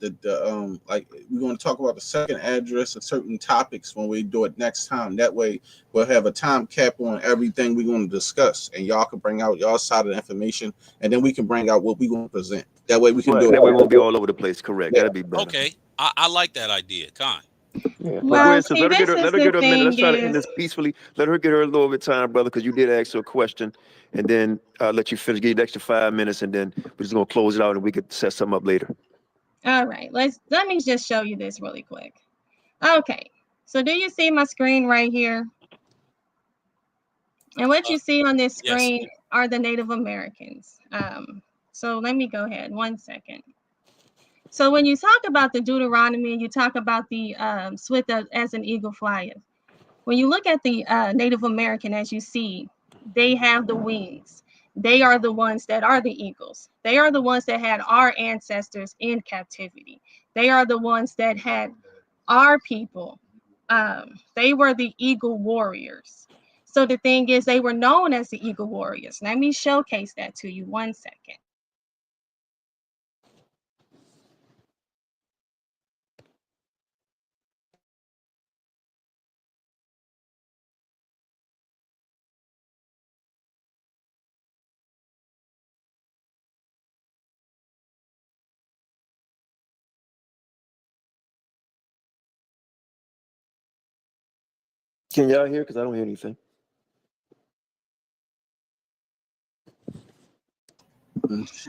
like we're going to talk about the second address and certain topics when we do it next time. That way we'll have a time cap on everything we're going to discuss, and y'all can bring out y'all side of the information, and then we can bring out what we're going to present. That way we can Right. do That way we won't be it. all over the place. Correct. Yeah. That'd be better. Okay, I like that idea. Con. Yeah. But go Well, ahead, sis. see, Let her get this her. is Let her the get her a minute. Let's thing try to end is, this peacefully. Let her get her a little bit of time, brother, because you did ask her a question, and then I'll let you finish. Give you the extra 5 minutes, and then we're just gonna close it out, and we could set something up later. all right, let me just show you this really quick. Okay, so do you see my screen right here? And what you see on this Yes. screen are the Native Americans. So let me go ahead 1 second. So when you talk about the Deuteronomy and you talk about the swift as an eagle flyeth, when you look at the Native American, as you see, they have the wings. They are the ones that are the eagles. They are the ones that had our ancestors in captivity. They are the ones that had our people. They were the eagle warriors. So the thing is, they were known as the eagle warriors. Let me showcase that to you 1 second. Can y'all hear? Because I don't hear anything.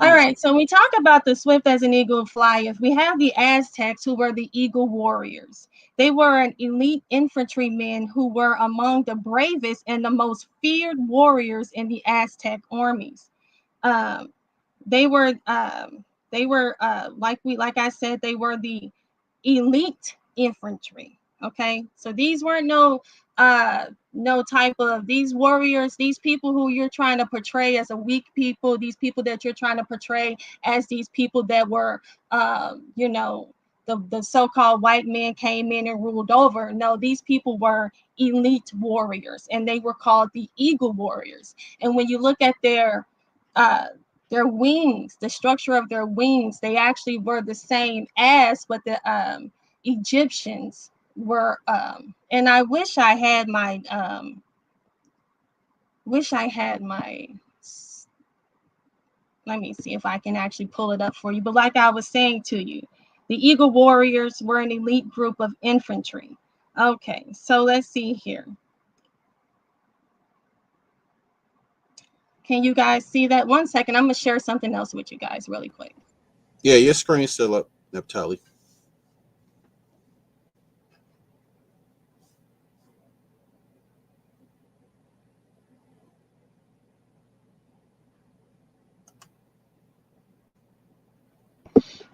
All right, so we talk about the swift as an eagle flyeth. We have the Aztecs, who were the eagle warriors. They were an elite infantrymen who were among the bravest and the most feared warriors in the Aztec armies. Um, they were like I said, they were the elite infantry. Okay, so these weren't no type of these warriors, these people who you're trying to portray as a weak people, these people that you're trying to portray as these people that were the so-called white men came in and ruled over. No, these people were elite warriors, and they were called the eagle warriors. And when you look at their wings, the structure of their wings, they actually were the same as what the Egyptians were. And I wish I had my let me see if I can actually pull it up for you. But like I was saying to you, the Eagle Warriors were an elite group of infantry. Okay, so let's see here. Can you guys see that? 1 second, I'm gonna share something else with you guys really quick. Yeah, your screen's still up, Naphtali.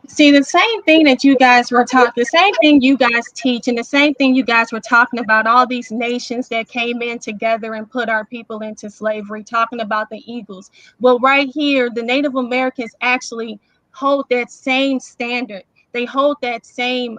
See, the same thing that you guys were talking, the same thing you guys teach, and the same thing you guys were talking about, all these nations that came in together and put our people into slavery, talking about the eagles. Well, right here, the Native Americans actually hold that same standard. They hold that same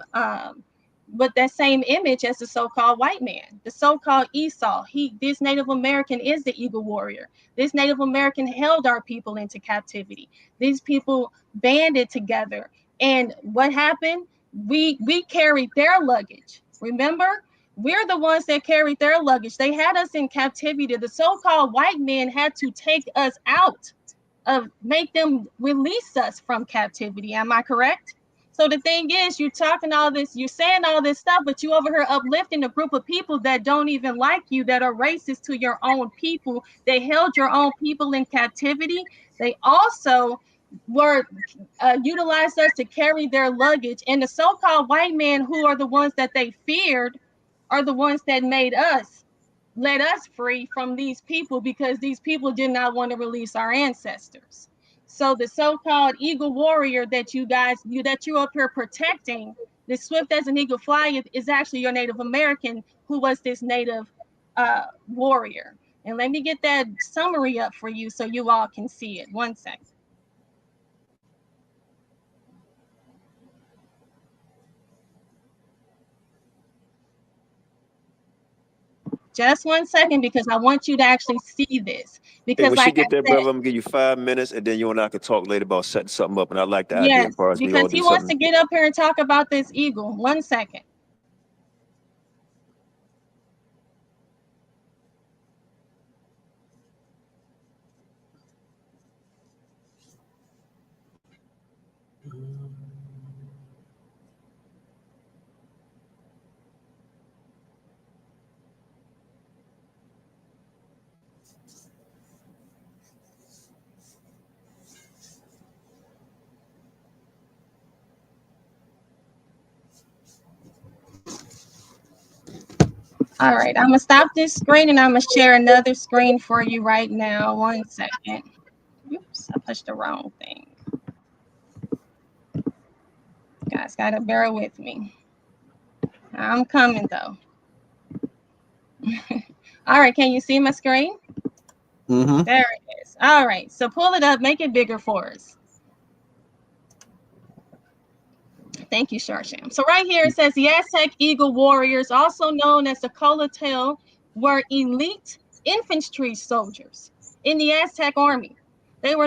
but that same image as the so-called white man, the so-called Esau. This Native American is the eagle warrior. This Native American held our people into captivity. These people banded together, and what happened? We carried their luggage. Remember, we're the ones that carried their luggage. They had us in captivity. The so-called white men had to take us out make them release us from captivity. Am I correct? So the thing is, you're talking all this, you're saying all this stuff, but you over here uplifting a group of people that don't even like you, that are racist to your own people. They held your own people in captivity. They also were utilized us to carry their luggage, and the so-called white men, who are the ones that they feared, are the ones that made us, let us free from these people, because these people did not want to release our ancestors. So the so-called eagle warrior that you up here protecting, the swift as an eagle flyeth, is actually your Native American, who was this native warrior. And let me get that summary up for you so you all can see it. One second. Just 1 second, because I want you to actually see this. Because, Hey, when she like I get there, said, brother, I'm gonna give you 5 minutes, and then you and I can talk later about setting something up. And I like the idea yes, as far as we all because do he wants something. to get up here and talk about this eagle. 1 second. All right, I'm gonna stop this screen and I'm gonna share another screen for you right now. 1 second. Oops, I pushed the wrong thing. You guys gotta bear with me. I'm coming though. All right, can you see my screen? Mm-hmm. There it is. All right, so pull it up, make it bigger for us. Thank you, Sharsham. So right here it says the Aztec Eagle Warriors, also known as the Colotel, were elite infantry soldiers in the Aztec army. They were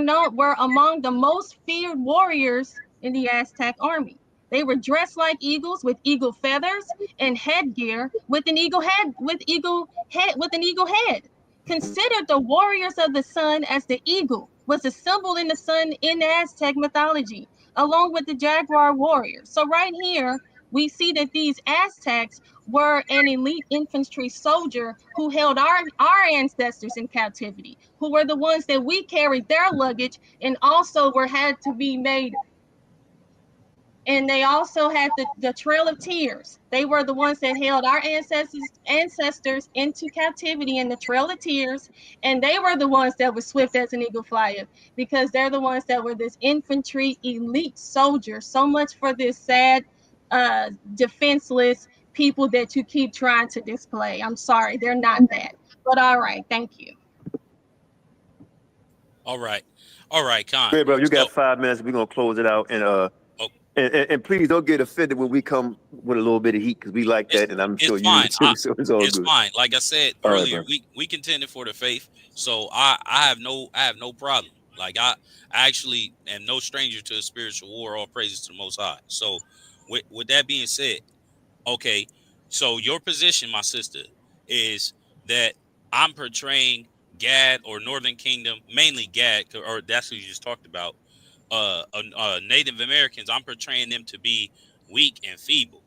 among the most feared warriors in the Aztec army. They were dressed like eagles with eagle feathers and headgear with an eagle head, Considered the warriors of the sun, as the eagle was a symbol in the sun in Aztec mythology, along with the jaguar warrior. So right here, we see that these Aztecs were an elite infantry soldier who held our ancestors in captivity, who were the ones that we carried their luggage, and also had to be made. And they also had the Trail of Tears. They were the ones that held our ancestors into captivity in the Trail of Tears. And they were the ones that were swift as an eagle flyeth, because they're the ones that were this infantry elite soldier. So much for this sad, defenseless people that you keep trying to display. I'm sorry, they're not that. But all right, thank you. All right. All right, Con. Yeah, bro, you So, got 5 minutes. We're gonna close it out, and oh, and please don't get offended when we come with a little bit of heat, because we like it's that, and I'm sure it's you do fine. too. So it's all It's good. fine. Like I said All right, earlier, bro. we contended for the faith, so I have no problem. Like I actually am no stranger to a spiritual war. All praises to the Most High. So, with that being said, okay, so your position, my sister, is that I'm portraying Gad or Northern Kingdom, mainly Gad, or that's who you just talked about. Native Americans, I'm portraying them to be weak and feeble.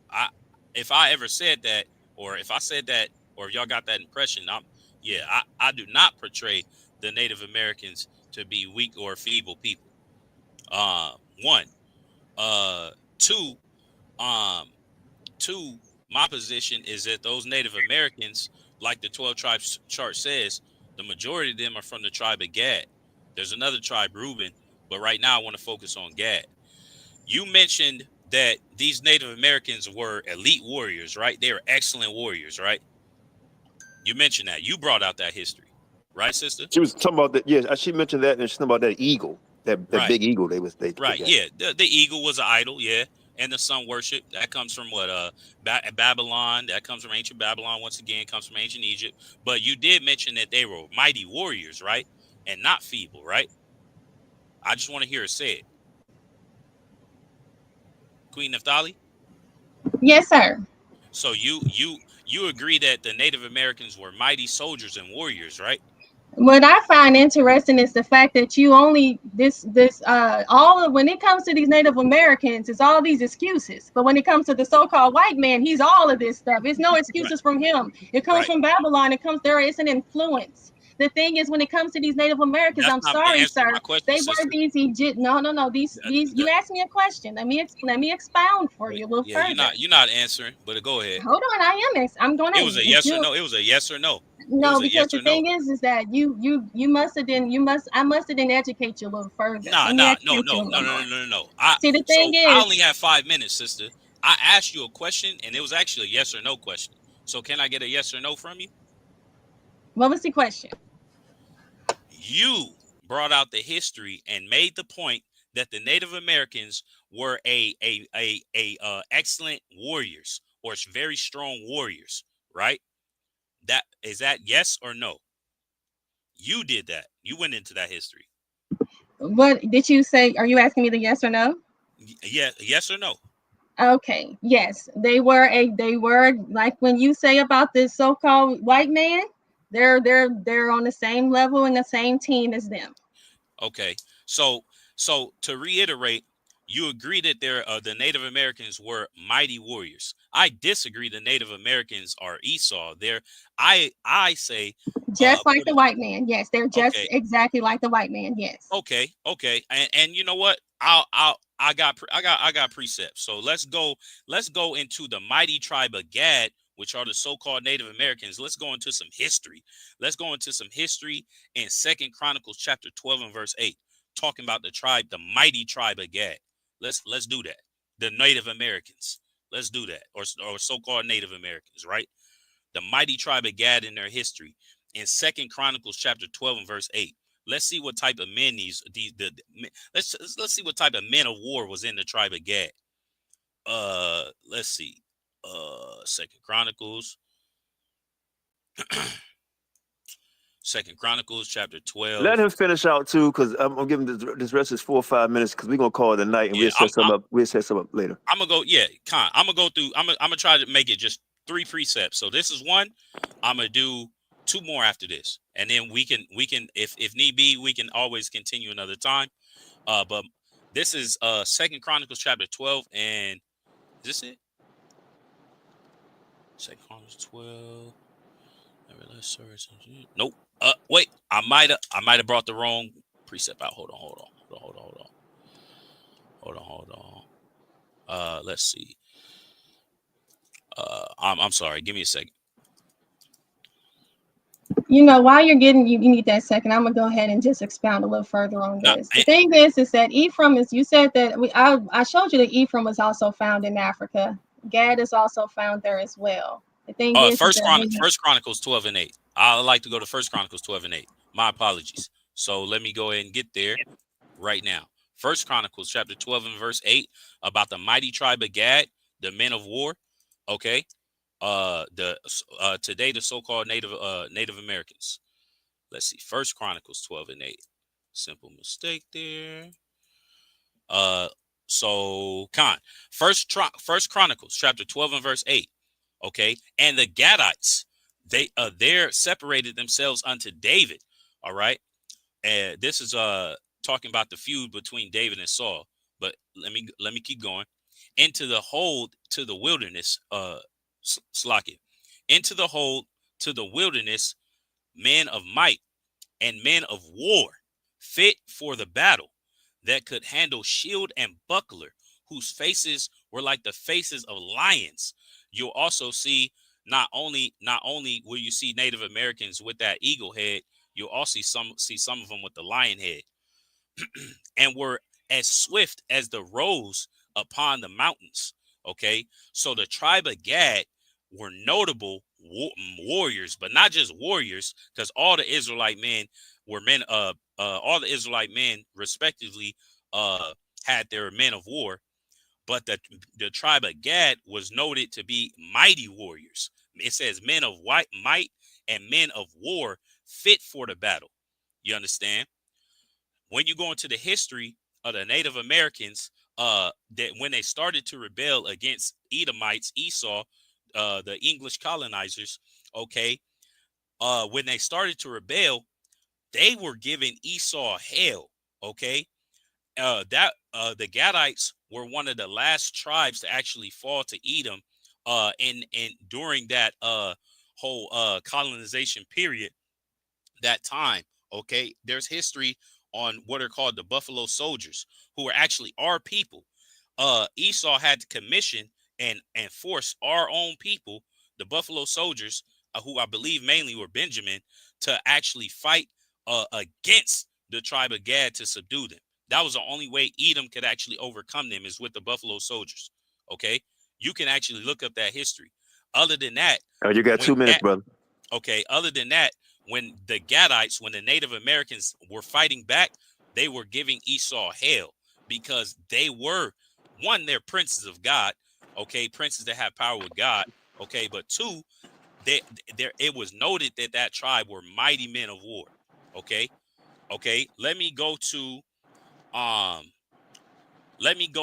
If I ever said that, or if I said that, or if y'all got that impression, I do not portray the Native Americans to be weak or feeble people. One, two, um, two, my position is that those Native Americans, like the 12 tribes chart says, the majority of them are from the tribe of Gad. There's another tribe, Reuben, but right now I want to focus on Gad. You mentioned that these Native Americans were elite warriors, right? They were excellent warriors, right? You mentioned that. You brought out that history, right, sister? She was talking about that. Yes, she mentioned that, and she's talking about that eagle, that Right, big eagle they right. got. Yeah, the eagle was an idol, yeah, and the sun worship that comes from what Babylon. That comes from ancient Babylon. Once again, comes from ancient Egypt. But you did mention that they were mighty warriors, right, and not feeble, right? I just want to hear it said. Queen Naphtali. Yes, sir. So you agree that the Native Americans were mighty soldiers and warriors, right? What I find interesting is the fact that you only all of, when it comes to these Native Americans, it's all these excuses. But when it comes to the so-called white man, he's all of this stuff. It's no Right. excuses from him. It comes Right. from Babylon. It comes there. It's an influence. The thing is, when it comes to these Native Americans, That's I'm not sorry, answering sir. my question, They were sister. these Egypt. No. You asked me a question. Let me expound for you a little Yeah, further. you're not answering, but go ahead. Hold on, I'm It gonna. was a If yes or you no. It was a yes or no. It No, was a because yes the or no. thing is that you must have been I must have didn't educate you a little further. Nah, Let me nah, no, educate you a no, no, little no, more. no, no, no. See, the So thing I is, only have 5 minutes, sister. I asked you a question, and it was actually a yes or no question. So can I get a yes or no from you? what was the question? You brought out the history and made the point that the Native Americans were excellent warriors or very strong warriors, right? That yes or no? You did that. You went into that history. What did you say? Are you asking me the yes or no? Yeah, yes or no? Okay, yes, they were like when you say about this so-called white man, they're on the same level and the same team as them. Okay. So to reiterate, you agree that the Native Americans were mighty warriors. I disagree. The Native Americans are Esau. I say Just like for the the white man. Yes, they're just okay. exactly like the white man. Yes. Okay, and you know what? I got precepts. So let's go into the mighty tribe of Gad, which are the so-called Native Americans. Let's go into some history. Let's go into some history in Second Chronicles chapter 12 and verse 8, talking about the mighty tribe of Gad. Let's do that. The Native Americans. Let's do that, or so-called Native Americans, right? The mighty tribe of Gad in their history in Second Chronicles chapter 12 and verse 8. Let's see what type of men let's see what type of men of war was in the tribe of Gad. Let's see. Second Chronicles. Second Chronicles chapter 12. Let him finish out too, because I'm giving this rest is 4 or 5 minutes, because we're gonna call it a night, and Yeah, we'll set some up. We'll set some up later. I'm gonna go. Yeah, I'm gonna go through. I'm gonna try to make it just 3 precepts. So this is one. I'm gonna do 2 more after this, and then we can if need be, we can always continue another time. But this is Second Chronicles chapter 12, and is this it? Second Chronicles 12. Nope. Wait. I might have brought the wrong precept out. Hold on. Let's see. I'm sorry. Give me a second. While you're getting you need that second, I'm gonna go ahead and just expound a little further on this. The thing is that Ephraim is, you said that I showed you that Ephraim was also found in Africa. Gad is also found there as well. The thing is that First Chronicles 12 and 8. I like to go to First Chronicles 12 and 8. My apologies. So let me go ahead and get there right now. First Chronicles chapter 12 and verse 8 about the mighty tribe of Gad, the men of war. Okay. Today the so-called Native Americans. Let's see. First Chronicles 12 and 8. Simple mistake there. So First Chronicles chapter 12 and verse 8. Okay. And the Gadites, they're separated themselves unto David. All right. And this is talking about the feud between David and Saul. But let me keep going. Into the hold to the wilderness, Slakia. Into the hold to the wilderness, men of might and men of war, fit for the battle, that could handle shield and buckler, whose faces were like the faces of lions. You'll also see not only will you see Native Americans with that eagle head, you'll also see some of them with the lion head, and were as swift as the roes upon the mountains. Okay, so the tribe of Gad were notable warriors, but not just warriors, because all the Israelite men were men. All the Israelite men, respectively, had their men of war. But the tribe of Gad was noted to be mighty warriors. It says men of might and men of war fit for the battle. You understand? When you go into the history of the Native Americans, that when they started to rebel against Edomites, Esau, the English colonizers, okay, when they started to rebel, they were giving Esau hell, okay? The Gadites were one of the last tribes to actually fall to Edom, and during that whole colonization period, that time. Okay, there's history on what are called the Buffalo Soldiers, who are actually our people. Esau had to commission and force our own people, the Buffalo Soldiers, who I believe mainly were Benjamin, to actually fight against the tribe of Gad to subdue them. That was the only way Edom could actually overcome them, is with the Buffalo Soldiers. Okay, you can actually look up that history. Other than that, You got 2 minutes, brother. okay, other than that, when the Gadites, when the Native Americans were fighting back, they were giving Esau hell, because they were, one, they're princes of God, okay, princes that have power with God, okay, but two, it was noted that that tribe were mighty men of war, okay. Let me go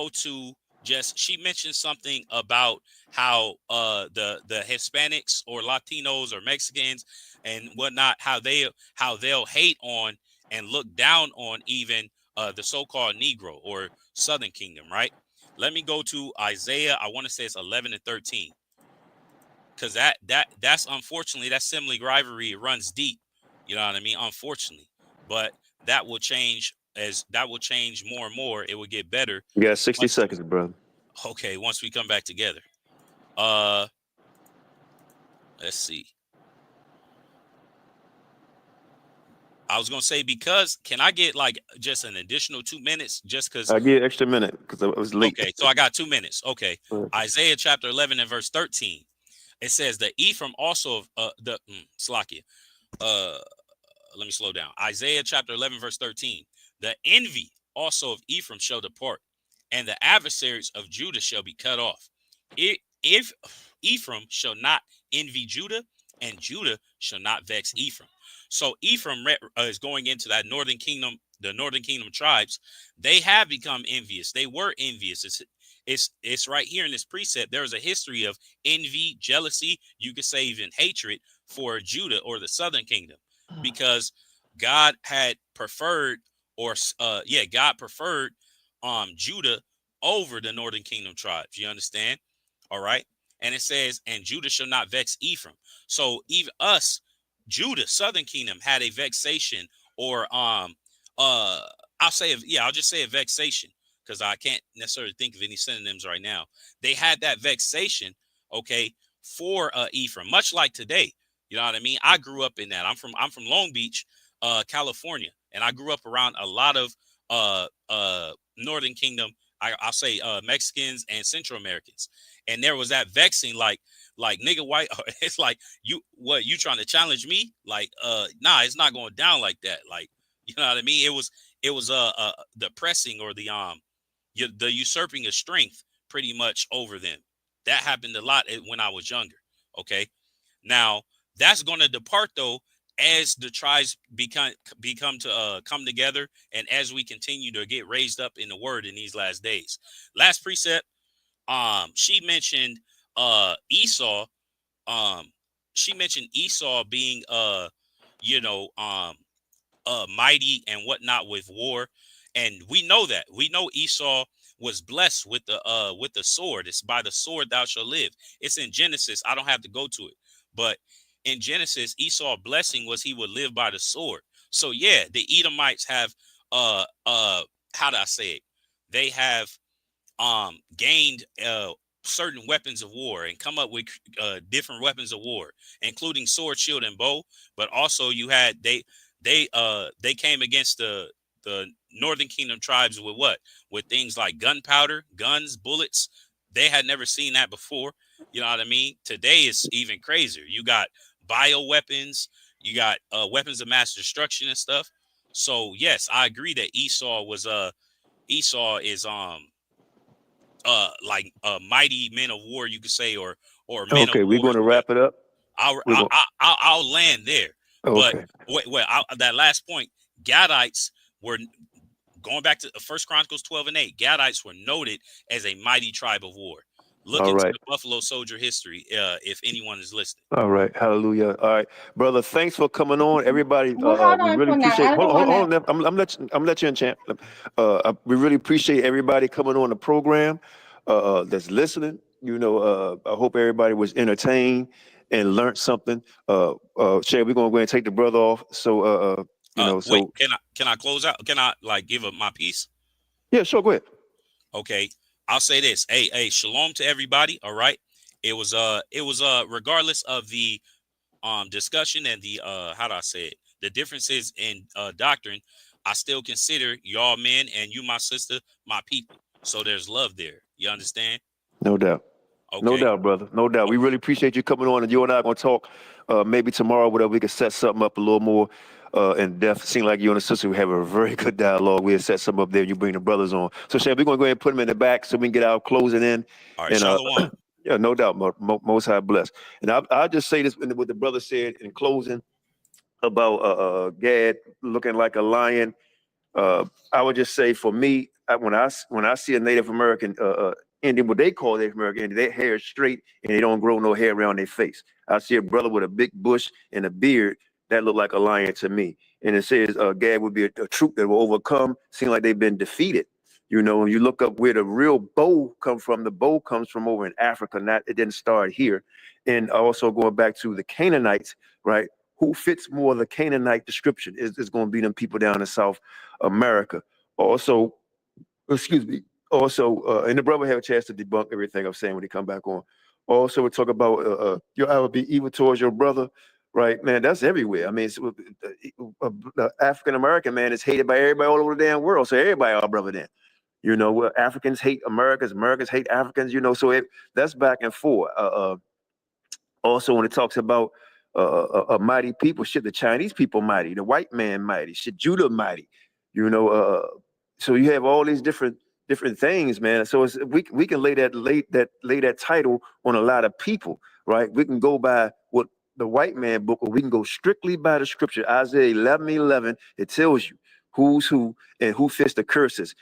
to just, she mentioned something about how the Hispanics or Latinos or Mexicans and whatnot, how they'll hate on and look down on even the so-called Negro or Southern Kingdom, right? Let me go to Isaiah. I want to say it's 11 and 13, because that's unfortunately, that simile rivalry, it runs deep. You know what I mean? Unfortunately, but that will change. As that will change more and more, it will get better. You got 60 seconds, brother. Okay, once we come back together. Let's see. I was gonna say, because can I get like just an additional 2 minutes, just because I get an extra minute because I was late. Okay, so I got 2 minutes. Okay, Isaiah chapter 11 and verse 13. It says that Ephraim also of Slakia. Let me slow down. Isaiah chapter 11 verse 13. The envy also of Ephraim shall depart, and the adversaries of Judah shall be cut off. If Ephraim shall not envy Judah, and Judah shall not vex Ephraim. So Ephraim is going into that northern kingdom, the northern kingdom tribes. They have become envious. They were envious. It's right here in this precept. There is a history of envy, jealousy, you could say even hatred for Judah or the southern kingdom, because God had preferred, God preferred Judah over the northern kingdom tribes. You understand? All right. And it says, and Judah shall not vex Ephraim. So even us, Judah, southern kingdom, had a vexation, or I'll just say a vexation, because I can't necessarily think of any synonyms right now. They had that vexation, okay, for Ephraim, much like today. You know what I mean? I grew up in that. I'm from Long Beach, California, and I grew up around a lot of northern kingdom, I'll say Mexicans and Central Americans. And there was that vexing, like nigga white. It's like, you trying to challenge me? Like, nah, it's not going down like that. Like, you know what I mean? It was the pressing, or the usurping of strength pretty much over them. That happened a lot when I was younger. Okay. Now that's going to depart though, as the tribes come together, and as we continue to get raised up in the word in these last days. Last precept, she mentioned Esau. She mentioned Esau being mighty and whatnot with war, and we know Esau was blessed with the sword. It's by the sword thou shalt live. It's in Genesis. I don't have to go to it, but in Genesis, Esau's blessing was he would live by the sword. So yeah, the Edomites have how do I say it? They have gained certain weapons of war and come up with different weapons of war, including sword, shield, and bow. But also you had they came against the the Northern Kingdom tribes with what? With things like gunpowder, guns, bullets. They had never seen that before. You know what I mean? Today it's even crazier. You got bioweapons, you got weapons of mass destruction and stuff. So yes, I agree that Esau is like mighty men of war, you could say, or men of Okay, we're war. going to wrap it up. We're going. I'll land there. But Okay. That last point, Gadites were going back to First Chronicles 12:8. Gadites were noted as a mighty tribe of war. Look All into right. the Buffalo Soldier history, if anyone is listening. All right. Hallelujah. All right, brother. Thanks for coming on. Everybody, Well, hold we on really for now. appreciate. I don't Hold want on. to. Nep. I'm let you in, champ. We really appreciate everybody coming on the program. That's listening. You know, I hope everybody was entertained and learned something. Shay, we're gonna go ahead and take the brother off. So, you know, Wait, so can I close out? Can I like give up my piece? yeah, sure, go ahead. Okay, I'll say this. Hey, shalom to everybody. All right. It was regardless of the discussion and the how do I say it, the differences in doctrine, I still consider y'all men and you, my sister, my people. So there's love there. You understand? No doubt. No Okay. doubt, brother. No doubt. We really appreciate you coming on, and you and I are gonna talk maybe tomorrow, whatever. We can set something up a little more in depth. Seems like you and the sister we have a very good dialogue. We'll set something up there. You bring the brothers on. So, Shan, we're gonna go ahead and put them in the back so we can get our closing in. All right. And Shalom. yeah, no doubt. Most High bless. And I'll just say this: what the brother said in closing about Gad looking like a lion. I would just say for me, when I see a Native American Indian, what they call Native American Indian, their hair is straight and they don't grow no hair around their face. I see a brother with a big bush and a beard that look like a lion to me. And it says Gad would be a troop that will overcome. Seem like they've been defeated. You know, when you look up where the real bow come from, the bow comes from over in Africa. Not it didn't start here. And also going back to the Canaanites, right? Who fits more of the Canaanite description is going to be them people down in South America. Also, excuse me. Also, and the brother have a chance to debunk everything I'm saying when he come back on. Also, we talk about your I would be evil towards your brother, right? Man, that's everywhere. I mean, the African American man is hated by everybody all over the damn world. So everybody our brother then. You know, Africans hate Americans, Americans hate Africans. You know, so that's back and forth. Also, when it talks about a mighty people, shit, the Chinese people mighty, the white man mighty, shit, Judah mighty, you know. So you have all these different things, man. So we can lay that title on a lot of people, right? We can go by what the white man book, or we can go strictly by the scripture. Isaiah 11:11, it tells you who's who and who fits the curses.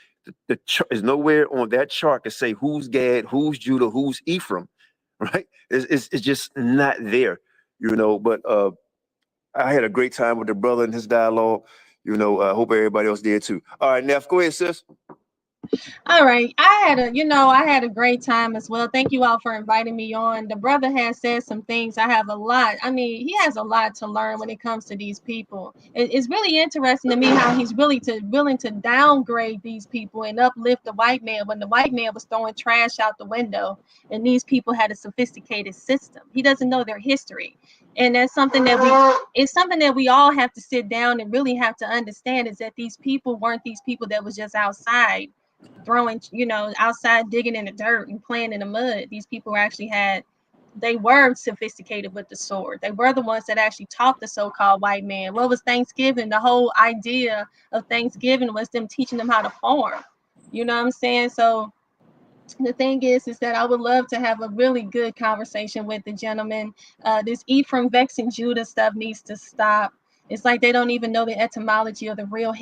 The is nowhere on that chart to say who's Gad, who's Judah, who's Ephraim. Right? It's just not there, you know. But I had a great time with the brother and his dialogue. You know, I hope everybody else did too. All right, Neff, go ahead, sis. All right. I had a great time as well. Thank you all for inviting me on. The brother has said some things. I have a lot. I mean, he has a lot to learn when it comes to these people. It's really interesting to me how he's willing to downgrade these people and uplift the white man when the white man was throwing trash out the window and these people had a sophisticated system. He doesn't know their history. And that's something that we all have to sit down and really have to understand, is that these people weren't these people that was just outside throwing, outside digging in the dirt and playing in the mud. These people they were sophisticated with the sword. They were the ones that actually taught the so-called white man. What was Thanksgiving? The whole idea of Thanksgiving was them teaching them how to farm. You know what I'm saying? So the thing is that I would love to have a really good conversation with the gentleman. This Ephraim vexing Judah stuff needs to stop. It's like they don't even know the etymology of the real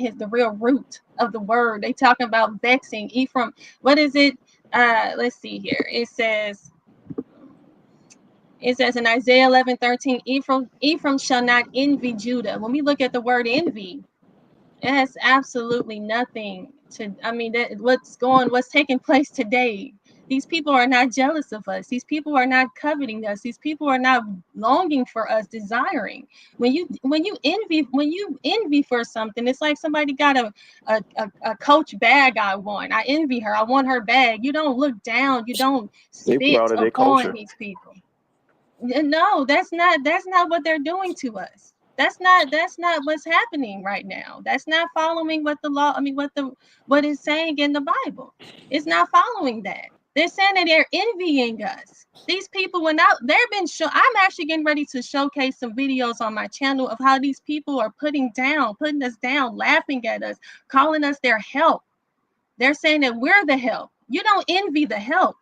root of the word. They talking about vexing Ephraim. What is it? Let's see here. It says in Isaiah 11:13, Ephraim shall not envy Judah. When we look at the word envy, it has absolutely nothing to, what's taking place today. These people are not jealous of us. These people are not coveting us. These people are not longing for us, desiring. When you envy for something, it's like somebody got a Coach bag I want. I envy her. I want her bag. You don't look down. You don't They spit proud of their upon culture. these people. No, that's not what they're doing to us. That's not what's happening right now. That's not following what the law, what it's saying in the Bible. It's not following that. They're saying that they're envying us. These people went out, they've been I'm actually getting ready to showcase some videos on my channel of how these people are putting us down, laughing at us, calling us their help. They're saying that we're the help. You don't envy the help.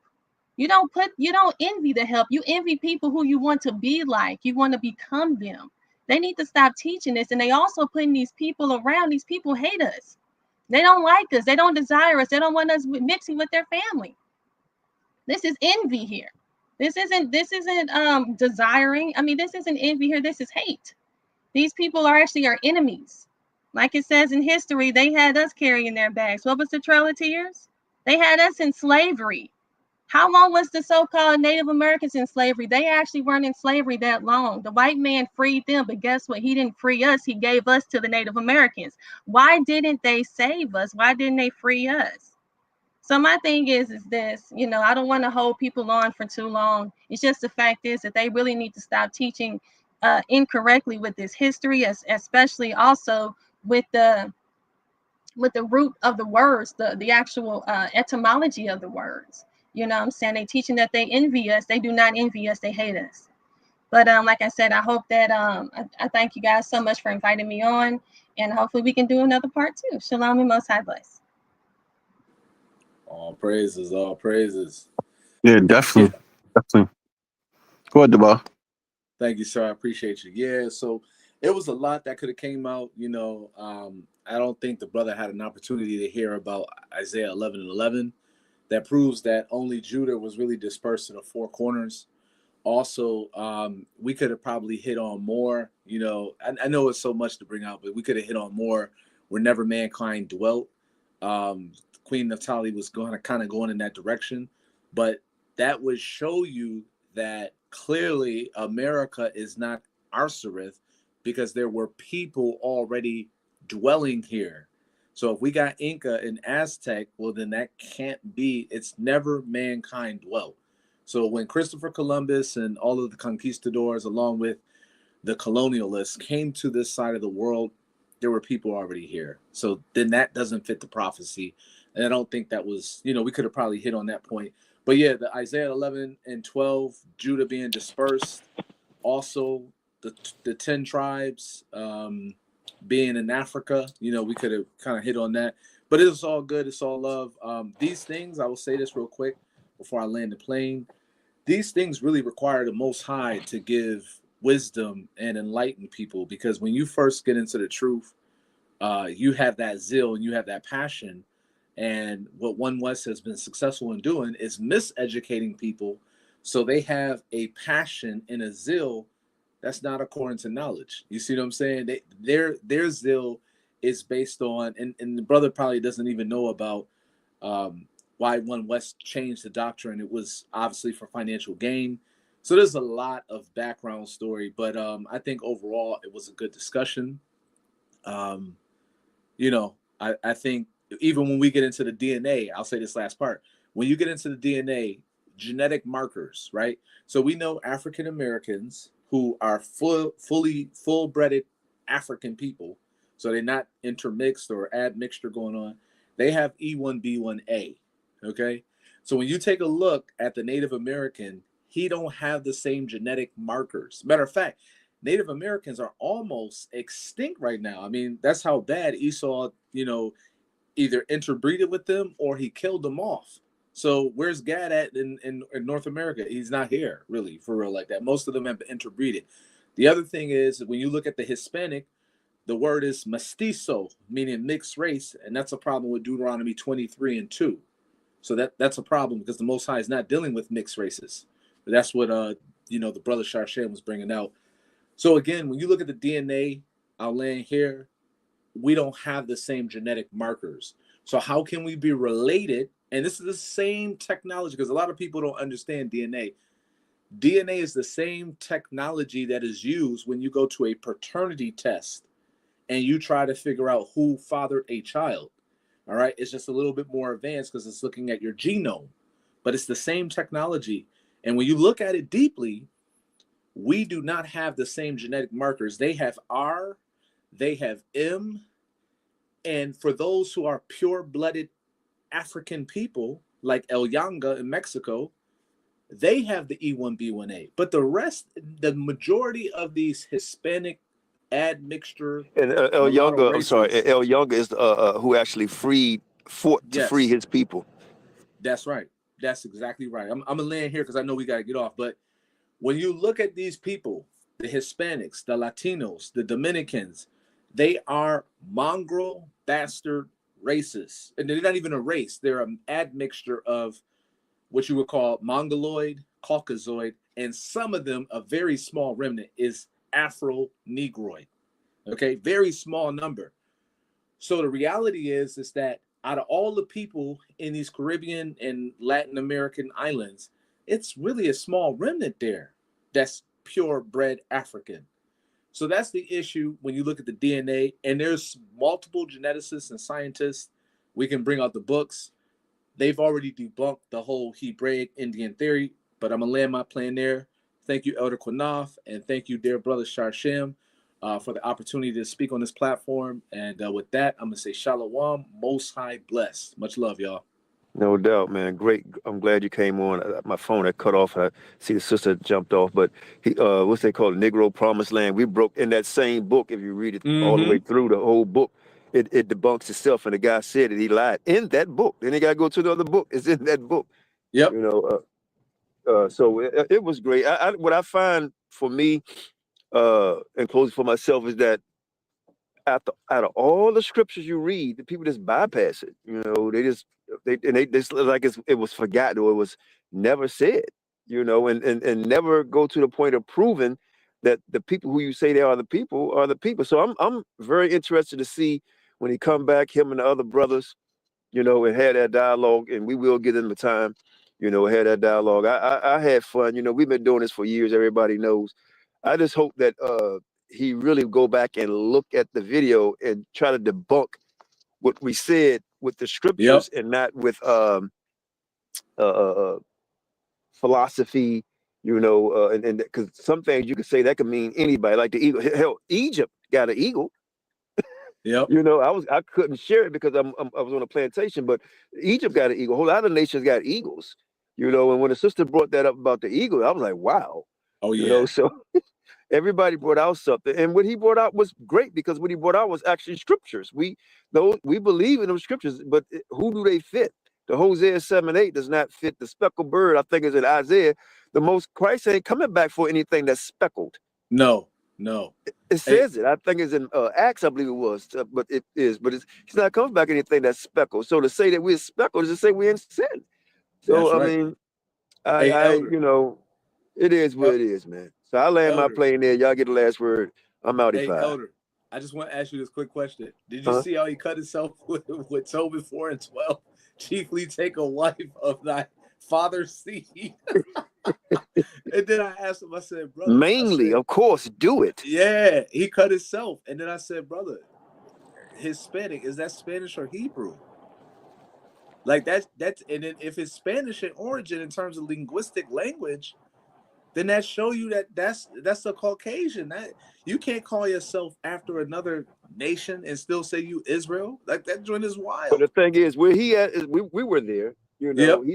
You don't envy the help. You envy people who you want to be like. You want to become them. They need to stop teaching this. And they also putting these people around. These people hate us. They don't like us. They don't desire us. They don't want us mixing with their family. This is envy here. This isn't desiring. This isn't envy here. This is hate. These people are actually our enemies. Like it says in history, they had us carrying their bags. What was the Trail of Tears? They had us in slavery. How long was the so-called Native Americans in slavery? They actually weren't in slavery that long. The white man freed them, but guess what? He didn't free us. He gave us to the Native Americans. Why didn't they save us? Why didn't they free us? So my thing is this, I don't want to hold people on for too long. It's just the fact is that they really need to stop teaching incorrectly with this history, especially also with the root of the words, the actual etymology of the words. I'm saying? They teaching that they envy us. They do not envy us. They hate us. But like I said, I hope that I thank you guys so much for inviting me on, and hopefully we can do another part too. Shalom and Most High bless. All praises, all praises. Yeah, definitely. Definitely. Go ahead, Deba. Thank you, sir. I appreciate you. Yeah, so it was a lot that could have came out. I don't think the brother had an opportunity to hear about Isaiah 11:11. That proves that only Judah was really dispersed in the four corners. Also, we could have probably hit on more. I know it's so much to bring out, but we could have hit on more wherever mankind dwelt. Queen Naphtali was kind of going in that direction, but that would show you that clearly America is not Arsareth, because there were people already dwelling here. So if we got Inca and Aztec, well, then that can't be. It's never mankind dwelt. So when Christopher Columbus and all of the conquistadors, along with the colonialists, came to this side of the world, there were people already here. So then that doesn't fit the prophecy. And I don't think that was, we could have probably hit on that point. But yeah, the Isaiah 11:12, Judah being dispersed, also the 10 tribes being in Africa, we could have kind of hit on that. But it's all good. It's all love. These things, I will say this real quick before I land the plane. These things really require the Most High to give wisdom and enlighten people, because when you first get into the truth, you have that zeal and you have that passion. And what One West has been successful in doing is miseducating people, so they have a passion and a zeal that's not according to knowledge. You see what I'm saying? Their zeal is based on, and the brother probably doesn't even know about why One West changed the doctrine. It was obviously for financial gain. So there's a lot of background story, but I think overall it was a good discussion. I think even when we get into the DNA, I'll say this last part. When you get into the DNA, genetic markers, right? So we know African Americans who are full-blooded African people, so they're not intermixed or admixture going on. They have E1B1A, okay? So when you take a look at the Native American, he don't have the same genetic markers. Matter of fact, Native Americans are almost extinct right now. That's how bad Esau, either interbreeded with them or he killed them off. So where's Gad at in North America? He's not here, really, for real, like that. Most of them have been interbreeded. The other thing is, when you look at the Hispanic, the word is mestizo, meaning mixed race, and that's a problem with Deuteronomy 23:2. So that's a problem, because the Most High is not dealing with mixed races. But that's what the brother Sharshan was bringing out. So again, when you look at the DNA, I'll land here, we don't have the same genetic markers. So how can we be related? And this is the same technology, because a lot of people don't understand DNA. DNA is the same technology that is used when you go to a paternity test and you try to figure out who fathered a child. All right. It's just a little bit more advanced because it's looking at your genome, but it's the same technology. And when you look at it deeply, we do not have the same genetic markers. They have R, they have M, and for those who are pure-blooded African people, like El Yanga in Mexico, they have the E1B1A. But the rest, the majority of these Hispanic admixture And El mulatto Younger, I'm sorry, races, El Younger is who actually fought to free yes, his people. that's right. That's exactly right. I'm gonna land here because I know we gotta get off. But when you look at these people, the Hispanics, the Latinos, the Dominicans, they are mongrel bastard races. And they're not even a race, they're an admixture of what you would call Mongoloid, Caucasoid, and some of them, a very small remnant, is Afro-Negroid. Okay, very small number. So the reality is that out of all the people in these Caribbean and Latin American islands, it's really a small remnant there that's purebred African. So that's the issue when you look at the DNA, and there's multiple geneticists and scientists. We can bring out the books. They've already debunked the whole Hebraic Indian theory, but I'm going to land my plane there. Thank you, Elder QANATH, and thank you, dear brother Sharshem, for the opportunity to speak on this platform. And with that, I'm going to say Shalom, Most High bless. Much love, y'all. No doubt, man. Great. I'm glad you came on. My phone had cut off. I see the sister jumped off, but he, what's they call it? Negro Promised Land. We broke in that same book. If you read it all the way through the whole book, it debunks itself. And the guy said that he lied in that book. Then he got to go to another book. It's in that book. Yep. You know, so it was great. What I find for me, and closing for myself, is that out of all the scriptures you read, the people just bypass it. You know, they just like it was forgotten or it was never said. You know, and never go to the point of proving that the people who you say they are the people are the people. So I'm very interested to see when he come back, him and the other brothers, you know, and had that dialogue, and we will get in the time, you know, had that dialogue. I had fun. You know, we've been doing this for years. Everybody knows. I just hope that he really go back and look at the video and try to debunk what we said with the scriptures and not with philosophy, you know, and because some things you could say that could mean anybody, like the eagle. Hell, Egypt got an eagle. Yep. You know, I couldn't share it because I was on a plantation, but Egypt got an eagle. A whole lot of nations got eagles. You know, and when the sister brought that up about the eagle, I was like, wow. Oh yeah. You know, so everybody brought out something, and what he brought out was great because what he brought out was actually scriptures. We believe in those scriptures, but who do they fit? The Hosea 7:8 does not fit. The speckled bird, I think, is in Isaiah. The most Christ ain't coming back for anything that's speckled. No. It says it. I think it's in Acts, I believe it was, but it is. But he's not coming back anything that's speckled. So to say that we're speckled is to say we're in sin. So That's right. I mean, I you know, it is what it is, man. So I land my plane there. Y'all get the last word. I'm out. Hey, Elder, I just want to ask you this quick question. Did you see how he cut himself with Tobit 4:12? Chiefly take a wife of thy father's seed. And then I asked him, I said, brother. Mainly, of course, do it. Yeah, he cut himself. And then I said, brother, Hispanic, is that Spanish or Hebrew? Like that's and then if it's Spanish in origin in terms of linguistic language, then that show you that that's a Caucasian. That you can't call yourself after another nation and still say you Israel. Like that joint is wild. But the thing is, where he at is we were there. You know,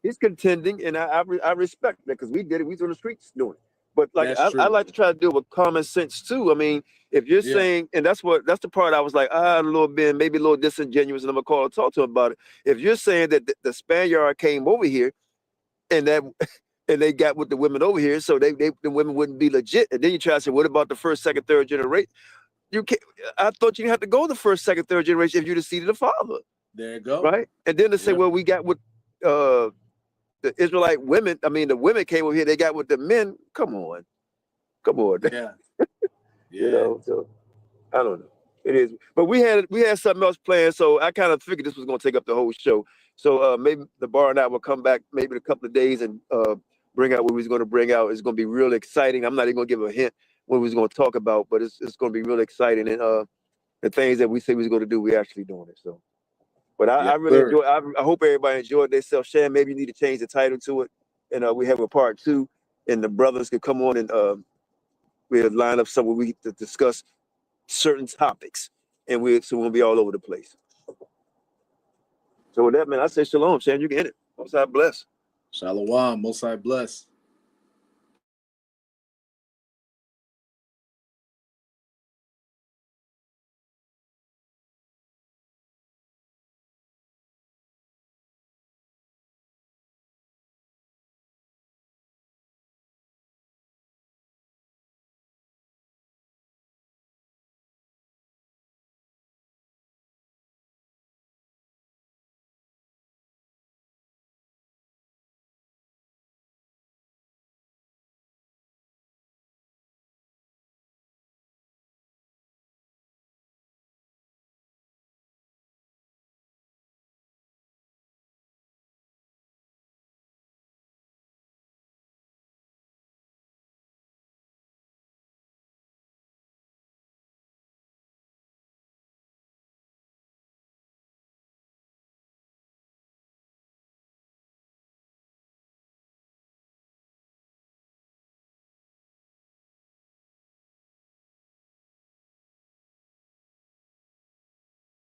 he's contending, and I respect that because we did it. We was on the streets doing it. But like I like to try to do it with common sense too. I mean, if you're saying, and that's the part I was like, a little bit, maybe a little disingenuous, and I'm gonna call and talk to him about it. If you're saying that the Spaniard came over here, and they got with the women over here, so the women wouldn't be legit, and then you try to say, what about the first, second, third generation? You can't. I thought you didn't have to go the first, second, third generation if you're the seed of the father. There you go. Right, and then to say, well, we got with the Israelite women. I mean, the women came over here. They got with the men. Come on. Yeah. You know. So I don't know. It is, but we had something else planned. So I kind of figured this was going to take up the whole show. So maybe the bar and I will come back maybe in a couple of days and bring out what we was going to bring out. It's going to be real exciting. I'm not even going to give a hint what we was going to talk about, but it's going to be real exciting. And the things that we say we was going to do, we actually doing it. So. But I really enjoy. I hope everybody enjoyed themselves. Shan, maybe you need to change the title to it, and we have a part 2. and the brothers could come on and we'll line up somewhere we to discuss certain topics, and we'll be all over the place. So with that, man, I say shalom, Shan. You get it. Most High bless. Shalom, Most High bless.